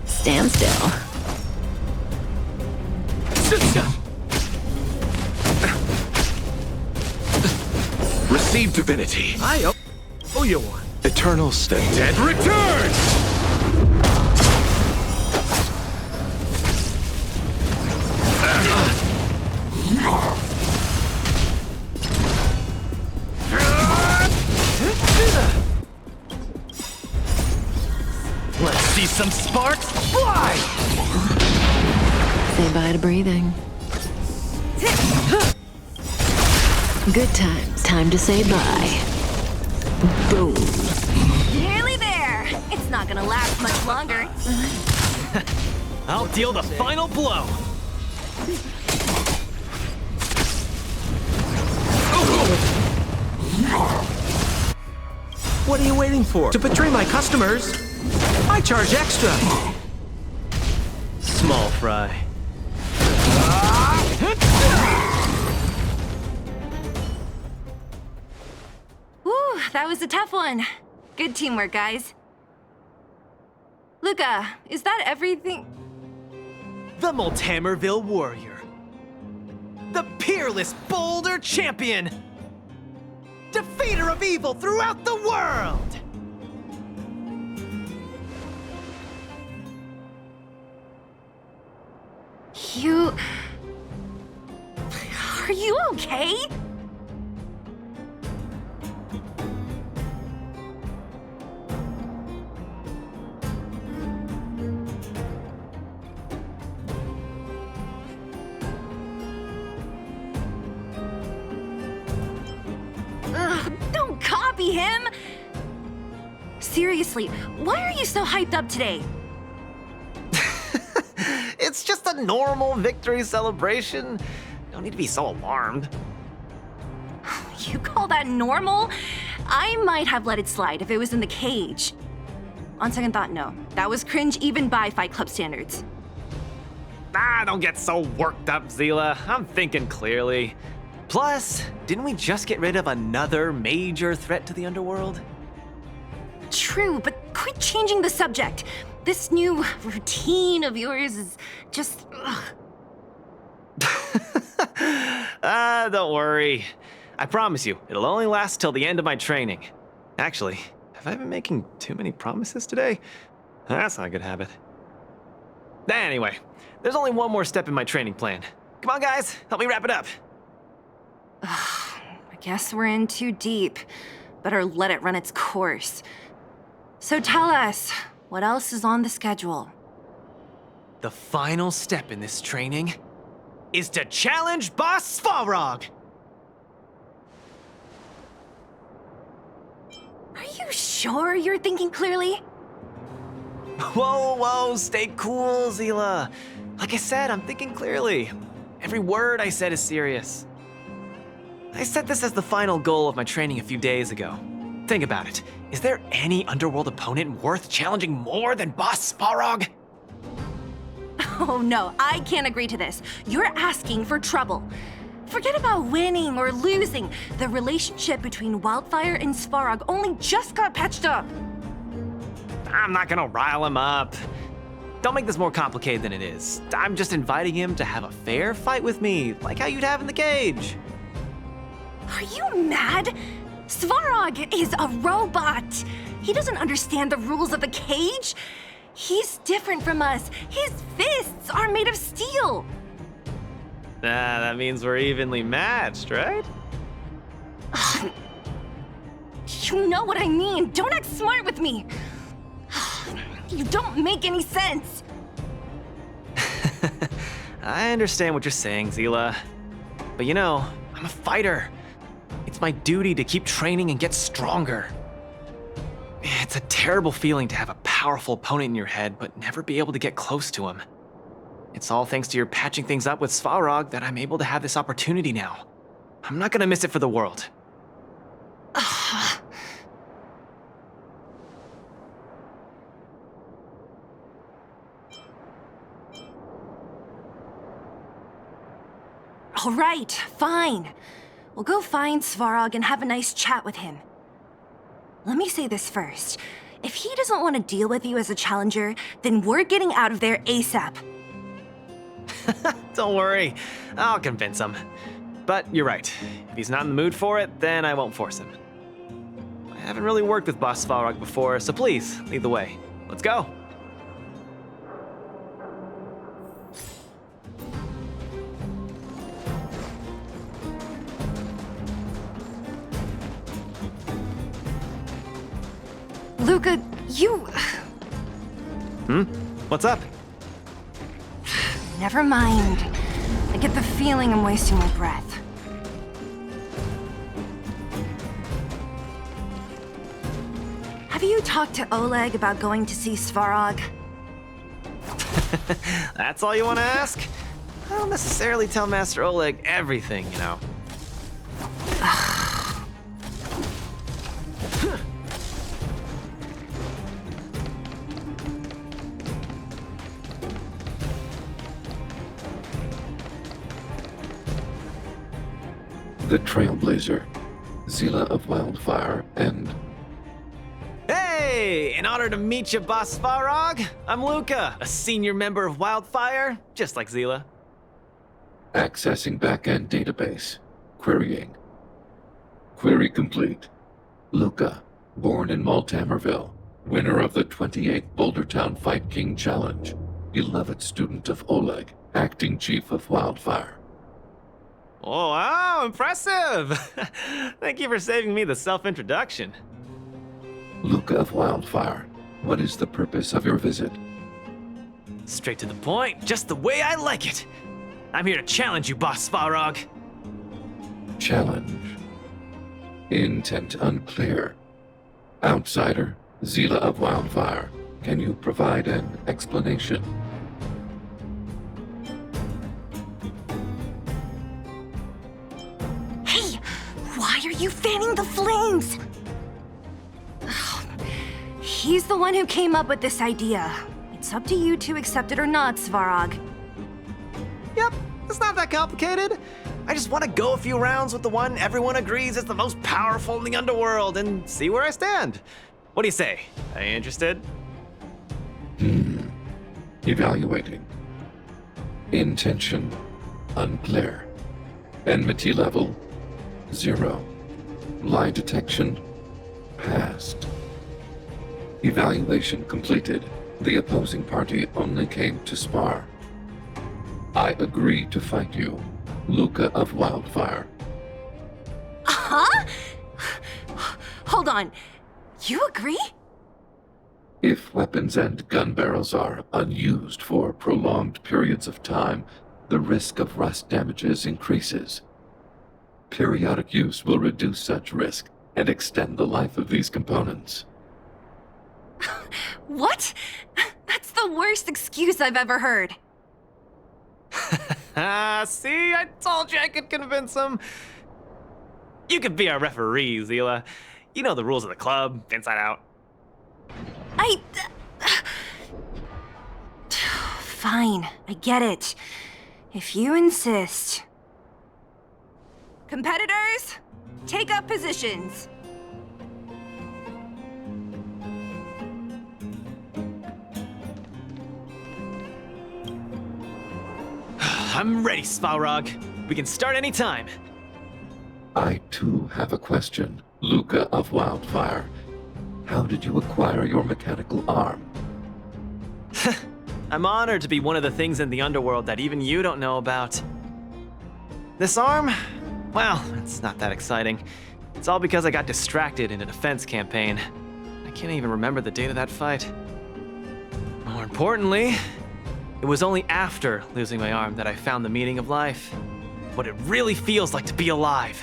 Stand still. Receive divinity. I owe you one. Eternal the dead return! Let's see some sparks fly! Say bye to breathing. Good times. Time to say bye. Boom. Nearly there. It's not gonna last much longer. I'll deal the final blow. What are you waiting for? To betray my customers, I charge extra. Small fry. Whew, that was a tough one. Good teamwork, guys. Luca, is that everything? The Multamerville Warrior. The peerless Boulder Champion. Defeater of evil throughout the world. Are you okay? Don't copy him! Seriously, why are you so hyped up today? It's just a normal victory celebration. Don't need to be so alarmed. You call that normal? I might have let it slide if it was in the cage. On second thought, no. That was cringe even by Fight Club standards. Don't get so worked up, Zila. I'm thinking clearly. Plus, didn't we just get rid of another major threat to the underworld? True, but quit changing the subject. This new routine of yours is just... Don't worry. I promise you, it'll only last till the end of my training. Actually, have I been making too many promises today? That's not a good habit. Anyway, there's only one more step in my training plan. Come on, guys, help me wrap it up. I guess we're in too deep. Better let it run its course. So tell us, what else is on the schedule? The final step in this training is to challenge Boss Svarog! Are you sure you're thinking clearly? Whoa, stay cool, Zila. Like I said, I'm thinking clearly. Every word I said is serious. I set this as the final goal of my training a few days ago. Think about it. Is there any underworld opponent worth challenging more than Boss Svarog? Oh no, I can't agree to this. You're asking for trouble. Forget about winning or losing. The relationship between Wildfire and Svarog only just got patched up. I'm not gonna rile him up. Don't make this more complicated than it is. I'm just inviting him to have a fair fight with me, like how you'd have in the cage. Are you mad? Svarog is a robot. He doesn't understand the rules of the cage. He's different from us. His fists are made of steel. That means we're evenly matched, right? You know what I mean. Don't act smart with me. You don't make any sense. I understand what you're saying, Zila. But you know, I'm a fighter. It's my duty to keep training and get stronger. It's a terrible feeling to have a powerful opponent in your head, but never be able to get close to him. It's all thanks to your patching things up with Svarog that I'm able to have this opportunity now. I'm not gonna miss it for the world. All right, fine. We'll go find Svarog and have a nice chat with him. Let me say this first. If he doesn't want to deal with you as a challenger, then we're getting out of there ASAP. Don't worry, I'll convince him. But you're right, if he's not in the mood for it, then I won't force him. I haven't really worked with Boss Svarog before, so please, lead the way. Let's go. Luca, you... What's up? Never mind. I get the feeling I'm wasting my breath. Have you talked to Oleg about going to see Svarog? That's all you want to ask? I don't necessarily tell Master Oleg everything, you know. The Trailblazer, Zila of Wildfire, and... Hey! Hey, in honor to meet you, Boss Svarog, I'm Luca, a senior member of Wildfire, just like Zila. Accessing backend database. Querying. Query complete. Luca, born in Maltamerville, winner of the 28th Bouldertown Fight King Challenge, beloved student of Oleg, acting chief of Wildfire. Oh, wow, impressive! Thank you for saving me the self-introduction. Luca of Wildfire, what is the purpose of your visit? Straight to the point, just the way I like it. I'm here to challenge you, Boss Svarog. Challenge. Intent unclear. Outsider, Zila of Wildfire, can you provide an explanation? Hey, why are you fanning the flames? He's the one who came up with this idea. It's up to you to accept it or not, Svarog. Yep, it's not that complicated. I just want to go a few rounds with the one everyone agrees is the most powerful in the underworld and see where I stand. What do you say? Are you interested? Evaluating. Intention unclear. Enmity level 0. Lie detection passed. Evaluation completed. The opposing party only came to spar. I agree to fight you, Luca of Wildfire. Huh? Hold on. You agree? If weapons and gun barrels are unused for prolonged periods of time, the risk of rust damages increases. Periodic use will reduce such risk and extend the life of these components. What? That's the worst excuse I've ever heard. See, I told you I could convince him. You could be our referee, Zila. You know the rules of the club, inside out. Fine, I get it. If you insist. Competitors, take up positions. I'm ready, Svarog. We can start anytime. I too have a question, Luca of Wildfire. How did you acquire your mechanical arm? I'm honored to be one of the things in the underworld that even you don't know about. This arm? Well, it's not that exciting. It's all because I got distracted in a defense campaign. I can't even remember the date of that fight. More importantly, it was only after losing my arm that I found the meaning of life. What it really feels like to be alive.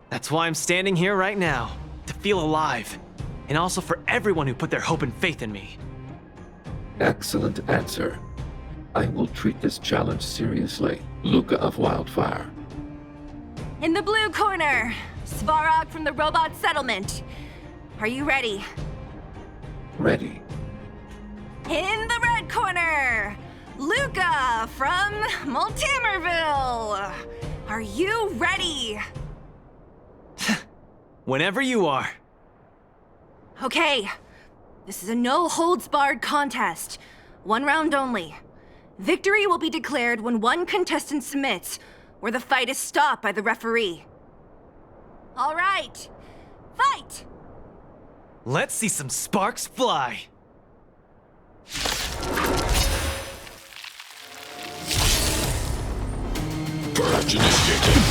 That's why I'm standing here right now, to feel alive. And also for everyone who put their hope and faith in me. Excellent answer. I will treat this challenge seriously, Luca of Wildfire. In the blue corner, Svarog from the Robot Settlement. Are you ready? Ready. In the red corner, Luca from Multimerville. Are you ready? Whenever you are. Okay, this is a no-holds-barred contest. 1 round only. Victory will be declared when one contestant submits, or the fight is stopped by the referee. All right, fight! Let's see some sparks fly. Purge initiated.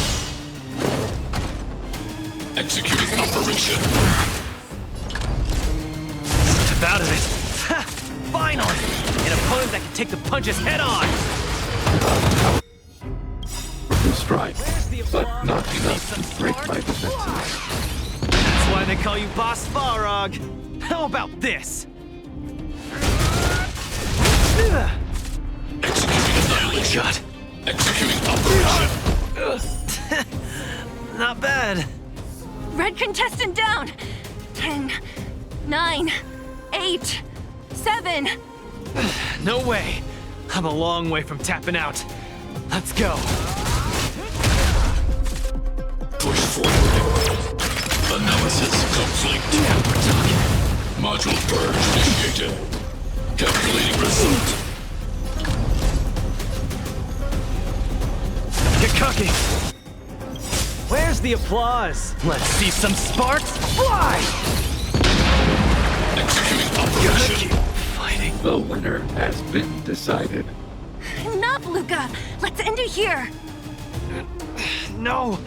Executing operation. Step out of it. Ha! Finally! An opponent that can take the punches head on! Strike, but not enough to break my defenses. That's why they call you Boss Svarog. How about this? Executing annihilation. Shot. Executing operation. Not bad. Red contestant down. 10, 9, 8, 7. No way. I'm a long way from tapping out. Let's go. Push forward. Analysis complete. Now we're talking. Module purge initiated. Calculating result. Get cocky! Where's the applause? Let's see some sparks fly! Executing operation. Fighting. The winner has been decided. Enough, Luca! Let's end it here! No!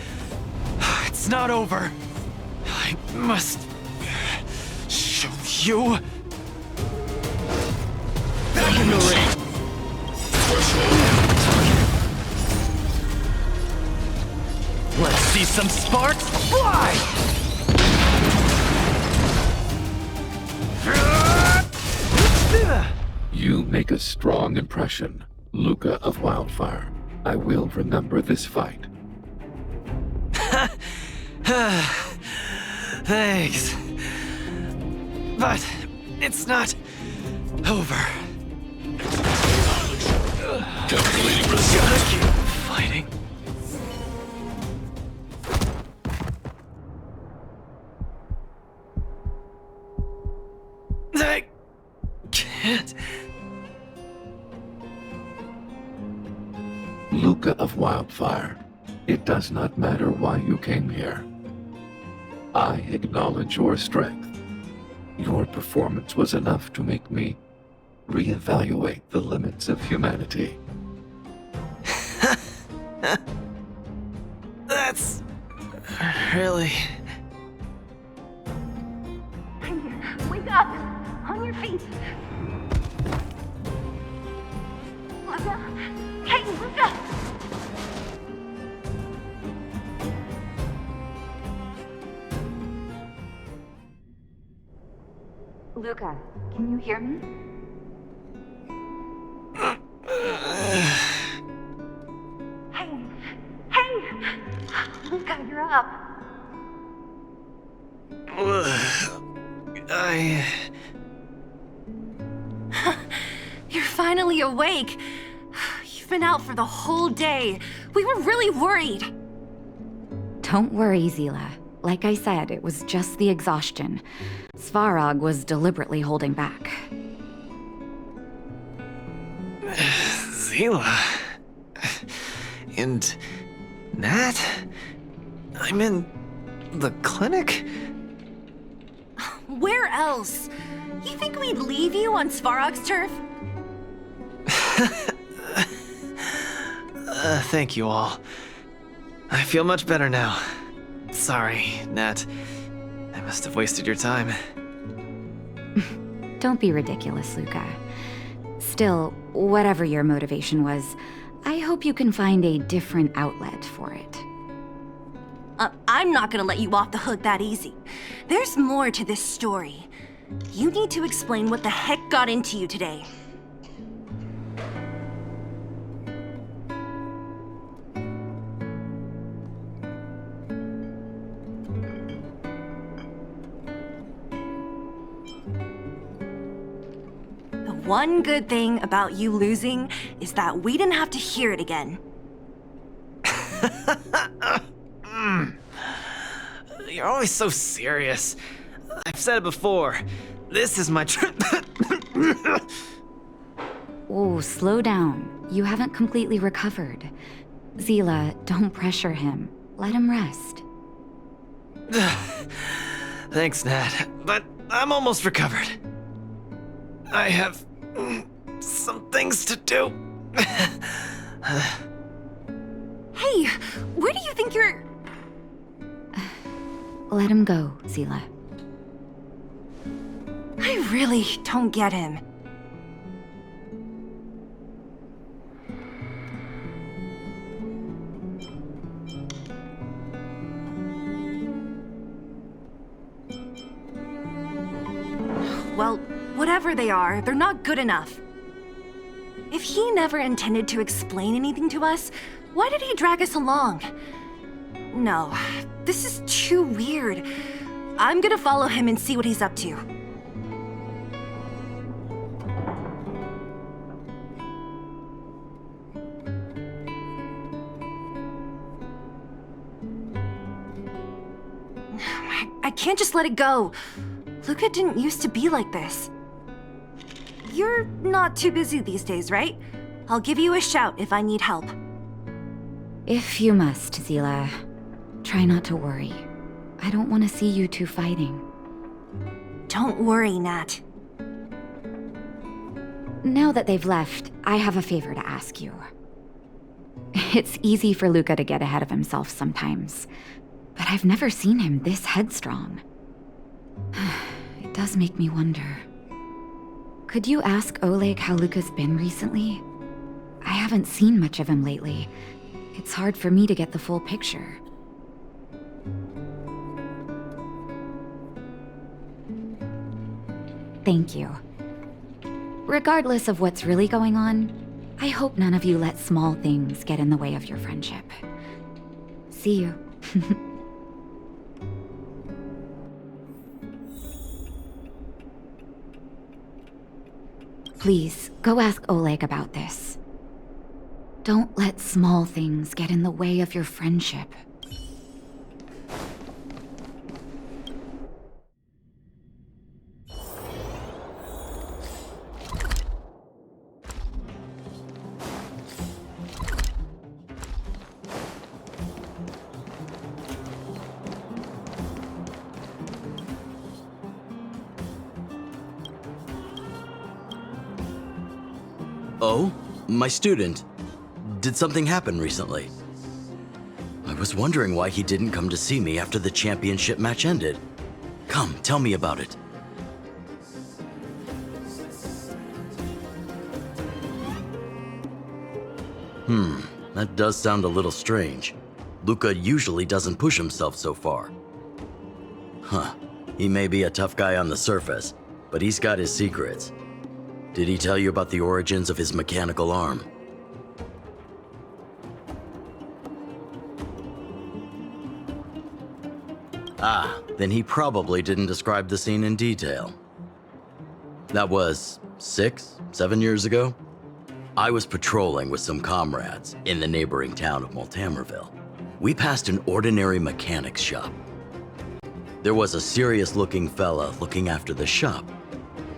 It's not over. I must show you. Back in the ring. Let's see some sparks fly! You make a strong impression, Luca of Wildfire. I will remember this fight. Thanks. But it's not over. Calculating result. Gotta keep fighting. I can't. Luca of Wildfire, it does not matter why you came here. I acknowledge your strength. Your performance was enough to make me reevaluate the limits of humanity. That's really... Wake up! On your feet! Luca! Hey, Luca! Luca, can you hear me? Hey! Luca, you're up. You're finally awake. You've been out for the whole day. We were really worried. Don't worry, Zila. Like I said, it was just the exhaustion. Svarog was deliberately holding back. Zila... And... Nat? I'm in... the clinic? Where else? You think we'd leave you on Svarog's turf? Thank you all. I feel much better now. Sorry, Nat. I must have wasted your time. Don't be ridiculous, Luca. Still, whatever your motivation was, I hope you can find a different outlet for it. I'm not gonna let you off the hook that easy. There's more to this story. You need to explain what the heck got into you today. The one good thing about you losing is that we didn't have to hear it again. You're always so serious. I've said it before. This is my Oh, slow down. You haven't completely recovered. Zila, don't pressure him. Let him rest. Thanks, Nat, but I'm almost recovered. I have some things to do. Hey, where do you think you're... Let him go, Zila. I really don't get him. Well, whatever they are, they're not good enough. If he never intended to explain anything to us, why did he drag us along? No, this is too weird. I'm gonna follow him and see what he's up to. I can't just let it go. Luca didn't used to be like this. You're not too busy these days, right? I'll give you a shout if I need help. If you must, Zila. Try not to worry. I don't want to see you two fighting. Don't worry, Nat. Now that they've left, I have a favor to ask you. It's easy for Luca to get ahead of himself sometimes, but I've never seen him this headstrong. It does make me wonder. Could you ask Oleg how Luca's been recently? I haven't seen much of him lately. It's hard for me to get the full picture. Thank you. Regardless of what's really going on, I hope none of you let small things get in the way of your friendship. See you. Please, go ask Oleg about this. Don't let small things get in the way of your friendship. Oh? My student. Did something happen recently? I was wondering why he didn't come to see me after the championship match ended. Come, tell me about it. That does sound a little strange. Luca usually doesn't push himself so far. Huh. He may be a tough guy on the surface, but he's got his secrets. Did he tell you about the origins of his mechanical arm? Ah, then he probably didn't describe the scene in detail. That was 6, 7 years ago? I was patrolling with some comrades in the neighboring town of Multamerville. We passed an ordinary mechanic's shop. There was a serious-looking fella looking after the shop.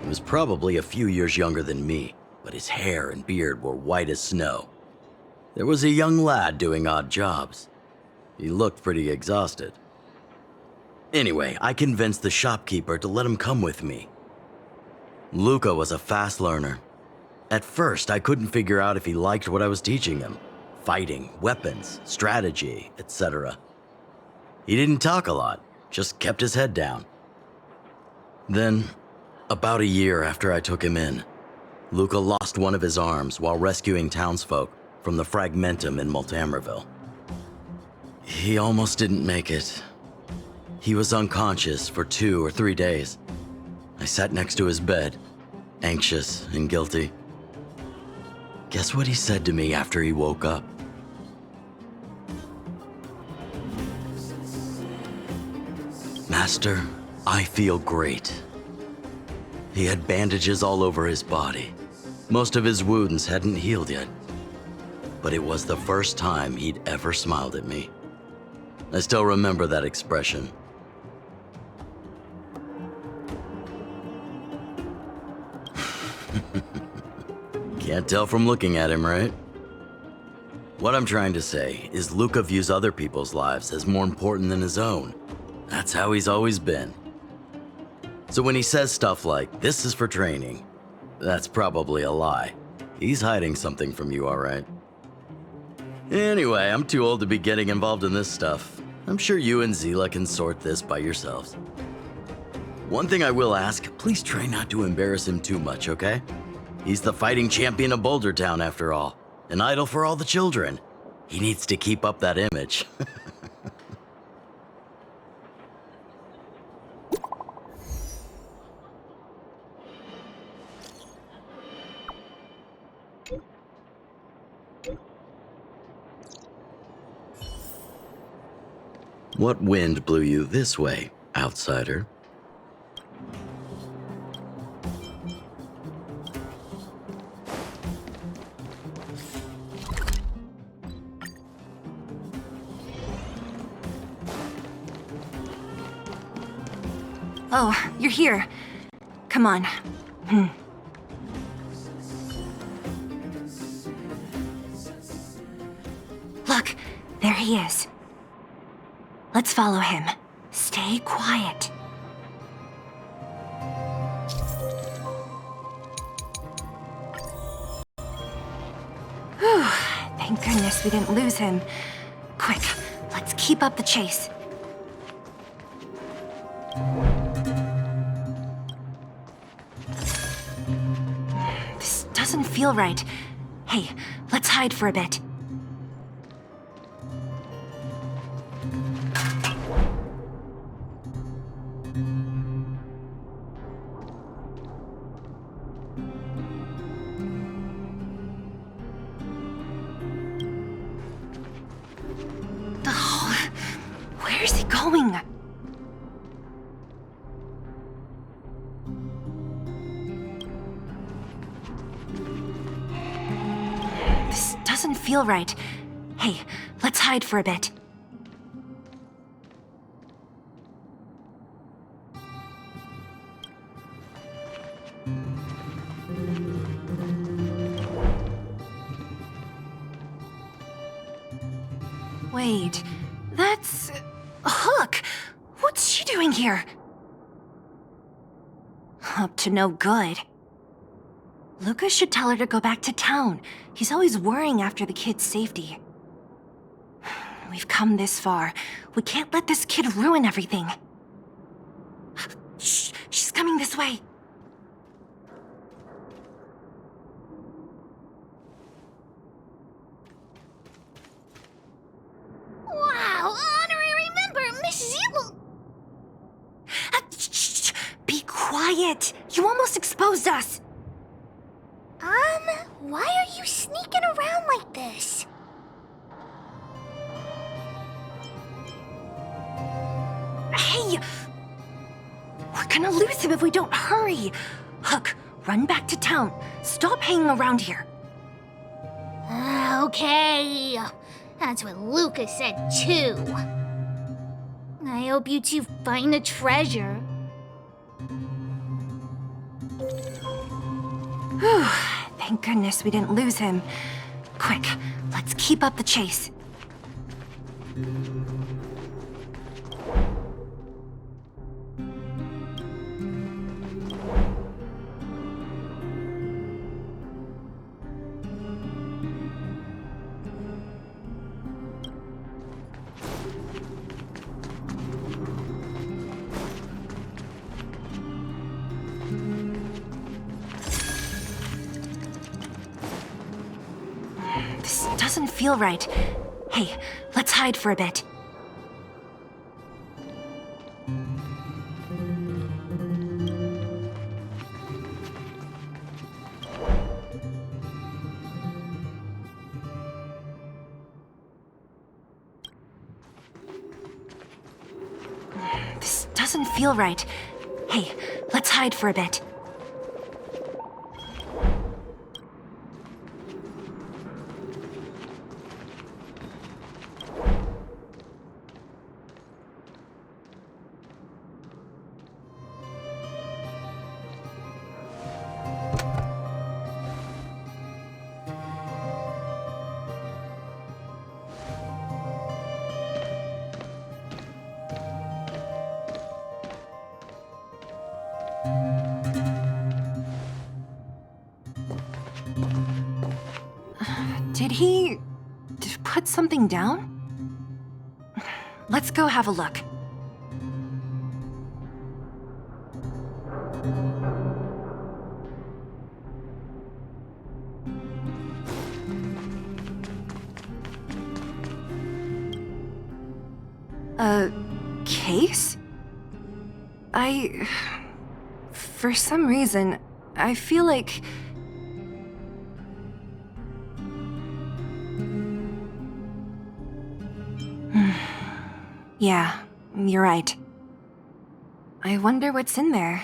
He was probably a few years younger than me, but his hair and beard were white as snow. There was a young lad doing odd jobs. He looked pretty exhausted. Anyway, I convinced the shopkeeper to let him come with me. Luca was a fast learner. At first, I couldn't figure out if he liked what I was teaching him. Fighting, weapons, strategy, etc. He didn't talk a lot, just kept his head down. Then, about a year after I took him in, Luca lost one of his arms while rescuing townsfolk from the Fragmentum in Multamerville. He almost didn't make it. He was unconscious for 2 or 3 days. I sat next to his bed, anxious and guilty. Guess what he said to me after he woke up? Master, I feel great. He had bandages all over his body. Most of his wounds hadn't healed yet. But it was the first time he'd ever smiled at me. I still remember that expression. Can't tell from looking at him, right? What I'm trying to say is Luca views other people's lives as more important than his own. That's how he's always been. So when he says stuff like, "This is for training," that's probably a lie. He's hiding something from you, all right? Anyway, I'm too old to be getting involved in this stuff. I'm sure you and Zila can sort this by yourselves. One thing I will ask, please try not to embarrass him too much, okay? He's the fighting champion of Boulder Town, after all. An idol for all the children. He needs to keep up that image. What wind blew you this way, outsider? Oh, you're here. Come on. Look, there he is. Let's follow him. Stay quiet. Whew, thank goodness we didn't lose him. Quick, let's keep up the chase. This doesn't feel right. Hey, let's hide for a bit. Where's he going? This doesn't feel right. Hey, let's hide for a bit. Wait, that's... Hook! What's she doing here? Up to no good. Lucas should tell her to go back to town. He's always worrying after the kid's safety. We've come this far. We can't let this kid ruin everything. Shh! She's coming this way. Wow, honorary member, Miss Zil. Shh! Be quiet! You almost exposed us! Why are you sneaking around like this? Hey! We're gonna lose him if we don't hurry! Hook, run back to town. Stop hanging around here. Okay. That's what Lucas said too. I hope you two find the treasure. Whew, thank goodness we didn't lose him. Quick, let's keep up the chase. This doesn't feel right. Hey, let's hide for a bit. This doesn't feel right. Hey, let's hide for a bit. Did he put something down? Let's go have a look. A case? For some reason, I feel like... Yeah, you're right. I wonder what's in there.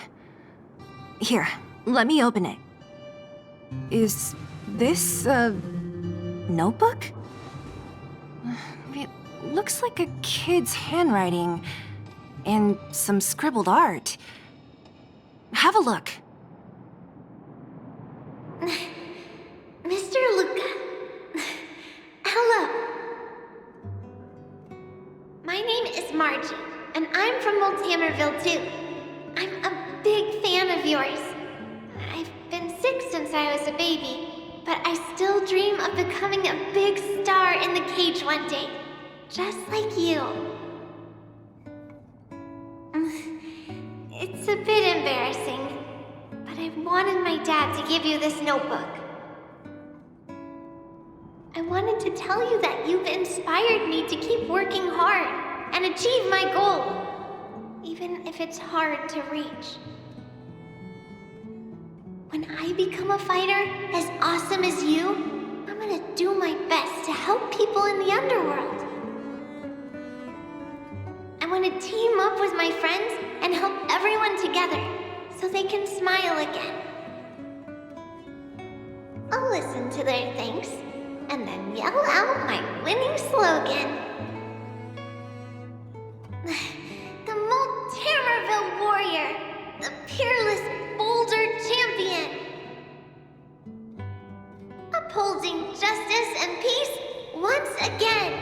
Here, let me open it. Is this a notebook? It looks like a kid's handwriting and some scribbled art. Have a look. Mr. Luca. Hello. My name is Margie, and I'm from Multamerville too. I'm a big fan of yours. I've been sick since I was a baby, but I still dream of becoming a big star in the cage one day, just like you. It's a bit embarrassing, but I wanted my dad to give you this notebook. I wanted to tell you that you've inspired me to keep working hard and achieve my goal, even if it's hard to reach. When I become a fighter as awesome as you, I'm gonna do my best to help people in the underworld. I want to team up with my friends and help everyone together so they can smile again. I'll listen to their thanks and then yell out my winning slogan. The Multamerville Warrior, the peerless Boulder Champion. Upholding justice and peace once again.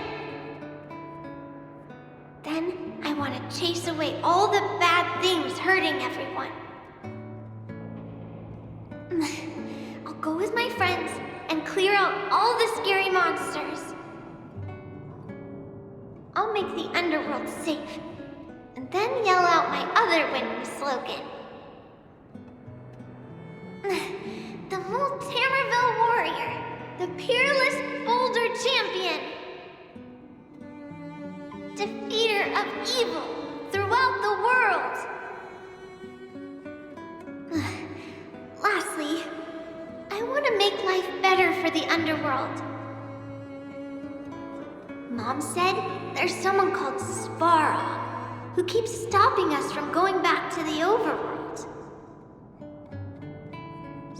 Then I want to chase away all the bad things hurting everyone. I'll go with my friends and clear out all the scary monsters. I'll make the underworld safe, and then yell out my other winning slogan. The Multamerville Warrior, the peerless Boulder Champion. Defeater of evil throughout the world. Lastly, I want to make life better for the underworld. Mom said there's someone called Svarog who keeps stopping us from going back to the overworld.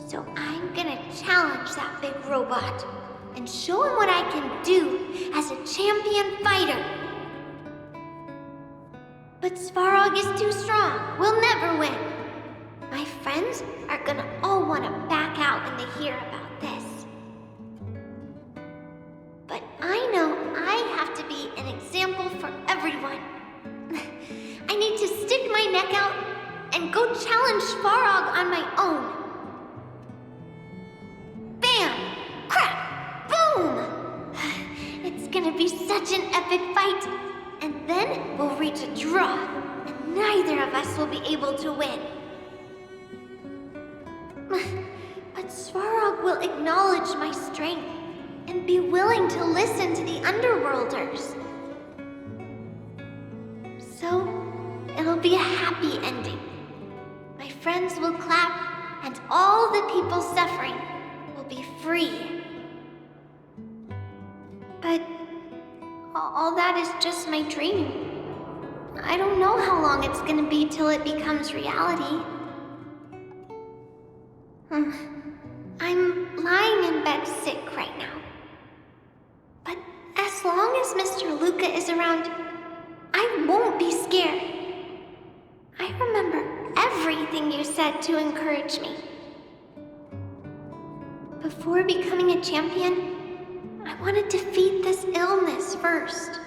So I'm gonna challenge that big robot and show him what I can do as a champion fighter. But Svarog is too strong. We'll never win. My friends are gonna all want to back out when they hear about this. But I know I have to be an example for everyone. I need to stick my neck out and go challenge Svarog on my own. Bam! Crack! Boom! It's gonna be such an epic fight. And then we'll reach a draw, and neither of us will be able to win. But Svarog will acknowledge my strength and be willing to listen to the Underworlders. So, it'll be a happy ending. My friends will clap, and all the people suffering will be free. But all that is just my dream. I don't know how long it's gonna be till it becomes reality. I'm lying in bed sick right now. But as long as Mr. Luca is around, I won't be scared. I remember everything you said to encourage me. Before becoming a champion, I want to defeat this illness first.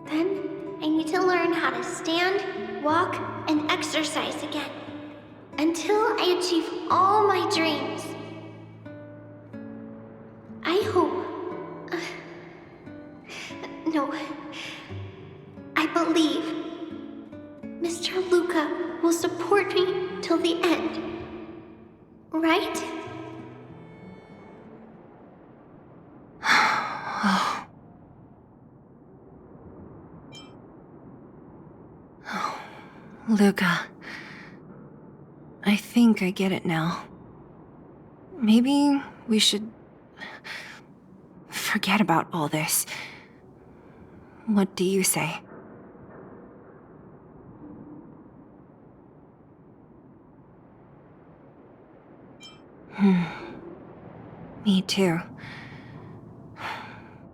Then, I need to learn how to stand, walk, and exercise again. Until I achieve all my dreams. I hope... no. I believe Mr. Luca will support me till the end. Right? Luca. I think I get it now. Maybe we should forget about all this. What do you say? Me too.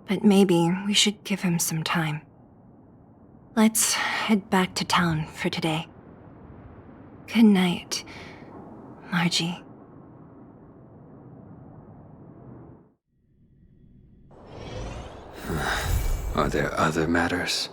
But maybe we should give him some time. Let's head back to town for today. Good night, Margie. Are there other matters?